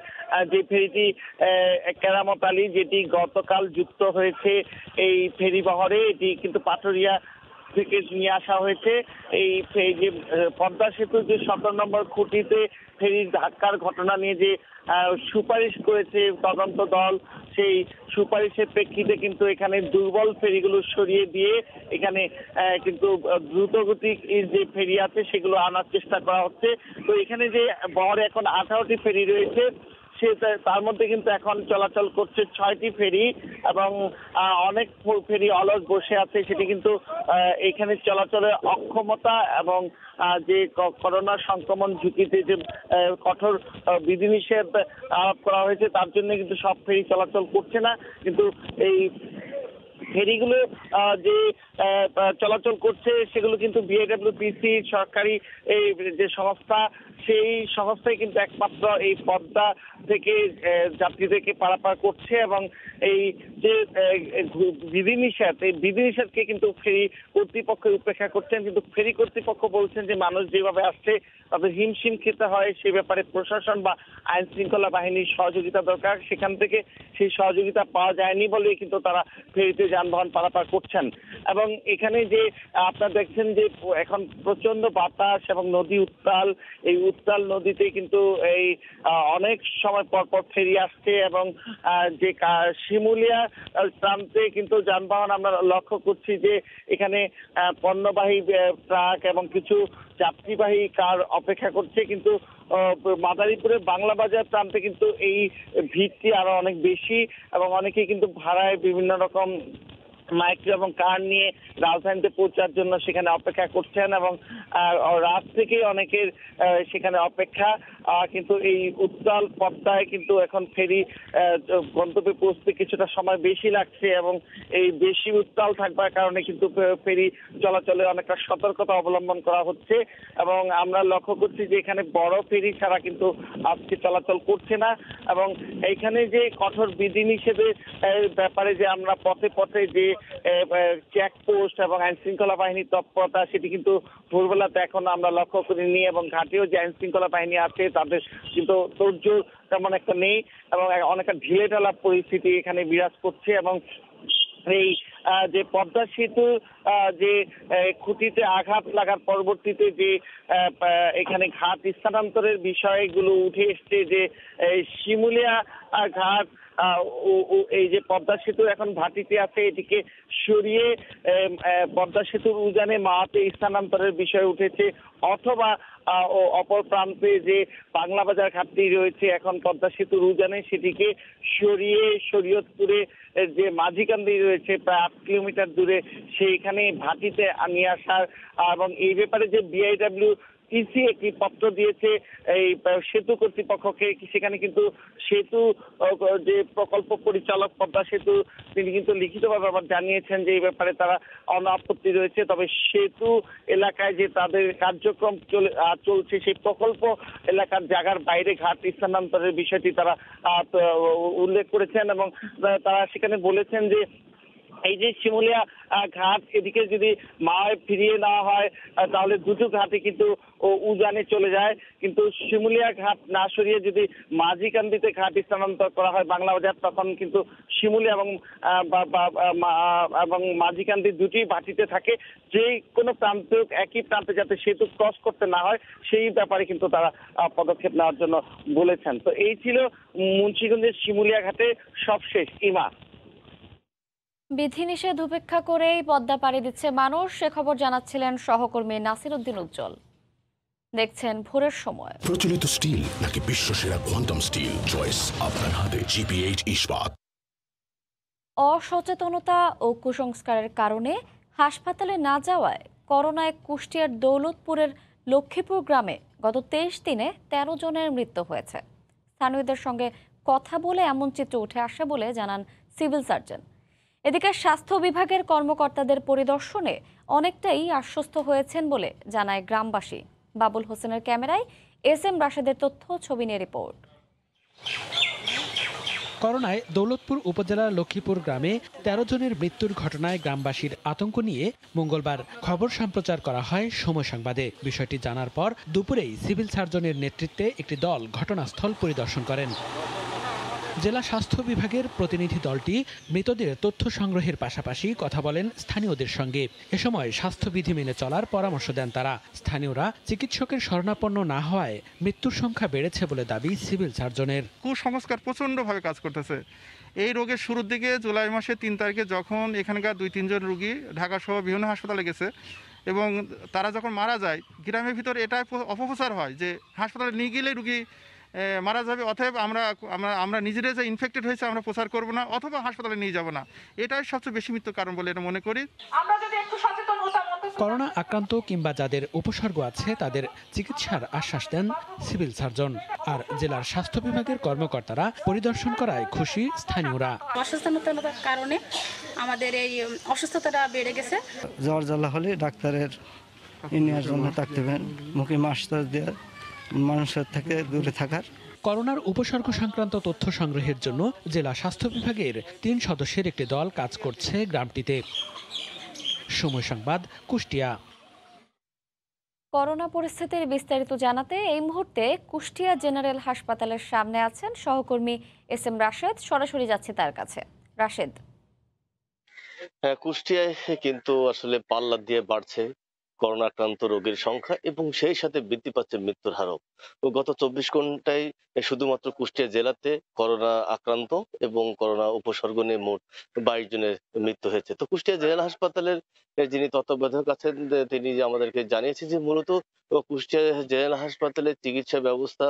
যে ফেরিটি কেরামত আলী, যেটি গতকাল যুক্ত হয়েছে এই ফেরি বহরে, এটি কিন্তু পাটুরিয়া থেকে নিয়ে আসা হয়েছে। এই যে পদ্মা সেতুর যে 17 নম্বর খুঁটিতে ফেরির ধাক্কার ঘটনা নিয়ে যে সুপারিশ করেছে তদন্ত দল, সেই সুপারিশের প্রেক্ষিতে কিন্তু এখানে দুর্বল ফেরিগুলো সরিয়ে দিয়ে এখানে কিন্তু দ্রুতগতির যে ফেরি আছে সেগুলো আনার চেষ্টা করা হচ্ছে। তো এখানে যে বহরে এখন 18টি ফেরি রয়েছে, তার মধ্যে কিন্তু এখন চলাচল করছে 6টি ফেরি এবং অনেক ফেরি অলস বসে আছে। সেটি কিন্তু এখানে চলাচলের অক্ষমতা এবং যে করোনা সংক্রমণ ঝুঁকিতে যে কঠোর বিধিনিষেধ আরোপ করা হয়েছে তার জন্য কিন্তু সব ফেরি চলাচল করছে না। কিন্তু এই ফেরিগুলো যে চলাচল করছে সেগুলো কিন্তু বিএডব্লিউপিসি সরকারি এই যে সংস্থা, সেই সংস্থাই কিন্তু একমাত্র এই পদ্মা থেকে যাত্রীদেরকে পারাপার করছে এবং এই যে বিধিনিষেধ, এই বিধিনিষেধকে কিন্তু ফেরি কর্তৃপক্ষ উপেক্ষা করছেন। কিন্তু ফেরি কর্তৃপক্ষ বলছেন যে মানুষ যেভাবে আসছে তাদের হিমশিম খেতে হয়, সে ব্যাপারে প্রশাসন বা আইন শৃঙ্খলা বাহিনীর সহযোগিতা দরকার। সেখান থেকে সেই সহযোগিতা পাওয়া যায়নি বলে কিন্তু তারা ফেরিতে যানবাহন পারাপার করছেন। এবং এখানে যে আপনারা দেখছেন যে এখন প্রচন্ড বাতাস এবং নদী উত্তাল, এই উত্তাল নদীতে কিন্তু এই অনেক সময় পর পর ফেরি আসছে এবং যে শিমুলিয়া প্রান্তে কিন্তু যানবাহন আমরা লক্ষ্য করছি যে এখানে পণ্যবাহী ট্রাক এবং কিছু যাত্রীবাহী কার অপেক্ষা করছে, কিন্তু মাদারীপুরের বাংলা বাজার প্রান্তে কিন্তু এই ভিড়টি আরো অনেক বেশি এবং অনেকেই কিন্তু ভাড়ায় বিভিন্ন রকম মাইক্রো এবং কার নিয়ে রাজধানীতে পৌঁছার জন্য সেখানে অপেক্ষা করছেন এবং রাত থেকেই অনেকের সেখানে অপেক্ষা, কিন্তু এই উত্তাল পদ্মায় কিন্তু এখন ফেরি গন্তব্যে পৌঁছতে কিছুটা সময় বেশি লাগছে এবং এই বেশি উত্তাল থাকবার কারণে কিন্তু ফেরি চলাচলে অনেকটা সতর্কতা অবলম্বন করা হচ্ছে এবং আমরা লক্ষ্য করছি যে এখানে বড় ফেরি ছাড়া কিন্তু আজকে চলাচল করছে না এবং এইখানে যে কঠোর বিধিনিষেধের ব্যাপারে যে আমরা পথে পথে যে চেকপোস্ট এবং আইন শৃঙ্খলা বাহিনীর তৎপরতা সেটি কিন্তু ভোরবেলাতে এখন আমরা লক্ষ্য করিনি এবং ঘাটেও যে আইন শৃঙ্খলা বাহিনী আছে তাদের কিন্তু তোড়জোড় তেমন একটা নেই এবং অনেকটা ঢিলে ঢালা পরিস্থিতি এখানে বিরাজ করছে এবং এই যে পদ্মা সেতু যে খুঁটিতে আঘাত লাগার পরবর্তীতে যে এখানে ঘাট স্থানান্তরের বিষয়গুলো উঠে এসছে, যে শিমুলিয়া ঘাট এই যে পদ্মা সেতু এখন ভাটিতে আছে এটিকে সরিয়ে পদ্মা সেতুর উজানে মাওয়াতে স্থানান্তরের বিষয় উঠেছে, অথবা অপর প্রান্তে যে বাংলা বাজার ঘাটটি রয়েছে এখন পদ্মা সেতুর উজানে সেটিকে সরিয়ে শরীয়তপুরে যে মাঝিকান্দি রয়েছে প্রায় 8 কিলোমিটার দূরে সেইখানে ভাটিতে নিয়ে আসার এবং এই ব্যাপারে যে বিআইডব্লিউ টিসি একটি পত্র দিয়েছে এই সেতু কর্তৃপক্ষকে, সেখানে কিন্তু সেতু যে প্রকল্প পরিচালক পদ্মা সেতু তিনি কিন্তু লিখিতভাবে আবার জানিয়েছেন যে এই ব্যাপারে তারা অনাপত্তি রয়েছে, তবে সেতু এলাকায় যে তাদের কার্যক্রম চলছে সেই প্রকল্প এলাকার জায়গার বাইরে ঘাট স্থানান্তরের বিষয়টি তারা উল্লেখ করেছেন এবং তারা সেখানে বলেছেন যে এই যে শিমুলিয়া ঘাট এদিকে যদি মাওয়ায় ফিরিয়ে নেওয়া হয় তাহলে দুটো ঘাটে কিন্তু উজানে চলে যায়, কিন্তু শিমুলিয়া ঘাট না সরিয়ে যদি মাঝিকান্দিতে ঘাট স্থানান্তর করা হয় বাংলা বাজার তখন কিন্তু শিমুলিয়া এবং মাঝিকান্দি দুটি ভাটিতে থাকে, যে কোনো প্রান্ত একই প্রান্তে যাতে সেতু ক্রস করতে না হয় সেই ব্যাপারে কিন্তু তারা পদক্ষেপ নেওয়ার জন্য বলেছেন। তো এই ছিল মুন্সিগঞ্জের শিমুলিয়া ঘাটে সবশেষ। ইমা, বিধিনিষেধ উপেক্ষা করেই পদ্মা পাড়ি দিচ্ছে মানুষ, সে খবর জানাচ্ছিলেন সহকর্মী নাসির উদ্দিন উজ্জ্বল। দেখছেন ভোরের সময়। প্রচলিত স্টিল নাকি বিশ্বসেরা কোয়ান্টাম স্টিল, চয়েস আপনার হাতে। জিপিএইচ ইস্পাত। অসচেতনতা ও কুসংস্কারের কারণে হাসপাতালে না যাওয়ায় করোনায় কুষ্টিয়ার দৌলতপুরের লক্ষ্মীপুর গ্রামে গত 23 দিনে 13 জনের মৃত্যু হয়েছে। স্থানীয়দের সঙ্গে কথা বলে এমন চিত্র উঠে আসে বলে জানান সিভিল সার্জন। এদিকে স্বাস্থ্য বিভাগের কর্মকর্তাদের পরিদর্শনে অনেকটাই আশ্বস্ত হয়েছেন বলে জানায় গ্রামবাসী। বাবুল হোসেনের ক্যামেরায় SM রাশেদের তথ্য, ছবি নিয়ে রিপোর্ট। করোনায় দৌলতপুর উপজেলার লক্ষ্মীপুর গ্রামে 13 জনের মৃত্যুর ঘটনায় গ্রামবাসীর আতঙ্ক নিয়ে মঙ্গলবার খবর সম্প্রচার করা হয় সময় সংবাদে। বিষয়টি জানার পর দুপুরেই সিভিল সার্জনের নেতৃত্বে একটি দল ঘটনাস্থল পরিদর্শন করেন। জেলা স্বাস্থ্য বিভাগের প্রতিনিধি দলটি মৃতদের তথ্য সংগ্রহের পাশাপাশি কথা বলেন স্থানীয়দের সঙ্গে। এ সময় স্বাস্থ্যবিধি মেনে চলার পরামর্শ দেন তারা। স্থানীয়রা চিকিৎসকের শরণাপন্ন না হওয়ায় মৃত্যুর সংখ্যা বেড়েছে বলে দাবি সিভিল সার্জনের। কুসংস্কার প্রচণ্ডভাবে কাজ করতেছে। এই রোগের শুরুর দিকে জুলাই মাসের 3 তারিখে যখন এখানকার 2-3 জন রোগী ঢাকা সহ বিভিন্ন হাসপাতালে গেছে এবং তারা যখন মারা যায়, গ্রামের ভিতর এটাই অপপ্রচার হয় যে হাসপাতালে নিয়ে গেলে রোগী মারা যাবে, অতএব আমরা নিজেরা যে ইনফেক্টেড হয়েছে আমরা প্রচার করব না অথবা হাসপাতালে নিয়ে যাব না। এটাই সবচেয়ে বেশি মৃত্যুর কারণ বলে এটা মনে করি। করোনা আক্রান্ত কিংবা যাদের উপসর্গ আছে তাদের চিকিৎসার আশ্বাস দেন সিভিল সার্জন। আর জেলার স্বাস্থ্য বিভাগের কর্মকর্তারা পরিদর্শন করায় খুশি স্থানীয়রা। অসুস্থতার কারণে আমাদের এই অসুস্থতাটা বেড়ে গেছে। জ্বর জ্বালা হলে ডাক্তারের নেওয়ার জন্য থাকতেবেন, মুখে মাস্ক দিয়ে মানুষের থেকে দূরে থাকার। করোনার উপসর্গ সংক্রান্ত তথ্য সংগ্রহের জন্য জেলা স্বাস্থ্য বিভাগের 3 সদস্যের একটি দল কাজ করছে গ্রামটিতে। সময় সংবাদ, কুষ্টিয়া। করোনা পরিস্থিতির বিস্তারিত জানাতে এই মুহূর্তে কুষ্টিয়া জেনারেল হাসপাতালের সামনে আছেন সহকর্মী SM রাশেদ। সরাসরি যাচ্ছে তার কাছে। রাশেদ, কুষ্টিয়ায় কিন্তু আসলে পাল্লা দিয়ে বাড়ছে করোনা আক্রান্ত রোগীর সংখ্যা এবং সেই সাথে বৃদ্ধি পাচ্ছে মৃত্যুর হারও। গত 24 ঘন্টায় শুধুমাত্র কুষ্টিয়া জেলাতে করোনা আক্রান্ত এবং করোনা উপসর্গ নিয়ে মোট 22 জনের মৃত্যু হয়েছে। তো কুষ্টিয়া জেলা হাসপাতালের যিনি তত্ত্বাবধায়ক আছেন তিনি আমাদেরকে জানিয়েছেন যে মূলত কুষ্টিয়া জেলা হাসপাতালের চিকিৎসা ব্যবস্থা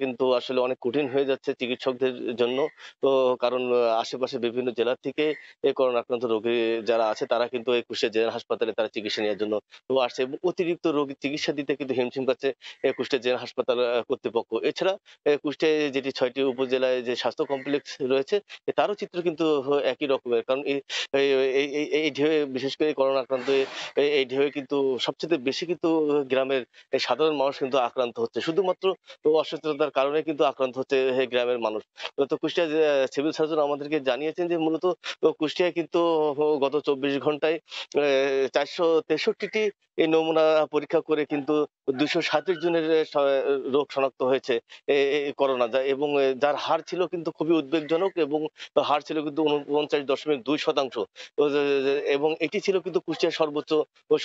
কিন্তু আসলে অনেক কঠিন হয়ে যাচ্ছে চিকিৎসকদের জন্য। তো কারণ আশেপাশে বিভিন্ন জেলা থেকে এই করোনা আক্রান্ত রোগী যারা আছে তারা কিন্তু এই কুষ্টিয়া জেলা হাসপাতালে তারা চিকিৎসা নেওয়ার জন্য তো আসছে এবং অতিরিক্ত রোগী চিকিৎসা দিতে কিন্তু হিমশিম পাচ্ছে কুষ্টিয়া জেলা হাসপাতাল কর্তৃপক্ষ। এছাড়া কুষ্টিয়ায় যেটি 6টি উপজেলায় যে স্বাস্থ্য কমপ্লেক্স রয়েছে তারও চিত্র কিন্তু একই রকমের। কারণ এই ঢেউয়ে বিশেষ করে করোনা আক্রান্ত এই ঢেউয়ে কিন্তু সবচেয়ে বেশি কিন্তু গ্রামের সাধারণ মানুষ কিন্তু আক্রান্ত হচ্ছে, শুধুমাত্র অসচেতনতার কারণে কিন্তু আক্রান্ত হচ্ছে গ্রামের মানুষ। তো কুষ্টিয়া সিভিল সার্জন আমাদেরকে জানিয়েছেন যে মূলত কুষ্টিয়ায় কিন্তু গত 24 ঘন্টায় 463টি এই নমুনা পরীক্ষা করে কিন্তু 237 জনের রোগ শনাক্ত হয়েছে করোনা এবং যার হার ছিল কিন্তু খুবই উদ্বেগজনক এবং হার ছিল কিন্তু 49.2% এবং এটি ছিল কিন্তু কুষ্টিয়ার সর্বোচ্চ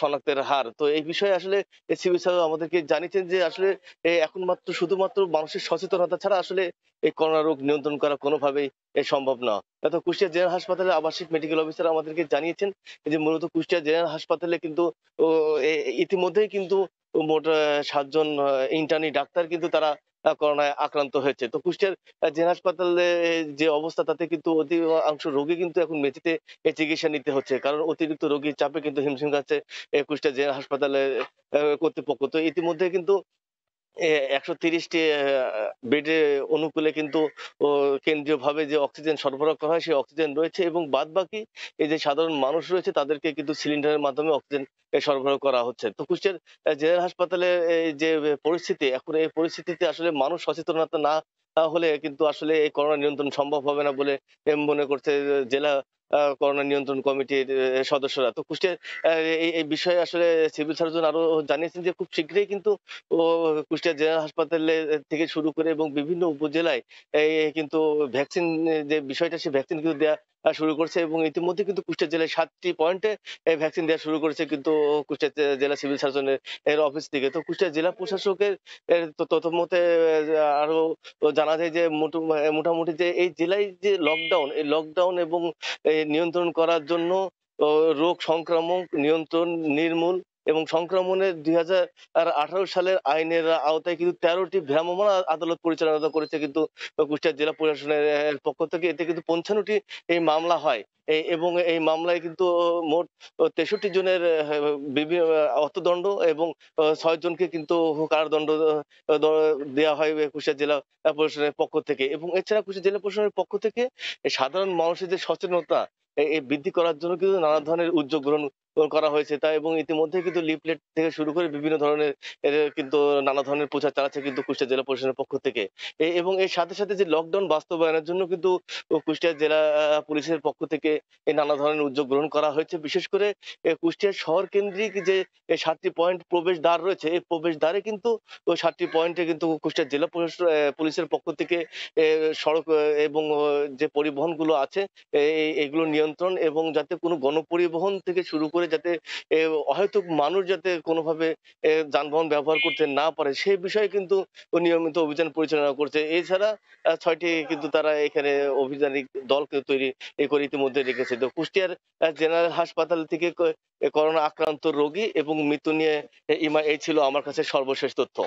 শনাক্তের হার। তো এই বিষয়ে আসলে সিভিল সার্জন আমাদেরকে জানিয়েছেন যে আসলে এখন শুধুমাত্র মানুষের সচেতনতা ছাড়া আসলে এই করোনা রোগ নিয়ন্ত্রণ করা কোনোভাবেই সম্ভব না। তো কুষ্টিয়া জেনারেল হাসপাতালে আবাসিক মেডিকেল অফিসার আমাদেরকে জানিয়েছেন যে মূলত কুষ্টিয়া জেনারেল হাসপাতালে কিন্তু ইতিমধ্যেই কিন্তু মোট 7 জন ইন্টার্নি ডাক্তার কিন্তু তারা করোনায় আক্রান্ত হয়েছে। তো কুষ্টিয়ার জেনারেল হাসপাতালে যে অবস্থা তাতে কিন্তু অধিকাংশ রোগী কিন্তু এখন মেঝেতে চিকিৎসা নিতে হচ্ছে, কারণ অতিরিক্ত রোগীর চাপে কিন্তু হিমশিম খাচ্ছে কুষ্টিয়া জেনারেল হাসপাতালে কর্তৃপক্ষ। তো ইতিমধ্যে কিন্তু 130টি বেডের অনুকূলে কিন্তু কেন্দ্রীয়ভাবে যে অক্সিজেন সরবরাহ করা হয় সেই অক্সিজেন রয়েছে এবং বাদ বাকি এই যে সাধারণ মানুষ রয়েছে তাদেরকে কিন্তু সিলিন্ডারের মাধ্যমে অক্সিজেন সরবরাহ করা হচ্ছে। তো কুষ্টিয়ার জেনারেল হাসপাতালে যে পরিস্থিতি এখন, এই পরিস্থিতিতে আসলে মানুষ সচেতনতা না হলে কিন্তু আসলে এই করোনা নিয়ন্ত্রণ সম্ভব হবে না বলে মনে করছে জেলা করোনা নিয়ন্ত্রণ কমিটির সদস্যরা। তো কুষ্টিয়ার এই বিষয়ে আসলে সিভিল সার্জন আরো জানিয়েছেন যে খুব শীঘ্রই কিন্তু কুষ্টিয়া জেনারেল হাসপাতালে থেকে শুরু করে এবং বিভিন্ন উপজেলায় কিন্তু ভ্যাকসিন যে বিষয়টা সেই ভ্যাকসিন কিন্তু দেওয়া শুরু করছে এবং ইতিমধ্যে কিন্তু কুষ্টিয়া জেলায় 7টি পয়েন্টে ভ্যাকসিন দেওয়া শুরু করেছে কিন্তু কুষ্টিয়া জেলা সিভিল সার্জনের অফিস থেকে। তো কুষ্টিয়া জেলা প্রশাসকের তথ্য মতে আরো জানা যায় যে মোটামুটি যে এই জেলায় যে লকডাউন, এই লকডাউন এবং নিয়ন্ত্রণ করার জন্য রোগ সংক্রামক নিয়ন্ত্রণ নির্মূল এবং সংক্রমণের 2018 সালের আইনের আওতায় কিন্তু 13টি ভ্রাম্যমাণ আদালত পরিচালনা করেছে কিন্তু কুষ্টিয়া জেলা প্রশাসনের পক্ষ থেকে। এতে কিন্তু 55টি এই মামলা হয় এবং এই মামলায় কিন্তু মোট 63 জনের বিভিন্ন অর্থদণ্ড এবং 6 জনকে কিন্তু কারাদণ্ড দেওয়া হয় কুষ্টিয়া জেলা প্রশাসনের পক্ষ থেকে। এবং এছাড়া কুষ্টিয়া জেলা প্রশাসনের পক্ষ থেকে সাধারণ মানুষের যে সচেতনতা এই বৃদ্ধি করার জন্য কিন্তু নানা ধরনের উদ্যোগ গ্রহণ করা হয়েছে তা এবং ইতিমধ্যে কিন্তু লিফলেট থেকে শুরু করে বিভিন্ন ধরনের কিন্তু নানা ধরনের প্রচার চালাচ্ছে কিন্তু কুষ্টিয়া জেলা প্রশাসনের পক্ষ থেকে। এবং এর সাথে সাথে যে লকডাউন বাস্তবায়নের জন্য কিন্তু কুষ্টিয়া জেলা পুলিশের পক্ষ থেকে নানা ধরনের উদ্যোগ গ্রহণ করা হয়েছে। বিশেষ করে কুষ্টিয়া শহর কেন্দ্রিক যে 7টি পয়েন্ট প্রবেশ দ্বার রয়েছে এই প্রবেশ দ্বারে কিন্তু 7টি পয়েন্টে কিন্তু কুষ্টিয়া জেলা পুলিশের পক্ষ থেকে সড়ক এবং যে পরিবহনগুলো আছে এগুলো নিয়ন্ত্রণ এবং যাতে কোনো গণপরিবহন থেকে শুরু করে যাতে অহেতুক মানুষ যাতে কোনোভাবে যানবাহন ব্যবহার করতে না পারে সেই বিষয়ে কিন্তু নিয়মিত অভিযান পরিচালনা করছে। এছাড়া 6টি কিন্তু তারা এখানে অভিযানিক দলকে তৈরি করে ইতিমধ্যে রেখেছে। তো কুষ্টিয়ার জেনারেল হাসপাতাল থেকে করোনা আক্রান্ত রোগী এবং মৃত্যু নিয়ে এই ছিল আমার কাছে সর্বশেষ তথ্য।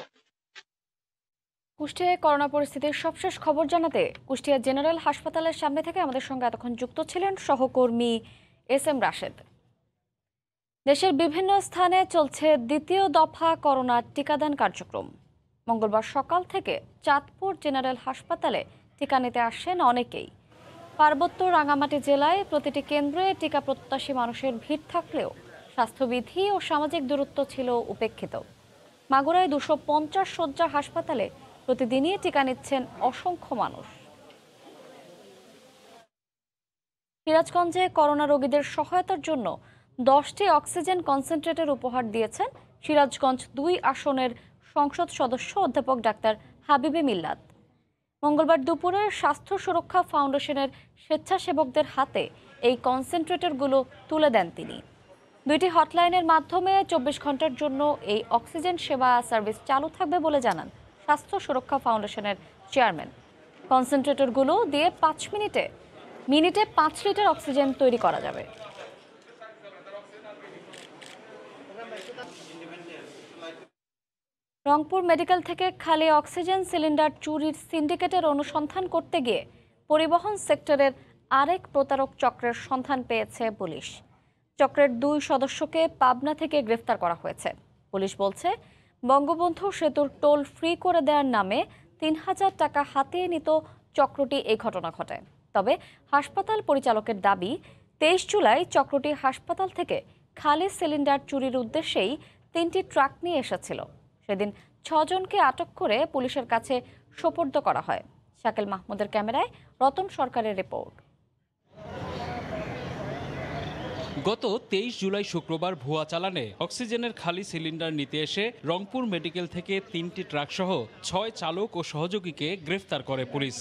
কুষ্টিয়ায় করোনা পরিস্থিতির সবশেষ খবর জানাতে কুষ্টিয়া জেনারেল হাসপাতালের সামনে থেকে আমাদের সঙ্গে এতক্ষণ যুক্ত ছিলেন সহকর্মী SM রাশেদ। দেশের বিভিন্ন স্থানে চলছে দ্বিতীয় দফা করোনা টিকাদান কার্যক্রম। মঙ্গলবার সকাল থেকে চাঁদপুর জেনারেল হাসপাতালে টিকা নিতে আসেন অনেকেই। পার্বত্য রাঙামাটি জেলায় প্রতিটি কেন্দ্রে টিকা প্রত্যাশী মানুষের ভিড় থাকলেও স্বাস্থ্যবিধি ও সামাজিক দূরত্ব ছিল উপেক্ষিত। মাগুরায় 250 শয্যা হাসপাতালে প্রতিদিনই টিকা নিচ্ছেন অসংখ্য মানুষ। সিরাজগঞ্জে করোনা রোগীদের সহায়তার জন্য 10টি অক্সিজেন কনসেন্ট্রেটর উপহার দিয়েছেন সিরাজগঞ্জ 2 আসনের সংসদ সদস্য অধ্যাপক ডাক্তার হাবিবে মিল্লাত। মঙ্গলবার দুপুরে স্বাস্থ্য সুরক্ষা ফাউন্ডেশনের স্বেচ্ছাসেবকদের হাতে এই কনসেন্ট্রেটরগুলো তুলে দেন তিনি। দুইটি হটলাইনের মাধ্যমে 24 ঘন্টার জন্য এই অক্সিজেন সেবা সার্ভিস চালু থাকবে বলে জানান স্বাস্থ্য সুরক্ষা ফাউন্ডেশনের চেয়ারম্যান। কনসেন্ট্রেটরগুলো দিয়ে 5 মিনিটে 5 লিটার অক্সিজেন তৈরি করা যাবে। রংপুর মেডিকেল থেকে খালি অক্সিজেন সিলিন্ডার চুরির সিন্ডিকেটের অনুসন্ধান করতে গিয়ে পরিবহন সেক্টরের আরেক প্রতারক চক্রের সন্ধান পেয়েছে পুলিশ। চক্রের 2 সদস্যকে পাবনা থেকে গ্রেফতার করা হয়েছে। পুলিশ বলছে, বঙ্গবন্ধু সেতুর টোল ফ্রি করে দেওয়ার নামে 3000 টাকা হাতিয়ে নিত চক্রটি এই ঘটনা ঘটায়। তবে হাসপাতাল পরিচালকের দাবি, 23 জুলাই চক্রটি হাসপাতাল থেকে খালি সিলিন্ডার চুরির উদ্দেশ্যেই 3টি ট্রাক নিয়ে এসেছিল। সেদিন 6 জনকে আটক করে পুলিশের কাছে সোপর্দ করা হয়। শাকিল মাহমুদের ক্যামেরায় রতন সরকারের রিপোর্ট। গত 23 জুলাই শুক্রবার ভুয়া চালানে অক্সিজেনের খালি সিলিন্ডার নিতে এসে রংপুর মেডিকেল থেকে 3টি ট্রাক সহ 6 চালক ও সহযোগীকে গ্রেফতার করে পুলিশ।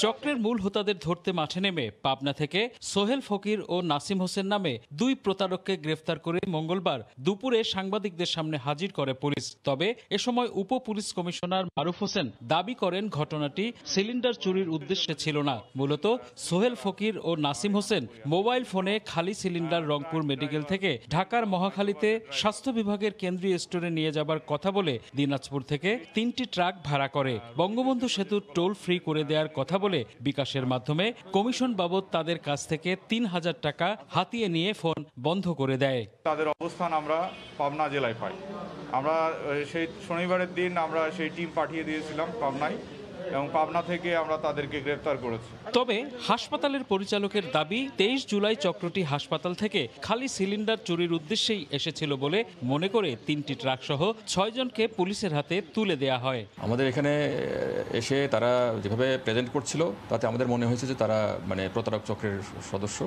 চক্রের মূল হোতাদের ধরতে মাঠে নেমে পাবনা থেকে সোহেল ফকির ও নাসিম হোসেন নামে 2 প্রতারককে গ্রেফতার করে মঙ্গলবার দুপুরে সাংবাদিকদের সামনে হাজির করে পুলিশ। তবে এ সময় উপ পুলিশ কমিশনার মারুফ হোসেন দাবি করেন ঘটনাটি সিলিন্ডার চুরির উদ্দেশ্যে ছিল না। মূলত সোহেল ফকির ও নাসিম হোসেন মোবাইল ফোনে খালি সিলিন্ডার রংপুর মেডিকেল থেকে ঢাকার মহাখালীতে স্বাস্থ্য বিভাগের কেন্দ্রীয় স্টোরে নিয়ে যাবার কথা বলে দিনাজপুর থেকে 3টি ট্রাক ভাড়া করে বঙ্গবন্ধু সেতুর টোল ফ্রি করে দেওয়ার কথা বলে বিকাশের মাধ্যমে কমিশন বাবদ তাদের কাছ থেকে 3000 টাকা হাতিয়ে নিয়ে ফোন বন্ধ করে দেয়। তাদের অবস্থান আমরা পাবনা জেলায় পাই। আমরা সেই শনিবারের দিন আমরা সেই টিম পাঠিয়ে দিয়েছিলাম পাবনায় এবং পাবনা থেকে আমরা তাদেরকে গ্রেফতার করেছি। তবে হাসপাতালের পরিচালকের দাবি, 23 জুলাই চক্রটি হাসপাতাল থেকে খালি সিলিন্ডার চুরির উদ্দেশ্যেই এসেছিল বলে মনে করে 3টি ট্রাক সহ 6 জনকে পুলিশের হাতে তুলে দেয়া হয়। আমাদের এখানে এসে তারা যেভাবে প্রেজেন্ট করছিল তাতে আমাদের মনে হয়েছে যে তারা প্রতারক চক্রের সদস্য,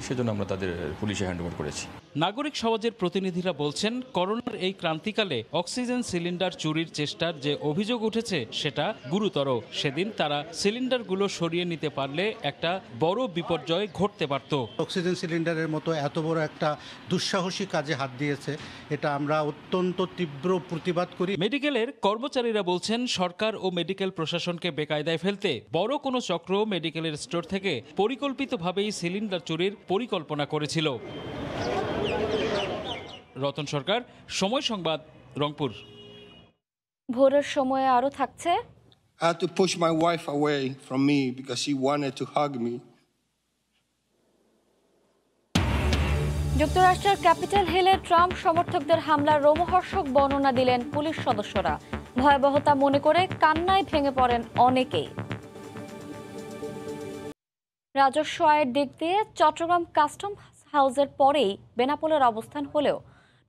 সেজন্য আমরা তাদের পুলিশে হ্যান্ডওভার করেছি। নাগরিক সমাজের প্রতিনিধিরা বলছেন, করোনার এই ক্রান্তিকালে অক্সিজেন সিলিন্ডার চুরির চেষ্টার যে অভিযোগ উঠেছে সেটা গুরুতর। সেদিন তারা সিলিন্ডারগুলো সরিয়ে নিতে পারলে একটা বড় বিপর্যয় ঘটতে পারত। অক্সিজেন সিলিন্ডারের মতো এত বড় একটা দুঃসাহসী কাজে হাত দিয়েছে, এটা আমরা অত্যন্ত তীব্র প্রতিবাদ করি। মেডিকেলের কর্মচারীরা বলছেন, সরকার ও মেডিকেল প্রশাসনকে বেকায়দায় ফেলতে বড় কোনো চক্র মেডিকেলের স্টোর থেকে পরিকল্পিতভাবেই সিলিন্ডার চুরির পরিকল্পনা করেছিল। রতন সরকার, সময় সংবাদ, রংপুর। ভোরের সময়ে আরো থাকছে, I had to push my wife away from me because she wanted to hug me. যুক্তরাষ্ট্রের ক্যাপিটাল হিলে ট্রাম্প সমর্থকদের হামলার রোমহর্ষক বর্ণনা দিলেন পুলিশ সদস্যরা। ভয়াবহতা মনে করে কান্নায় ভেঙে পড়েন অনেকেই। রাজস্ব আয়ের দিক দিয়ে চট্টগ্রাম কাস্টম হাউসের পরেই বেনাপোলের অবস্থান হলেও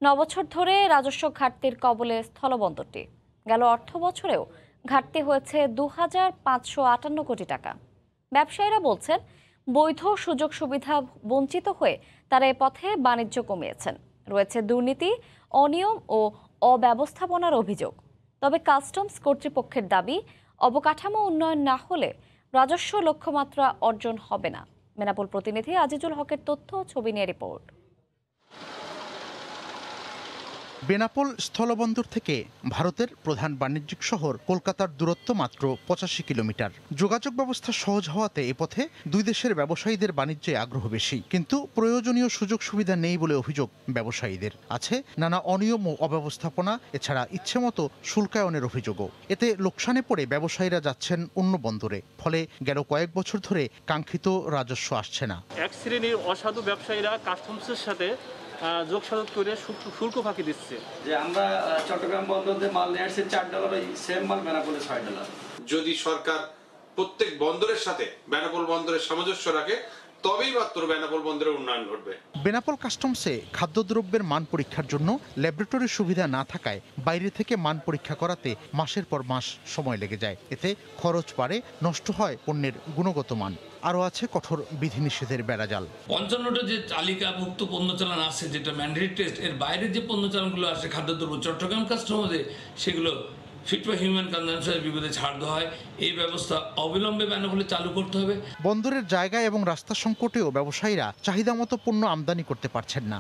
9 বছর ধরে রাজস্ব ঘাটতির কবলে স্থলবন্দরটি। গেল অর্থ বছরেও ঘাটতি হয়েছে 2558 কোটি টাকা। ব্যবসায়ীরা বলছেন, বৈধ সুযোগ সুবিধা বঞ্চিত হয়ে তারা এ পথে বাণিজ্য কমিয়েছেন। রয়েছে দুর্নীতি, অনিয়ম ও অব্যবস্থাপনার অভিযোগ। তবে কাস্টমস কর্তৃপক্ষের দাবি, অবকাঠামো উন্নয়ন না হলে রাজস্ব লক্ষ্যমাত্রা অর্জন হবে না। বেনাপোল প্রতিনিধি আজিজুল হকের তথ্য, ছবি নিয়ে রিপোর্ট। বেনাপোল স্থলবন্দর থেকে ভারতের প্রধান বাণিজ্যিক শহর কলকাতার দূরত্ব মাত্র 85 কিলোমিটার। যোগাযোগ ব্যবস্থা সহজ হওয়াতে এ পথে দুই দেশের ব্যবসায়ীদের বাণিজ্যে আগ্রহ বেশি, কিন্তু প্রয়োজনীয় সুযোগ সুবিধা নেই বলে অভিযোগ ব্যবসায়ীদের। আছে নানা অনিয়ম ও অব্যবস্থাপনা, এছাড়া ইচ্ছেমতো শুল্কায়নের অভিযোগও। এতে লোকসানে পড়ে ব্যবসায়ীরা যাচ্ছেন অন্য বন্দরে, ফলে গেল কয়েক বছর ধরে কাঙ্ক্ষিত রাজস্ব আসছে না। এক শ্রেণীর অসাধু ব্যবসায়ীরা কাস্টমসের সাথে যোগসাধক করে শুল্ক ফাঁকি দিচ্ছে। যে আমরা চট্টগ্রাম বন্দরে মাল নিয়ে আসছি $4, সেম মাল বেনাপোলে $6। যদি সরকার প্রত্যেক বন্দরের সাথে বেনাপোল বন্দরের সামঞ্জস্য রাখে, তবেই মাত্র বেনাপোল বন্দরের উন্নয়ন ঘটবে। বেনাপোল কাস্টমসে খাদ্যদ্রব্যের মান পরীক্ষার জন্য ল্যাবরেটরির সুবিধা না থাকায় বাইরে থেকে মান পরীক্ষা করাতে মাসের পর মাস সময় লেগে যায়। এতে খরচ বাড়ে, নষ্ট হয় পণ্যের গুণগত মান। আরও আছে কঠোর বিধিনিষেধের বেড়াজাল। 55টা যে তালিকাভুক্ত পণ্য চালান আছে, যেটা ম্যান্ডেটরি টেস্ট, এর বাইরে যে পণ্য চালানগুলো আসে খাদ্যদ্রব্য চট্টগ্রাম কাস্টমসে, সেগুলো ফিট ফর হিউম্যান কনজাম্পশনের বিপদে ছাড় দেওয়া হয়। এই ব্যবস্থা অবিলম্বে বেনাপোলে চালু করতে হবে। বন্দরের জায়গা এবং রাস্তা সংকটেও ব্যবসায়ীরা চাহিদা মতো পণ্য আমদানি করতে পারছেন না।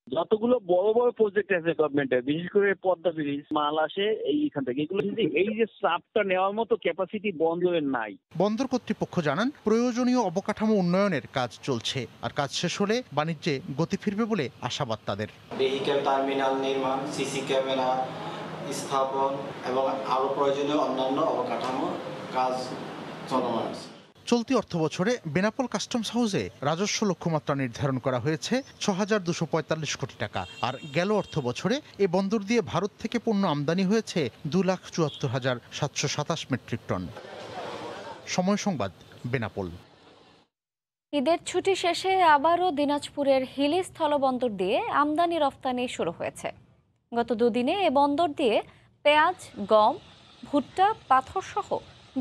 যতগুলো বড় বড় প্রজেক্ট আছে গভর্নমেন্টের, বিশেষ করে পদ্মা ব্রিজ মাল আসে এইখান থেকে, এগুলো কিন্তু এই যে চাপটা নেওয়ার মতো ক্যাপাসিটি বন্দরের নাই। বন্দর কর্তৃপক্ষ জানান প্রয়োজনীয় অবকাঠামো উন্নয়নের কাজ চলছে, আর কাজ শেষ হলে বাণিজ্যে গতি ফিরবে বলে আশাবাদ তাদের। ভেহিক্যাল টার্মিনাল নির্মাণ, সিসি ক্যামেরা স্থাপন এবং আরো প্রয়োজনীয় অন্যান্য অবকাঠামো কাজ চলমান আছে। চলতি অর্থবছরে বেনাপোল কাস্টমস হাউসে রাজস্ব লক্ষ্যমাত্রা নির্ধারণ করা হয়েছে ৬,২৪৫ কোটি টাকা, আর গেল অর্থবছরে এ বন্দর দিয়ে ভারত থেকে পণ্য আমদানি হয়েছে ২,৭৪,৭২৭ মেট্রিক টন। সময় সংবাদ, বেনাপোল। ঈদের ছুটি শেষে আবারও দিনাজপুরের হিলি স্থলবন্দর দিয়ে আমদানি রফতানি শুরু হয়েছে। গত দুদিনে এ বন্দর দিয়ে পেঁয়াজ, গম, ভুট্টা, পাথর সহ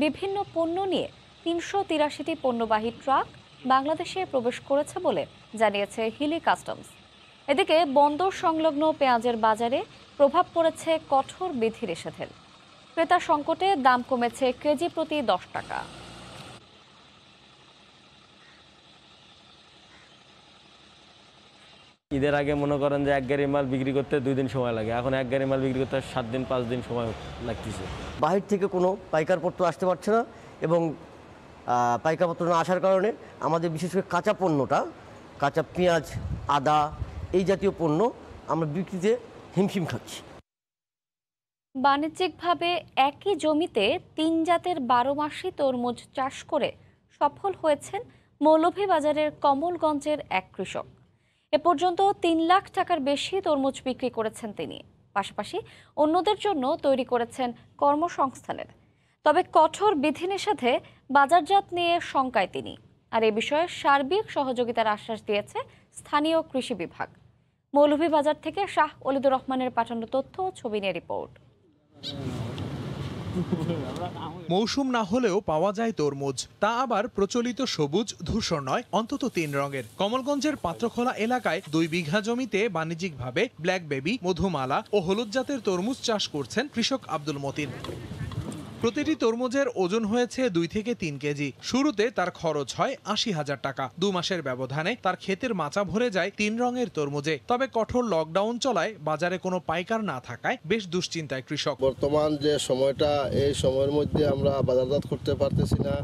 বিভিন্ন পণ্য নিয়ে ৩৮৩টি পণ্যবাহী ট্রাক বাংলাদেশে প্রবেশ করেছে বলে জানিয়েছে হিলি কাস্টমস। এদিকে বন্দর সংলগ্ন পেঁয়াজের বাজারে প্রভাব পড়েছে কঠোর বিধিনিষেধের। ক্রেতা সংকটে দাম কমেছে কেজি প্রতি 10 টাকা। ঈদের আগে মনে করেন যে এক গাড়ি মাল বিক্রি করতে 2 দিন সময় লাগে, এখন এক গাড়ি মাল বিক্রি করতে 7 দিন 5 দিন সময় লাগতেছে। বাহির থেকে কোনো পাইকারপত্র আসতে পারছে না, এবং পাইকারপত্র না আসার কারণে আমাদের বিশেষ করে কাঁচা পণ্যটা, কাঁচা পেঁয়াজ, আদা এই জাতীয় পণ্য আমরা বিক্রিতে হিমশিম খাচ্ছি। বাণিজ্যিকভাবে একই জমিতে 3 জাতের 12 মাসি তরমুজ চাষ করে সফল হয়েছেন মৌলভীবাজারের কমলগঞ্জের এক কৃষক। এ পর্যন্ত 3 লাখ টাকার বেশি তরমুজ বিক্রি করেছেন তিনি। পাশাপাশি অন্যদের জন্য তৈরি করেছেন কর্মসংস্থানের। তবে কঠোর বিধিনিষেধে বাজারজাত নিয়ে শঙ্কায় তিনি, আর এ বিষয়ে সার্বিক সহযোগিতার আশ্বাস দিয়েছে স্থানীয় কৃষি বিভাগ। মৌলভীবাজার থেকে শাহ ওলিদুর রহমানের পাঠানো তথ্য, ছবি নিয়ে রিপোর্ট। মৌসুম না হলেও পাওয়া যায় তরমুজ, তা আবার প্রচলিত সবুজ ধূসর নয়, অন্তত 3 রঙের। কমলগঞ্জের পাত্রখোলা এলাকায় 2 বিঘা জমিতে বাণিজ্যিকভাবে ব্ল্যাক বেবি, মধুমালা ও হলুদ জাতের তরমুজ চাষ করছেন কৃষক আব্দুল মতিন। প্রতিটি তরমুজের ওজন হয়েছে 2 থেকে 3 কেজি। শুরুতে তার খরচ হয় ৮০,০০০ টাকা। 2 মাসের ব্যবধানে তার ক্ষেতের মাচা ভরে যায় 3 রঙের তরমুজে। তবে কঠোর লকডাউন চলায় বাজারে কোনো পাইকার না থাকায় বেশ দুশ্চিন্তায় কৃষক। বর্তমান যে সময়টা, এই সময়ের মধ্যে আমরা বাজারজাত করতে পারতেছি না।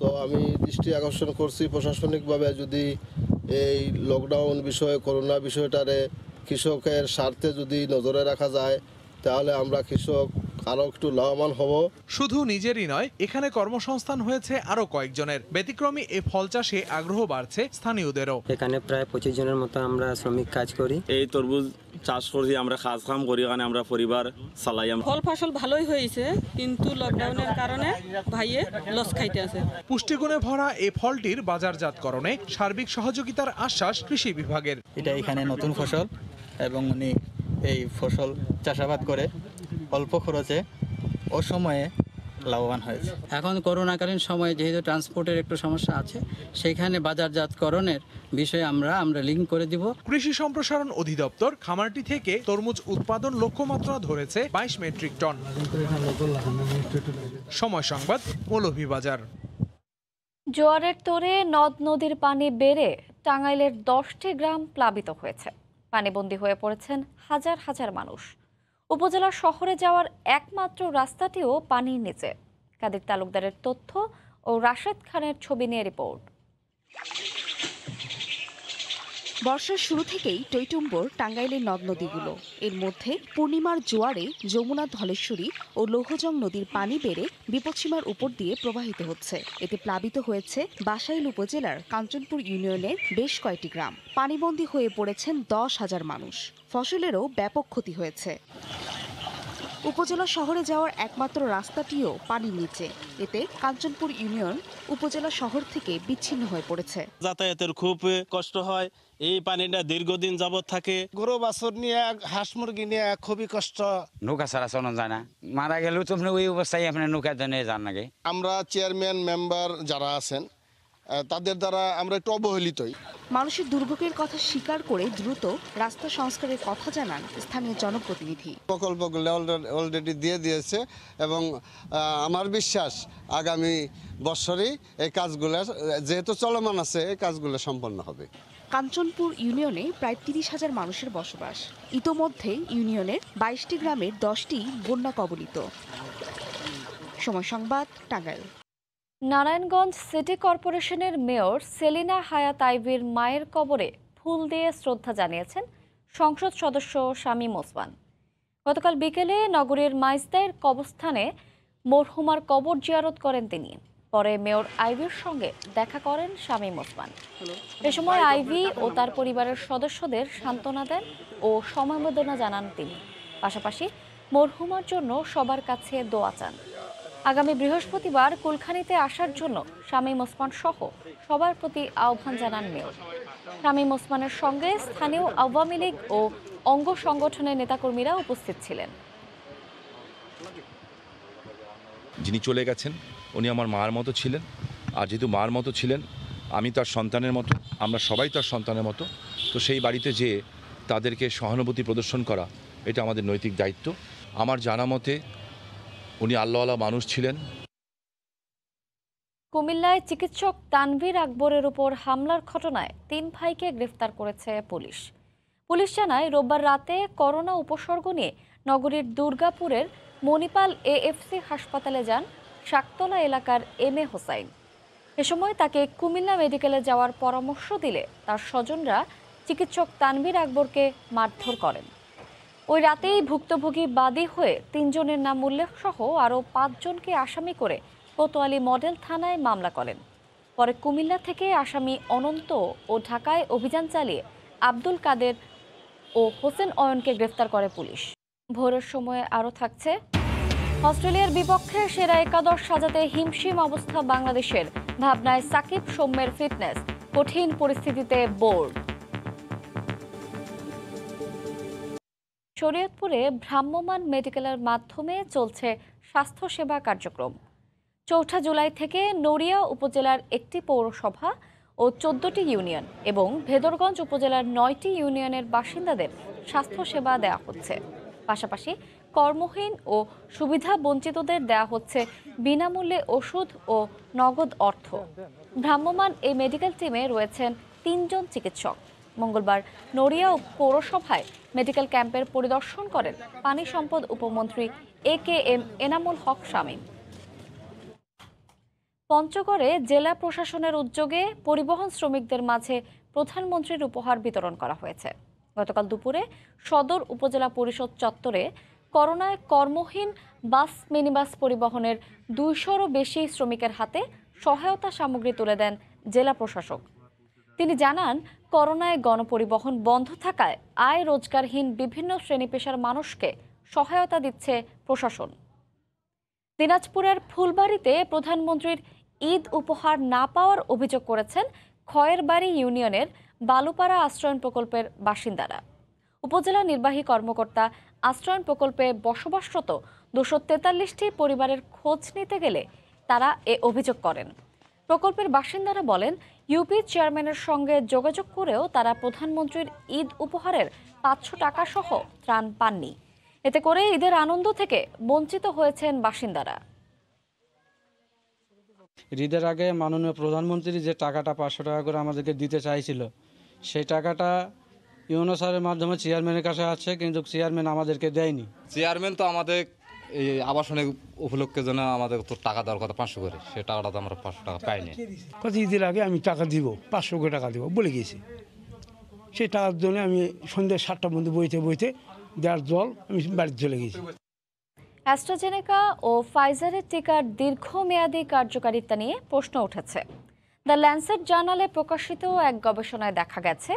তো আমি দৃষ্টি আকর্ষণ করছি প্রশাসনিকভাবে যদি এই লকডাউন বিষয়ে, করোনা বিষয়টারে কৃষকের স্বার্থে যদি নজরে রাখা যায়, তাহলে আমরা কৃষক আরো একটু লাভবান হব। শুধু নিজেরই নয়, এখানে কর্মসংস্থান হয়েছে আরো কয়েকজনের। ব্যতিক্রমী এই ফল চাষে আগ্রহ বাড়ছে স্থানীয়দেরও। এখানে প্রায় 25 জনের মতো আমরা শ্রমিক কাজ করি। এই তরমুজ চাষ করছি, আমরা কাজ কাম করি, এখানে আমরা পরিবার চালাই। ফল ফসল ভালোই হয়েছে, কিন্তু লকডাউনের কারণে ভাইয়ে লস খাইতে আছে। পুষ্টিগুণে ভরা এই ফলটির বাজারজাতকরণে সার্বিক সহযোগিতার আশ্বাস কৃষি বিভাগের। এটা এখানে নতুন ফসল, এবং উনি এই ফসল চাষাবাদ করে অল্প খরচে ও সময়ে লাভবান হয়েছে। এখন করোনাকালীন সময়ে যেহেতু ট্রান্সপোর্টের একটু সমস্যা আছে, সেখানে বাজারজাতকরণের বিষয়ে আমরা লিঙ্ক করে দিব। কৃষি সম্প্রসারণ অধিদপ্তর খামারটি থেকে তরমুজ উৎপাদন লক্ষ্যমাত্রা ধরেছে 22 মেট্রিক টন। সময় সংবাদ, মৌলভীবাজার। জোয়ারের তোড়ে নদ নদীর পানি বেড়ে টাঙ্গাইলের 10টি গ্রাম প্লাবিত হয়েছে। পানিবন্দী হয়ে পড়েছেন হাজার হাজার মানুষ। উপজেলা শহরে যাওয়ার একমাত্র রাস্তাটিও পানির নিচে। কাদের তালুকদারের তথ্য ও রাশেদ খানের ছবি নিয়ে রিপোর্ট। বর্ষার শুরু থেকেই টইটুম্বর টাঙ্গাইলের নদ নদীগুলো। এর মধ্যে পূর্ণিমার জোয়ারে যমুনা, ধলেশ্বরী ও লৌহজং নদীর পানি বেড়ে বিপদসীমার উপর দিয়ে প্রবাহিত হচ্ছে। এতে প্লাবিত হয়েছে বাসাইল উপজেলার কাঞ্চনপুর ইউনিয়নের বেশ কয়েকটি গ্রাম। পানিবন্দী হয়ে পড়েছেন 10,000 মানুষ। ফসলেরও ব্যাপক ক্ষতি হয়েছে। উপজেলা শহরে যাওয়ার একমাত্র রাস্তাটিও পানির নিচে। এতে কাঞ্চনপুর ইউনিয়ন উপজেলা শহর থেকে বিচ্ছিন্ন হয়ে পড়েছে। যাতায়াতের খুব কষ্ট হয়, এই পানিটা দীর্ঘদিন যাবৎ থাকে। গরু বাছুর নিয়ে, হাঁস মুরগি নিয়ে খুবই কষ্ট। নৌকা ছাড়া চলন যায় না, মারা গেলেও তো ওই অবস্থায় আপনার নৌকা নিয়ে যান নাকি। আমরা চেয়ারম্যান মেম্বার যারা আছেন, তাদের দ্বারা আমরা একটু অবহেলিতই। মানুষের দুর্ভোগের কথা স্বীকার করে দ্রুত রাস্তা সংস্কারের কথা জানান স্থানীয় জনপ্রতিনিধি। প্রকল্পগুলো অলরেডি দিয়ে দিয়েছে এবং আমার বিশ্বাস আগামী বছরেই এই কাজগুলো যেহেতু চলমান আছে এই কাজগুলো সম্পন্ন হবে। কাঞ্চনপুর ইউনিয়নে প্রায় ৩০,০০০ মানুষের বসবাস। ইতোমধ্যে ইউনিয়নের ২২টি গ্রামের 10টি বন্যা কবলিত। সময় সংবাদ, টাঙ্গাইল। নারায়ণগঞ্জ সিটি কর্পোরেশনের মেয়র সেলিনা হায়াত আইভীর মায়ের কবরে ফুল দিয়ে শ্রদ্ধা জানিয়েছেন সংসদ সদস্য শামীম ওসমান। গতকাল বিকেলে নগরীর মাইজদাইর কবরস্থানে মরহুমার কবর জিয়ারত করেন তিনি। পরে মেয়র আইভীর সঙ্গে দেখা করেন শামীম ওসমান। এ সময় আইভী ও তার পরিবারের সদস্যদের সান্ত্বনা দেন ও সমবেদনা জানান তিনি। পাশাপাশি মরহুমার জন্য সবার কাছে দোয়া চান। আগামী বৃহস্পতিবার কুলখানীতে আসার জন্য শামীম ওসমান সহ সবার প্রতি আহ্বান জানান মেয়র। শামীম ওসমানের সঙ্গে স্থানীয় আওয়ামী লীগ ও অঙ্গ সংগঠনের নেতাকর্মীরা উপস্থিত ছিলেন। যিনি চলে গেছেন উনি আমার মার মতো ছিলেন, আর যেহেতু মার মতো ছিলেন আমি তার সন্তানের মতো, আমরা সবাই তার সন্তানের মতো, তো সেই বাড়িতে যেয়ে তাদেরকে সহানুভূতি প্রদর্শন করা এটা আমাদের নৈতিক দায়িত্ব। আমার জানা মতে উনি আল্লাহওয়ালা মানুষ ছিলেন। কুমিল্লায় চিকিৎসক তানভীর আকবরের উপর হামলার ঘটনায় 3 ভাইকে গ্রেফতার করেছে পুলিশ। পুলিশ জানায় রোববার রাতে করোনা উপসর্গ নিয়ে নগরীর দুর্গাপুরের মণিপাল এএফসি হাসপাতালে যান শাকতলা এলাকার এম.এ. হোসাইন। এ সময় তাকে কুমিল্লা মেডিকেলে যাওয়ার পরামর্শ দিলে তার স্বজনরা চিকিৎসক তানভীর আকবরকে মারধর করেন। ওই রাতেই ভুক্তভোগী বাদী হয়ে 3 জনের নাম উল্লেখ সহ আরও 5 জনকে আসামি করে কোতোয়ালি মডেল থানায় মামলা করেন। পরে কুমিল্লা থেকে আসামি অনন্ত ও ঢাকায় অভিযান চালিয়ে আব্দুল কাদের ও হোসেন অয়নকে গ্রেফতার করে পুলিশ। ভোরের সময়ে আরও থাকছে, অস্ট্রেলিয়ার বিপক্ষে সেরা একাদশ সাজাতে হিমশিম অবস্থা বাংলাদেশের। ভাবনায় সাকিব সৌম্যের ফিটনেস, কঠিন পরিস্থিতিতে বোর্ড। শরীয়তপুরে ভ্রাম্যমাণ মেডিকেলের মাধ্যমে চলছে স্বাস্থ্যসেবা কার্যক্রম। ৪ জুলাই থেকে নড়িয়া উপজেলার 1টি পৌরসভা ও 14টি ইউনিয়ন এবং ভেদরগঞ্জ উপজেলার 9টি ইউনিয়নের বাসিন্দাদের স্বাস্থ্যসেবা দেওয়া হচ্ছে। পাশাপাশি কর্মহীন ও সুবিধা বঞ্চিতদের দেওয়া হচ্ছে বিনামূল্যে ওষুধ ও নগদ অর্থ। ভ্রাম্যমাণ এই মেডিকেল টিমে রয়েছেন 3 জন চিকিৎসক। মঙ্গলবার নড়িয়া পৌরসভায় মেডিকেল ক্যাম্পের পরিদর্শন করেন পানি সম্পদ উপমন্ত্রী AKM এনামুল হক শামীম। পঞ্চগড়ে জেলা প্রশাসনের উদ্যোগে পরিবহন শ্রমিকদের মাঝে প্রধানমন্ত্রীর উপহার বিতরণ করা হয়েছে। গতকাল দুপুরে সদর উপজেলা পরিষদ চত্বরে করোনায় কর্মহীন বাস মিনিবাস পরিবহনের 200-রও বেশি শ্রমিকের হাতে সহায়তা সামগ্রী তুলে দেন জেলা প্রশাসক। তিনি জানান, করোনায় গণপরিবহন বন্ধ থাকায় আয় রোজগারহীন বিভিন্ন শ্রেণী পেশার মানুষকে সহায়তা দিচ্ছে প্রশাসন। দিনাজপুরের ফুলবাড়িতে প্রধানমন্ত্রীর ঈদ উপহার না পাওয়ার অভিযোগ করেছেন খয়েরবাড়ি ইউনিয়নের বালুপাড়া আশ্রয়ণ প্রকল্পের বাসিন্দারা। উপজেলা নির্বাহী কর্মকর্তা আশ্রয়ণ প্রকল্পে বসবাসরত 243টি পরিবারের খোঁজ নিতে গেলে তারা এ অভিযোগ করেন। প্রকল্পের বাসিন্দারা বলেন, ইউপি চেয়ারম্যানের সঙ্গে যোগাযোগ করেও তারা প্রধানমন্ত্রীর ঈদ উপহারের 500 টাকা সহ ত্রাণ পাননি। এতে করে ঈদের আনন্দ থেকে বঞ্চিত হয়েছেন বাসিন্দারা। ঈদের আগে মাননীয় প্রধানমন্ত্রী যে টাকাটা 500 টাকা করে আমাদেরকে দিতে চাইছিল, সেই টাকাটা ইউনো স্যারের মাধ্যমে চেয়ারম্যানের কাছে আছে, কিন্তু চেয়ারম্যান আমাদেরকে দেয়নি। চেয়ারম্যান তো আমাদের এই আবাসনের উপলক্ষে জন্য আমাদের তো টাকা দেওয়ার কথা 500 করে, সেই টাকাটা তো আমরা 500 টাকা পাইনি। কত ঈদের আগে আমি টাকা দিব, 500 করে টাকা দিব বলে গেছি। সেই টাকার জন্য আমি সন্ধ্যা 7টার মধ্যে বইতে দেওয়ার জল আমি বাড়িতে চলে গেছি। অ্যাস্ট্রাজেনেকা ও ফাইজারের টিকার দীর্ঘমেয়াদী কার্যকারিতা নিয়ে প্রশ্ন উঠেছে। দ্য ল্যান্সেট জার্নালে প্রকাশিত এক গবেষণায় দেখা গেছে,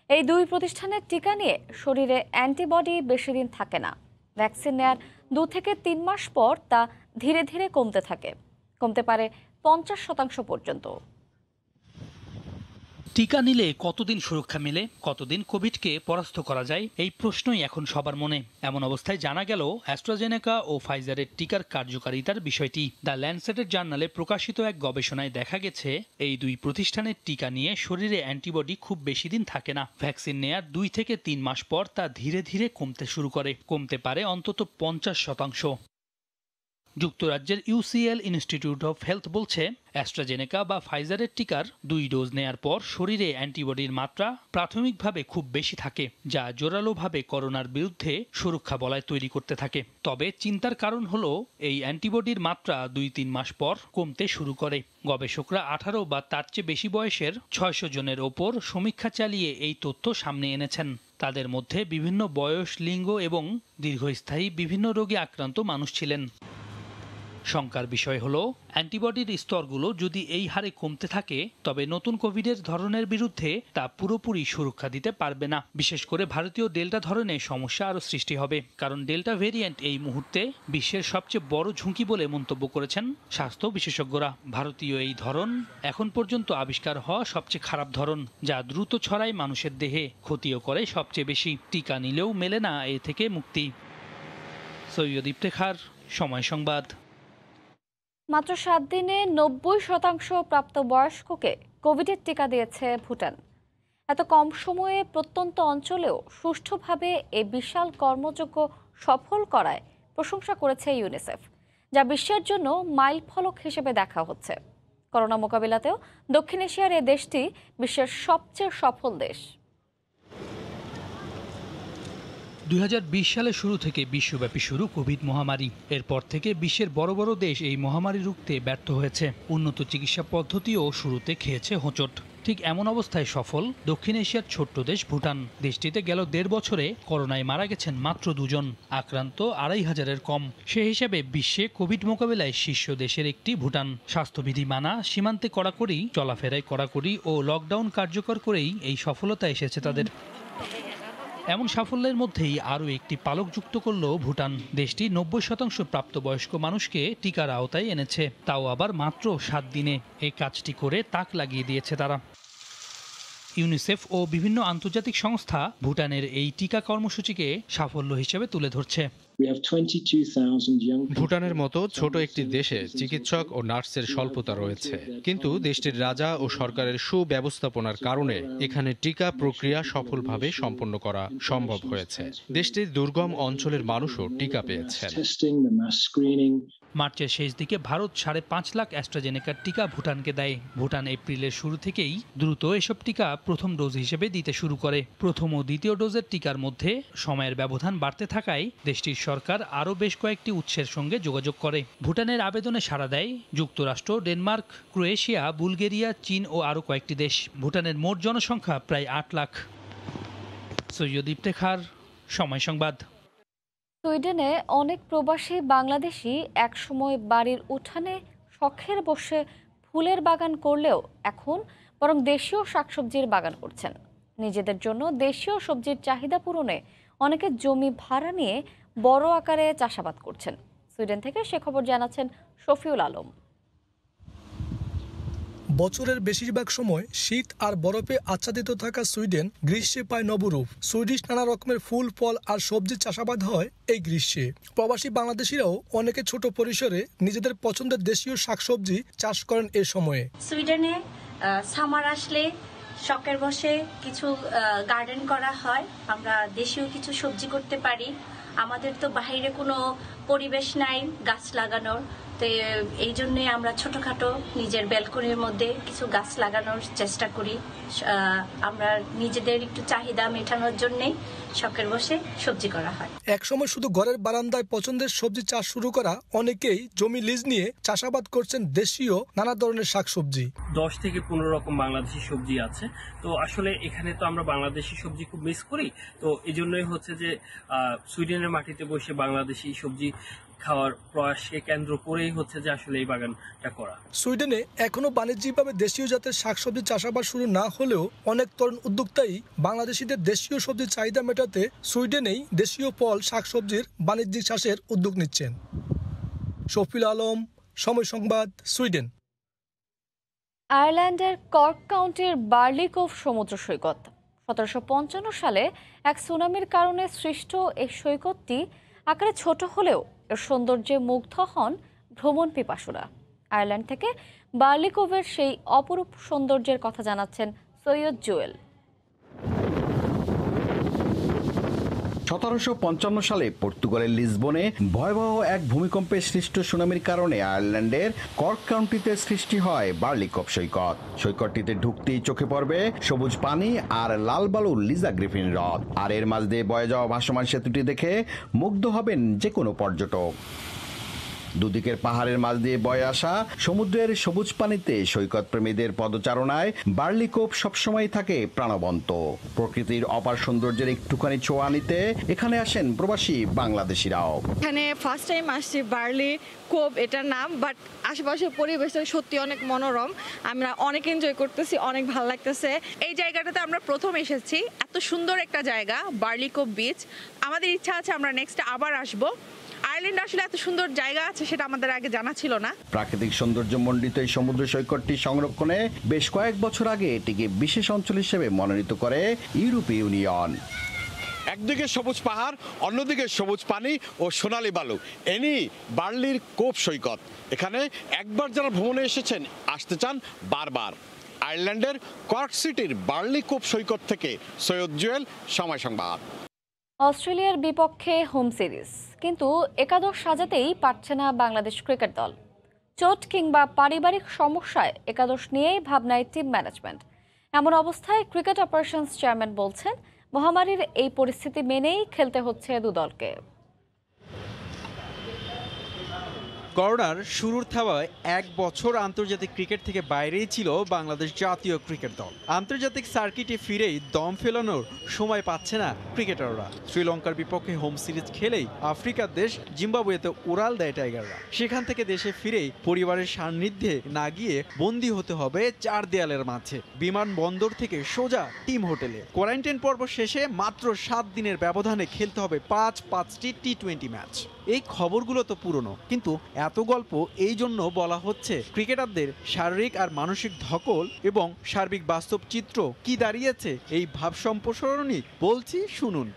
এই 2 প্রতিষ্ঠানের টিকা নিয়ে শরীরে অ্যান্টিবডি বেশি দিন থাকে না। ভ্যাকসিন নেয়ার 2 থেকে 3 মাস পর তা ধীরে ধীরে কমতে পারে 50% পর্যন্ত। টিকা নিলে কতদিন সুরক্ষা মেলে, কতদিন কোভিডকে পরাস্ত করা যায়, এই প্রশ্নই এখন সবার মনে। এমন অবস্থায় জানা গেল অ্যাস্ট্রাজেনেকা ও ফাইজারের টিকার কার্যকারিতার বিষয়টি। দ্য ল্যান্সেটের জার্নালে প্রকাশিত এক গবেষণায় দেখা গেছে এই দুই প্রতিষ্ঠানের টিকা নিয়ে শরীরে অ্যান্টিবডি খুব বেশি দিন থাকে না। ভ্যাকসিন নেয়ার 2 থেকে 3 মাস পর তা ধীরে ধীরে কমতে শুরু করে, কমতে পারে অন্তত 50%। যুক্তরাজ্যের UCL ইনস্টিটিউট অফ হেলথ বলছে, অ্যাস্ট্রাজেনেকা বা ফাইজারের টিকার 2 ডোজ নেয়ার পর শরীরে অ্যান্টিবডির মাত্রা প্রাথমিকভাবে খুব বেশি থাকে, যা জোরালোভাবে করোনার বিরুদ্ধে সুরক্ষা বলয় তৈরি করতে থাকে। তবে চিন্তার কারণ হলো এই অ্যান্টিবডির মাত্রা 2-3 মাস পর কমতে শুরু করে। গবেষকরা 18 বা তার চেয়ে বেশি বয়সের 600 জনের ওপর সমীক্ষা চালিয়ে এই তথ্য সামনে এনেছেন। তাদের মধ্যে বিভিন্ন বয়স, লিঙ্গ এবং দীর্ঘস্থায়ী বিভিন্ন রোগে আক্রান্ত মানুষ ছিলেন। শঙ্কার বিষয় হলো, অ্যান্টিবডির স্তরগুলো যদি এই হারে কমতে থাকে তবে নতুন কোভিডের ধরনের বিরুদ্ধে তা পুরোপুরি সুরক্ষা দিতে পারবে না। বিশেষ করে ভারতীয় ডেল্টা ধরনের সমস্যা আরও সৃষ্টি হবে, কারণ ডেল্টা ভেরিয়েন্ট এই মুহূর্তে বিশ্বের সবচেয়ে বড় ঝুঁকি বলে মন্তব্য করেছেন স্বাস্থ্য বিশেষজ্ঞরা। ভারতীয় এই ধরন এখন পর্যন্ত আবিষ্কার হওয়া সবচেয়ে খারাপ ধরন, যা দ্রুত ছড়ায় মানুষের দেহে, ক্ষতিও করে সবচেয়ে বেশি। টিকা নিলেও মেলে না এ থেকে মুক্তি। সৈয়দ ইফতেখার, সময় সংবাদ। মাত্র 7 দিনে 90% প্রাপ্তবয়স্ককে কোভিডের টিকা দিয়েছে ভুটান। এত কম সময়ে প্রত্যন্ত অঞ্চলেও সুষ্ঠুভাবে এই বিশাল কর্মযজ্ঞ সফল করায় প্রশংসা করেছে ইউনিসেফ, যা বিশ্বের জন্য মাইলফলক হিসেবে দেখা হচ্ছে। করোনা মোকাবিলাতেও দক্ষিণ এশিয়ার এই দেশটি বিশ্বের সবচেয়ে সফল দেশ। 2020 সালের শুরু থেকে বিশ্বব্যাপী শুরু কোভিড মহামারী। এরপর থেকে বিশ্বের বড় বড় দেশ এই মহামারী রুখতে ব্যর্থ হয়েছে। উন্নত চিকিৎসা পদ্ধতিও শুরুতে খেয়েছে হোঁচট। ঠিক এমন অবস্থায় সফল দক্ষিণ এশিয়ার ছোট্ট দেশ ভুটান। দেশটিতে গেল 1.5 বছরে করোনায় মারা গেছেন মাত্র 2 জন, আক্রান্ত 2500-এর কম। সে হিসেবে বিশ্বে কোভিড মোকাবিলায় শীর্ষ দেশের একটি ভুটান। স্বাস্থ্যবিধি মানা, সীমান্তে কড়াকড়ি, চলাফেরায় কড়াকড়ি ও লকডাউন কার্যকর করেই এই সফলতা এসেছে তাদের। এমন সাফল্যের মধ্যেই আরও একটি পালক যুক্ত করল ভুটান। দেশটি 90% প্রাপ্তবয়স্ক মানুষকে টিকার আওতায় এনেছে, তাও আবার মাত্র 7 দিনে। এই কাজটি করে তাক লাগিয়ে দিয়েছে তারা। ইউনিসেফ ও বিভিন্ন আন্তর্জাতিক সংস্থা ভুটানের এই টিকা কর্মসূচিকে সাফল্য হিসেবে তুলে ধরছে। ভুটানের মতো ছোট একটি দেশে চিকিৎসক ও নার্সের স্বল্পতা রয়েছে, কিন্তু দেশটির রাজা ও সরকারের সুব্যবস্থাপনার কারণে এখানে টিকা প্রক্রিয়া সফলভাবে সম্পন্ন করা সম্ভব হয়েছে। দেশটির দুর্গম অঞ্চলের মানুষও টিকা পেয়েছেন। মার্চের শেষ দিকে ভারত 5.5 লাখ অ্যাস্ট্রাজেনেকার টিকা ভুটানকে দেয়। ভুটান এপ্রিলের শুরু থেকেই দ্রুত এসব টিকা প্রথম ডোজ হিসেবে দিতে শুরু করে। প্রথম ও দ্বিতীয় ডোজের টিকার মধ্যে সময়ের ব্যবধান বাড়তে থাকায় দেশটির সরকার আরও বেশ কয়েকটি উৎসের সঙ্গে যোগাযোগ করে। ভুটানের আবেদনে সাড়া দেয় যুক্তরাষ্ট্র, ডেনমার্ক, ক্রোয়েশিয়া, বুলগেরিয়া, চীন ও আরও কয়েকটি দেশ। ভুটানের মোট জনসংখ্যা প্রায় 8 লাখ। সৈয়দ ইফতেখার, সময় সংবাদ। সুইডেনে অনেক প্রবাসী বাংলাদেশি একসময় বাড়ির উঠানে শখের বসে ফুলের বাগান করলেও এখন বরং দেশীয় শাকসবজির বাগান করছেন। নিজেদের জন্য দেশীয় সবজির চাহিদা পূরণে অনেকে জমি ভাড়া নিয়ে বড় আকারে চাষাবাদ করছেন। সুইডেন থেকে সে খবর জানাচ্ছেন শফিউল আলম। বছরের বেশিরভাগ সময় শীত আর বরফে আচ্ছাদিত থাকা সুইডেন গ্রীষ্মে পায় নবরূপ। সুইডিশ নানা রকমের ফুল, ফল আর সবজি চাষাবাদ হয় এই গ্রীষ্মে। প্রবাসী বাংলাদেশিরাও অনেকে ছোট পরিসরে নিজেদের পছন্দের দেশীয় শাকসবজি চাষ করেন এ সময়ে। সুইডেনে সামার আসলে শখের বসে কিছু গার্ডেন করা হয়, আমরা দেশীয় কিছু সবজি করতে পারি। আমাদের তো বাইরে কোনো পরিবেশ নাই গাছ লাগানোর, তো এই জন্যই আমরা ছোটখাটো নিজের ব্যালকনির মধ্যে কিছু গাছ লাগানোর চেষ্টা করি। আমরা নিজেদের একটু চাহিদা মেটানোর জন্যই শখের বসে সবজি করা হয়। একসময় শুধু ঘরের বারান্দায় পছন্দের সবজি চাষ শুরু করা অনেকেই জমি লিজ নিয়ে চাষাবাদ করছেন দেশীয় নানা ধরনের শাকসবজি। 10 থেকে 15 রকম বাংলাদেশি সবজি আছে। তো আসলে এখানে তো আমরা বাংলাদেশি সবজি খুব মিস করি, তো এই জন্যই হচ্ছে যে সুইডেনের মাটিতে বসে বাংলাদেশি সবজি খাওয়ার প্রয়াসকে কেন্দ্র করেই হচ্ছে যে আসলে এই বাগানটা করা। সুইডেনে এখনো বাণিজ্যিকভাবে দেশীয় জাতের শাকসবজি চাষাবাদ শুরু না হলেও অনেক তরুণ উদ্যোক্তাই বাংলাদেশিদের দেশীয় সবজির চাহিদা মেটাতে সুইডেনেই দেশীয় ফল, শাকসবজির বাণিজ্যিক চাষের উদ্যোগ নিচ্ছেন। শফিউল আলম, সময় সংবাদ, সুইডেন। আয়ারল্যান্ডের কর্ক কাউন্টির বার্লিকোভ সমুদ্র সৈকত 1755 সালে এক সুনামির কারণে সৃষ্ট এই সৈকতটি আকারে ছোট হলেও এর সৌন্দর্যে মুগ্ধ হন ভ্রমণ পিপাসুরা। আয়ারল্যান্ড থেকে বার্লিকোভের সেই অপরূপ সৌন্দর্যের কথা জানাচ্ছেন সৈয়দ জুয়েল। 1755 সালে পর্তুগালের লিসবনে ভয়াবহ এক ভূমিকম্পে সৃষ্ট সুনামির কারণে আয়ারল্যান্ডের কর্ক কাউন্টিতে সৃষ্টি হয় বার্লিকোভ সৈকত। সৈকতটিতে ঢুকতেই চোখে পড়বে সবুজ পানি আর লাল বালুর লিজা গ্রিফিন হ্রদ, আর এর মাঝ দিয়ে বয়ে যাওয়া ভাসমান সেতুটি দেখে মুগ্ধ হবেন যে কোনো পর্যটক। দুদিকের পাহাড়ের মাঝ দিয়ে বয়ে আসা সমুদ্রের সবুজ পানিতে সৈকত প্রেমীদের পদচারণায় বার্লিকোভ সবসময় থাকে প্রাণবন্ত। প্রকৃতির অপার সৌন্দর্যের একটুখানি ছোঁয়া নিতে এখানে আসেন প্রবাসী বাংলাদেশিরাও। এখানে ফার্স্ট টাইম আসছি বার্লিকোভ এটার নাম, বাট আশেপাশের পরিবেশটা সত্যি অনেক মনোরম। আমরা অনেক এনজয় করতেছি, অনেক ভালো লাগতেছে। এই জায়গাটাতে আমরা প্রথম এসেছি, এত সুন্দর একটা জায়গা বার্লিকোভ বিচ। আমাদের ইচ্ছা আছে আমরা নেক্সট আবার আসবো। আয়ারল্যান্ড আসলে এত সুন্দর জায়গা আছে সেটা আমাদের আগে জানা ছিল না। প্রাকৃতিক সৌন্দর্য মণ্ডিত এই সমুদ্র সৈকতটি সংরক্ষণে বেশ কয়েক বছর আগে এটিকে বিশেষ অঞ্চল হিসেবে মনোনীত করে ইউরোপীয় ইউনিয়ন। একদিকে সবুজ পাহাড়, অন্যদিকে সবুজ পানি ও সোনালী বালু, এনি বার্লির কোভ সৈকত। এখানে একবার যারা ভ্রমণে এসেছেন আসতে চান বারবার। আয়ারল্যান্ডের কর্ক সিটির বার্লিকোভ সৈকত থেকে সৈয়দ জুয়েল, সময় সংবাদ। অস্ট্রেলিয়ার বিপক্ষে হোম সিরিজ, কিন্তু একাদশ সাজাতেই পারছে না বাংলাদেশ ক্রিকেট দল। চোট কিংবা পারিবারিক সমস্যায় একাদশ নিয়েই ভাবনায় টিম ম্যানেজমেন্ট। এমন অবস্থায় ক্রিকেট অপারেশনস চেয়ারম্যান বলছেন, মহামারীর এই পরিস্থিতি মেনেই খেলতে হচ্ছে দু দলকে। করোনার শুরুর থাবায় এক বছর আন্তর্জাতিক ক্রিকেট থেকে বাইরেই ছিল বাংলাদেশ জাতীয় ক্রিকেট দল। আন্তর্জাতিক সার্কিটে ফিরেই দম ফেলানোর সময় পাচ্ছে না ক্রিকেটাররা। শ্রীলঙ্কার বিপক্ষে হোম সিরিজ খেলেই আফ্রিকার দেশ জিম্বাবুয়েতে উড়াল দেয় টাইগাররা। সেখান থেকে দেশে ফিরেই পরিবারের সান্নিধ্যে না গিয়ে বন্দী হতে হবে চার দেয়ালের মাঝে। বিমানবন্দর থেকে সোজা টিম হোটেলে। কোয়ারেন্টাইন পর্ব শেষে মাত্র 7 দিনের ব্যবধানে খেলতে হবে 5টি টি-20 ম্যাচ। এই খবরগুলো তো পুরনো, কিন্তু এত গল্প এই জন্য বলা হচ্ছে ক্রিকেটারদের শারীরিক আর মানসিক ধকল এবং সার্বিক বাস্তব চিত্র কি দাঁড়িয়েছে এই ভাব সম্প্রসারণই বলছি, শুনুন।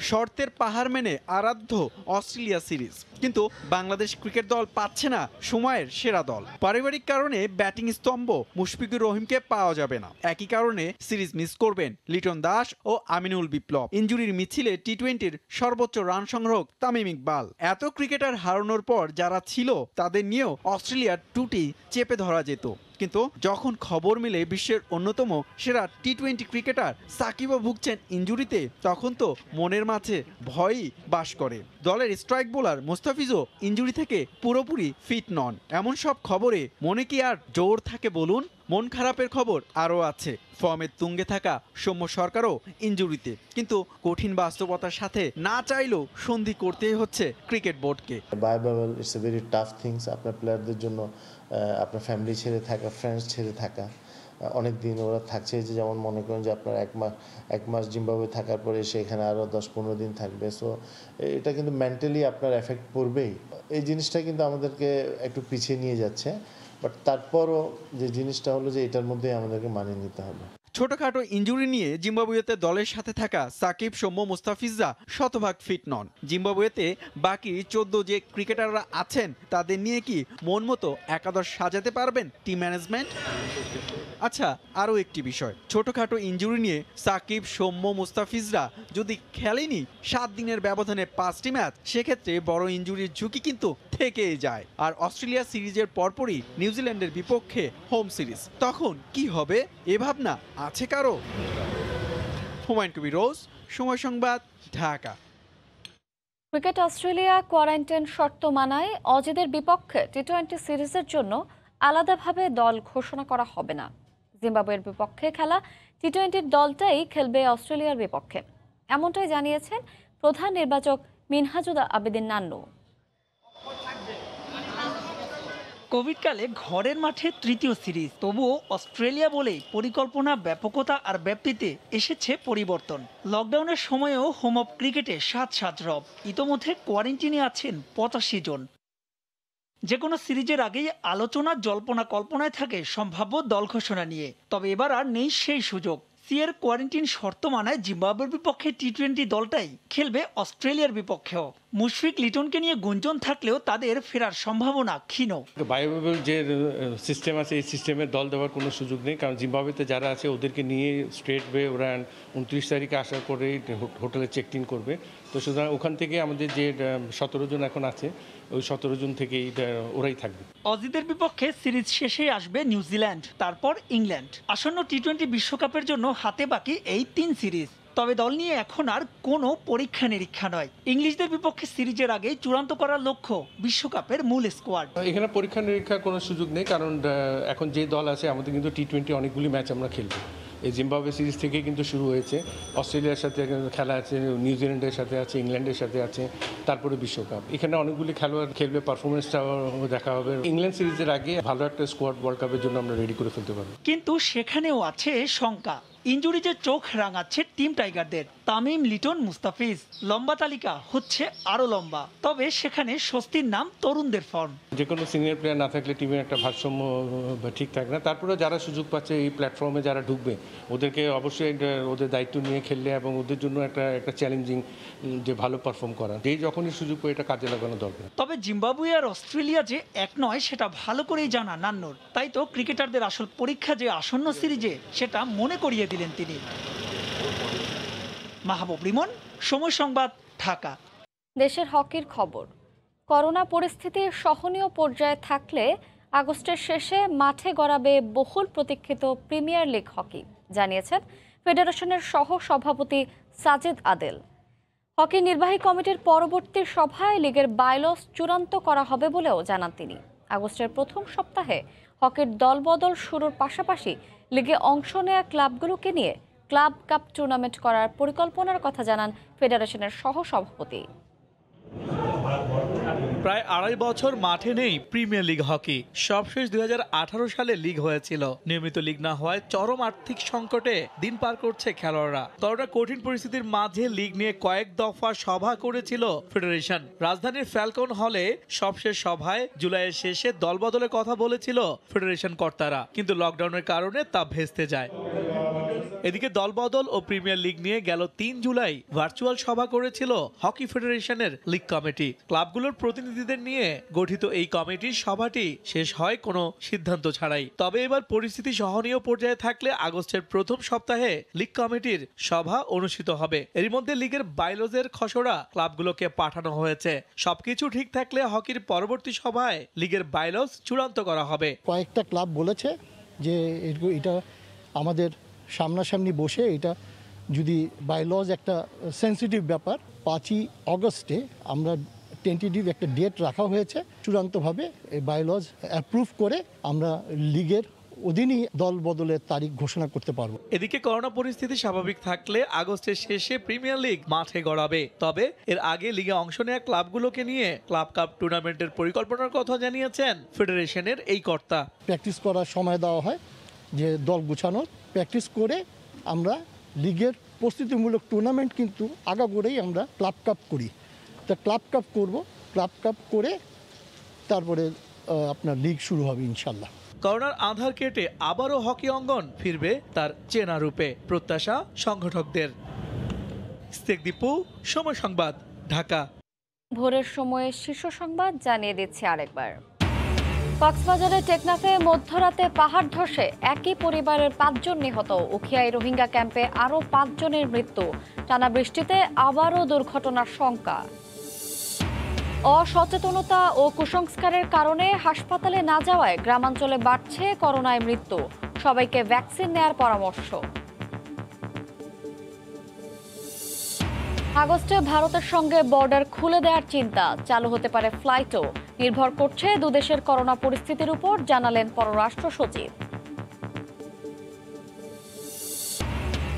শর্তের পাহাড় মেনে আরাধ্য অস্ট্রেলিয়া সিরিজ, কিন্তু বাংলাদেশ ক্রিকেট দল পাচ্ছে না সময়ের সেরা দল। পারিবারিক কারণে ব্যাটিং স্তম্ভ মুশফিকুর রহিমকে পাওয়া যাবে না। একই কারণে সিরিজ মিস করবেন লিটন দাস ও আমিনুল বিপ্লব। ইনজুরির মিছিলে টি-20-র সর্বোচ্চ রান সংগ্রহ তামিম ইকবাল। এত ক্রিকেটার হারানোর পর যারা ছিল তাদের নিয়েও অস্ট্রেলিয়ার টুটি চেপে ধরা যেত, কিন্তু যখন খবর মিলে বিশ্বের অন্যতম সেরা টি-20 ক্রিকেটার সাকিবও ভুগছেন ইনজুরিতে, তখন তো মনের মাঝে ভয়ই বাস করে। দলের স্ট্রাইক বোলার মুস্তাফিজও ইনজুরি থেকে পুরোপুরি ফিট নন। এমন সব খবরে মনে কি আর জোর থাকে বলুন? মন খারাপের খবর আরও আছে। ফর্মের তুঙ্গে থাকা সৌম্য সরকারও ইনজুরিতে, কিন্তু কঠিন বাস্তবতার সাথে না চাইলেও সন্ধি করতেই হচ্ছে ক্রিকেট বোর্ডকে। Biobubble it's a very tough things. আপনার প্লেয়ারদের জন্য আপনার ফ্যামিলি ছেড়ে থাকা, ফ্রেন্ডস ছেড়ে থাকা, অনেক দিন ওরা থাকছে, যে যেমন মনে করেন যে আপনার এক মাস জিম্বাবুয়ে থাকার পরে সেখানে আরও 10-15 দিন থাকবে। সো এটা কিন্তু মেন্টালি আপনার এফেক্ট পড়বেই। এই জিনিসটা কিন্তু আমাদেরকে একটু পিছিয়ে নিয়ে যাচ্ছে, বাট তারপরও যে জিনিসটা হলো যে এটার মধ্যে আমাদেরকে মানিয়ে নিতে হবে। ছোটখাটো ইনজুরি নিয়ে জিম্বাবুয়েতে দলের সাথে থাকা সাকিব, সৌম্য, মুস্তাফিজরা শতভাগ ফিট নন। জিম্বাবুয়েতে বাকি 14 যে ক্রিকেটাররা আছেন তাদের নিয়ে কি মন মতো একাদশ সাজাতে পারবেন টিম ম্যানেজমেন্ট? আচ্ছা, আরও একটি বিষয়, ছোটখাটো ইনজুরি নিয়ে সাকিব, সৌম্য, মুস্তাফিজরা যদি খেলেনি 7 দিনের ব্যবধানে 5টি ম্যাচ, সেক্ষেত্রে বড় ইনজুরির ঝুঁকি কিন্তু থেকেই যায়। আর অস্ট্রেলিয়া সিরিজের পরপরই নিউজিল্যান্ডের বিপক্ষে হোম সিরিজ, তখন কি হবে এ ভাবনা আছে কারো? হুমায়ুন কবির রোজ, সময় সংবাদ, ঢাকা। ক্রিকেট অস্ট্রেলিয়া কোয়ারেন্টাইন শর্ত মানায় অজিদের বিপক্ষে টি-20 সিরিজের জন্য আলাদাভাবে দল ঘোষণা করা হবে না। জিম্বাবুয়ের বিপক্ষে খেলা টি-20 দলটাই খেলবে অস্ট্রেলিয়ার বিপক্ষে, এমনটাই জানিয়েছেন প্রধান নির্বাচক মিনহাজুল আবেদিন নান্নু। কোভিডকালে ঘরের মাঠে তৃতীয় সিরিজ, তবুও অস্ট্রেলিয়া বলে পরিকল্পনা, ব্যাপকতা আর ব্যাপ্তিতে এসেছে পরিবর্তন। লকডাউনের সময়েও হোম অফ ক্রিকেটে 7 রব। ইতোমধ্যে কোয়ারেন্টিনে আছেন 85 জন। যে কোনো সিরিজের আগেই আলোচনা জল্পনা কল্পনায় থাকে সম্ভাব্য দল ঘোষণা নিয়ে, তবে এবার আর নেই সেই সুযোগ। সিএর কোয়ারেন্টিন শর্ত মানায় জিম্বাবুয়ের বিপক্ষে টি-20 দলটাই খেলবে অস্ট্রেলিয়ার বিপক্ষেও। মুশফিক লিটনকে নিয়ে গুঞ্জন থাকলেও তাদের ফেরার সম্ভাবনা ক্ষীণ। বায়োবেবল যে সিস্টেম আছে এই সিস্টেমে দল দেওয়ার কোনো সুযোগ নেই, কারণ জিম্বাবুয়েতে যারা আছে ওদেরকে নিয়ে স্ট্রেট ওয়ে ওরা 29 তারিখে আসার পরে হোটেলে চেক ইন করবে। তো সুতরাং ওখান থেকে আমাদের যে 17 জন এখন আছে ওই 17 জন থেকেই ওরাই থাকবে। অজিদের বিপক্ষে সিরিজ শেষে আসবে নিউজিল্যান্ড, তারপর ইংল্যান্ড। আসন্ন টি-20 বিশ্বকাপের জন্য হাতে বাকি এই 3 সিরিজ। তবে দল নিয়ে এখন আর কোনো পরীক্ষা নিরীক্ষা নয়। ইংলিশদের বিপক্ষে সিরিজের আগে চূড়ান্ত করার লক্ষ্য বিশ্বকাপের মূল স্কোয়াড। এখানে পরীক্ষা নিরীক্ষার কোনো সুযোগ নেই, কারণ এখন যে দল আছে আমাদের কিন্তু টি-20 অনেকগুলি ম্যাচ আমরা খেলবো। এই জিম্বাবুয়ে সিরিজ থেকে কিন্তু শুরু হয়েছে, অস্ট্রেলিয়ার সাথে খেলা আছে, নিউজিল্যান্ডের সাথে আছে, ইংল্যান্ডের সাথে আছে, তারপরে বিশ্বকাপ। এখানে অনেকগুলি খেলোয়াড় খেলবে, পারফরমেন্সটাও দেখা হবে। ইংল্যান্ড সিরিজের আগে ভালো একটা স্কোয়াড ওয়ার্ল্ড কাপের জন্য আমরা রেডি করে ফেলতে পারবো। কিন্তু সেখানেও আছে শঙ্কা। ইনজুরিতে চোখ রাঙাচ্ছে টিম টাইগারদের। তামিম, লিটন, মুস্তাফিজ, লম্বা তালিকা হচ্ছে আরো লম্বা। তবে সেখানে স্বস্তির নাম তরুণদের ফর্ম। যে কোনো সিনিয়র প্লেয়ার না থাকলে টিমের একটা ভারসাম্য ঠিক থাকে না। তারপরে যারা সুযোগ পাচ্ছে এই প্ল্যাটফর্মে যারা ঢুকবে ওদেরকে অবশ্যই ওদের দায়িত্ব নিয়ে খেললে এবং ওদের জন্য একটা চ্যালেঞ্জিং যে ভালো পারফর্ম করা, যেই যখনই সুযোগ পায় এটা কাজে লাগানো দরকার। তবে জিম্বাবুয়ে আর অস্ট্রেলিয়া যে এক নয় সেটা ভালো করেই জানা নান্নুর। তাই তো ক্রিকেটারদের আসল পরীক্ষা যে আসন্ন সিরিজে সেটা মনে করিয়ে দিলেন তিনি। মাহবুব রিমন, সময় সংবাদ, ঢাকা। দেশের হকির খবর। করোনা পরিস্থিতি সহনীয় পর্যায়ে থাকলে আগস্টের শেষে মাঠে গড়াবে বহুল প্রতীক্ষিত প্রিমিয়ার লিগ হকি, জানিয়েছেন ফেডারেশনের সহ সভাপতি সাজিদ আদেল। হকি নির্বাহী কমিটির পরবর্তী সভায় লিগের বাইলস চূড়ান্ত করা হবে বলেও জানান তিনি। আগস্টের প্রথম সপ্তাহে হকির দলবদল শুরুর পাশাপাশি লিগে অংশ নেয়া ক্লাবগুলোকে নিয়ে ক্লাব কাপ টুর্নামেন্ট করার পরিকল্পনার কথা জানান ফেডারেশনের সহ সভাপতি। প্রায় 2.5 বছর মাঠে নেই প্রিমিয়ার লিগ হকি। সবশেষ 2018 সালে লিগ হয়েছিল। নিয়মিত লিগ না হওয়ায় চরম আর্থিক সংকটে দিন পার করছে খেলোয়াড়রা। ততটা কঠিন পরিস্থিতির মাঝে লিগ নিয়ে কয়েক দফা সভা করেছিল ফেডারেশন। রাজধানীর ফ্যালকন হলে সবশেষ সভায় জুলাইয়ের শেষে দলবদলের কথা বলেছিল ফেডারেশন কর্তারা, কিন্তু লকডাউনের কারণে তা ভেস্তে যায়। এদিকে দলবদল ও প্রিমিয়ার লিগ নিয়ে গেল 3 জুলাই ভার্চুয়াল সভা করেছিল হকি ফেডারেশনের লিগ কমিটি। ক্লাবগুলোর প্রতিনিধিদের নিয়ে গঠিত এই কমিটির সভাটি শেষ হয় কোনো সিদ্ধান্ত ছাড়াই। তবে এবার পরিস্থিতি সহনীয় পর্যায়ে থাকলে আগস্টের প্রথম সপ্তাহে লিগ কমিটির সভা অনুষ্ঠিত হবে। এর মধ্যে লিগের বাইলজের খসড়া ক্লাবগুলোকে পাঠানো হয়েছে। সবকিছু ঠিক থাকলে হকির পরবর্তী সভায় লিগের বাইলজ চূড়ান্ত করা হবে। কয়েকটা ক্লাব বলেছে যে এটা আমাদের সামনাসামনি বসে এটা যদি বাইলজ একটা সেন্সিটিভ ব্যাপার, 5ই অগস্টে আমরা টেন্টেটিভ একটা ডেট রাখা হয়েছে। চূড়ান্তভাবে এই বাইলজ অ্যাপ্রুভ করে আমরা লিগের অধীনই দল বদলের তারিখ ঘোষণা করতে পারবো। এদিকে করোনা পরিস্থিতি স্বাভাবিক থাকলে আগস্টের শেষে প্রিমিয়ার লিগ মাঠে গড়াবে। তবে এর আগে লিগে অংশ নেওয়া ক্লাবগুলোকে নিয়ে ক্লাব কাপ টুর্নামেন্টের পরিকল্পনার কথা জানিয়েছেন ফেডারেশনের এই কর্তা। প্র্যাকটিস করার সময় দেওয়া হয়, যে দল গুছানোর প্র্যাকটিস করে আমরা লিগের প্রস্তুতিমূলক টুর্নামেন্ট কিন্তু আগাগোড়াই আমরা ক্লাব কাপ করি। তা ক্লাব কাপ করব, ক্লাব কাপ করে তারপরে আপনার লিগ শুরু হবে ইনশাল্লাহ। করোনার আঁধার কেটে আবারও হকি অঙ্গন ফিরবে তার চেনা রূপে, প্রত্যাশা সংগঠকদের। ইস্তেক দীপু, সময় সংবাদ, ঢাকা। ভোরের সময়ে শীর্ষ সংবাদ জানিয়ে দিচ্ছি আরেকবার। কক্সবাজারের টেকনাফে মধ্যরাতে পাহাড় ধসে একই পরিবারের 5 জন নিহত। উখিয়ায় রোহিঙ্গা ক্যাম্পে আরও 5 জনের মৃত্যু। টানা বৃষ্টিতে আবারও দুর্ঘটনার শঙ্কা। অসচেতনতা ও কুসংস্কারের কারণে হাসপাতালে না যাওয়ায় গ্রামাঞ্চলে বাড়ছে করোনায় মৃত্যু। সবাইকে ভ্যাকসিন নেয়ার পরামর্শ। আগস্টে ভারতের সঙ্গে বর্ডার খুলে দেওয়ার চিন্তা, চালু হতে পারে ফ্লাইটও। নির্ভর করছে দুদেশের করোনা পরিস্থিতির উপর, জানালেন পররাষ্ট্র সচিব।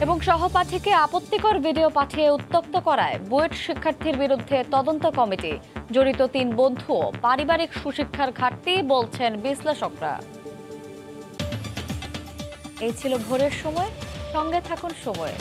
এবং সহপাঠীকে আপত্তিকর ভিডিও পাঠিয়ে উত্ত্যক্ত করায় বুয়েট শিক্ষার্থীর বিরুদ্ধে তদন্ত কমিটি। জড়িত 3 বন্ধুও পারিবারিক সুশিক্ষার ঘাটতি বলছেন বিশ্লেষকরা। এই ছিল ভোরের সময়। সঙ্গে থাকুন সময়ে।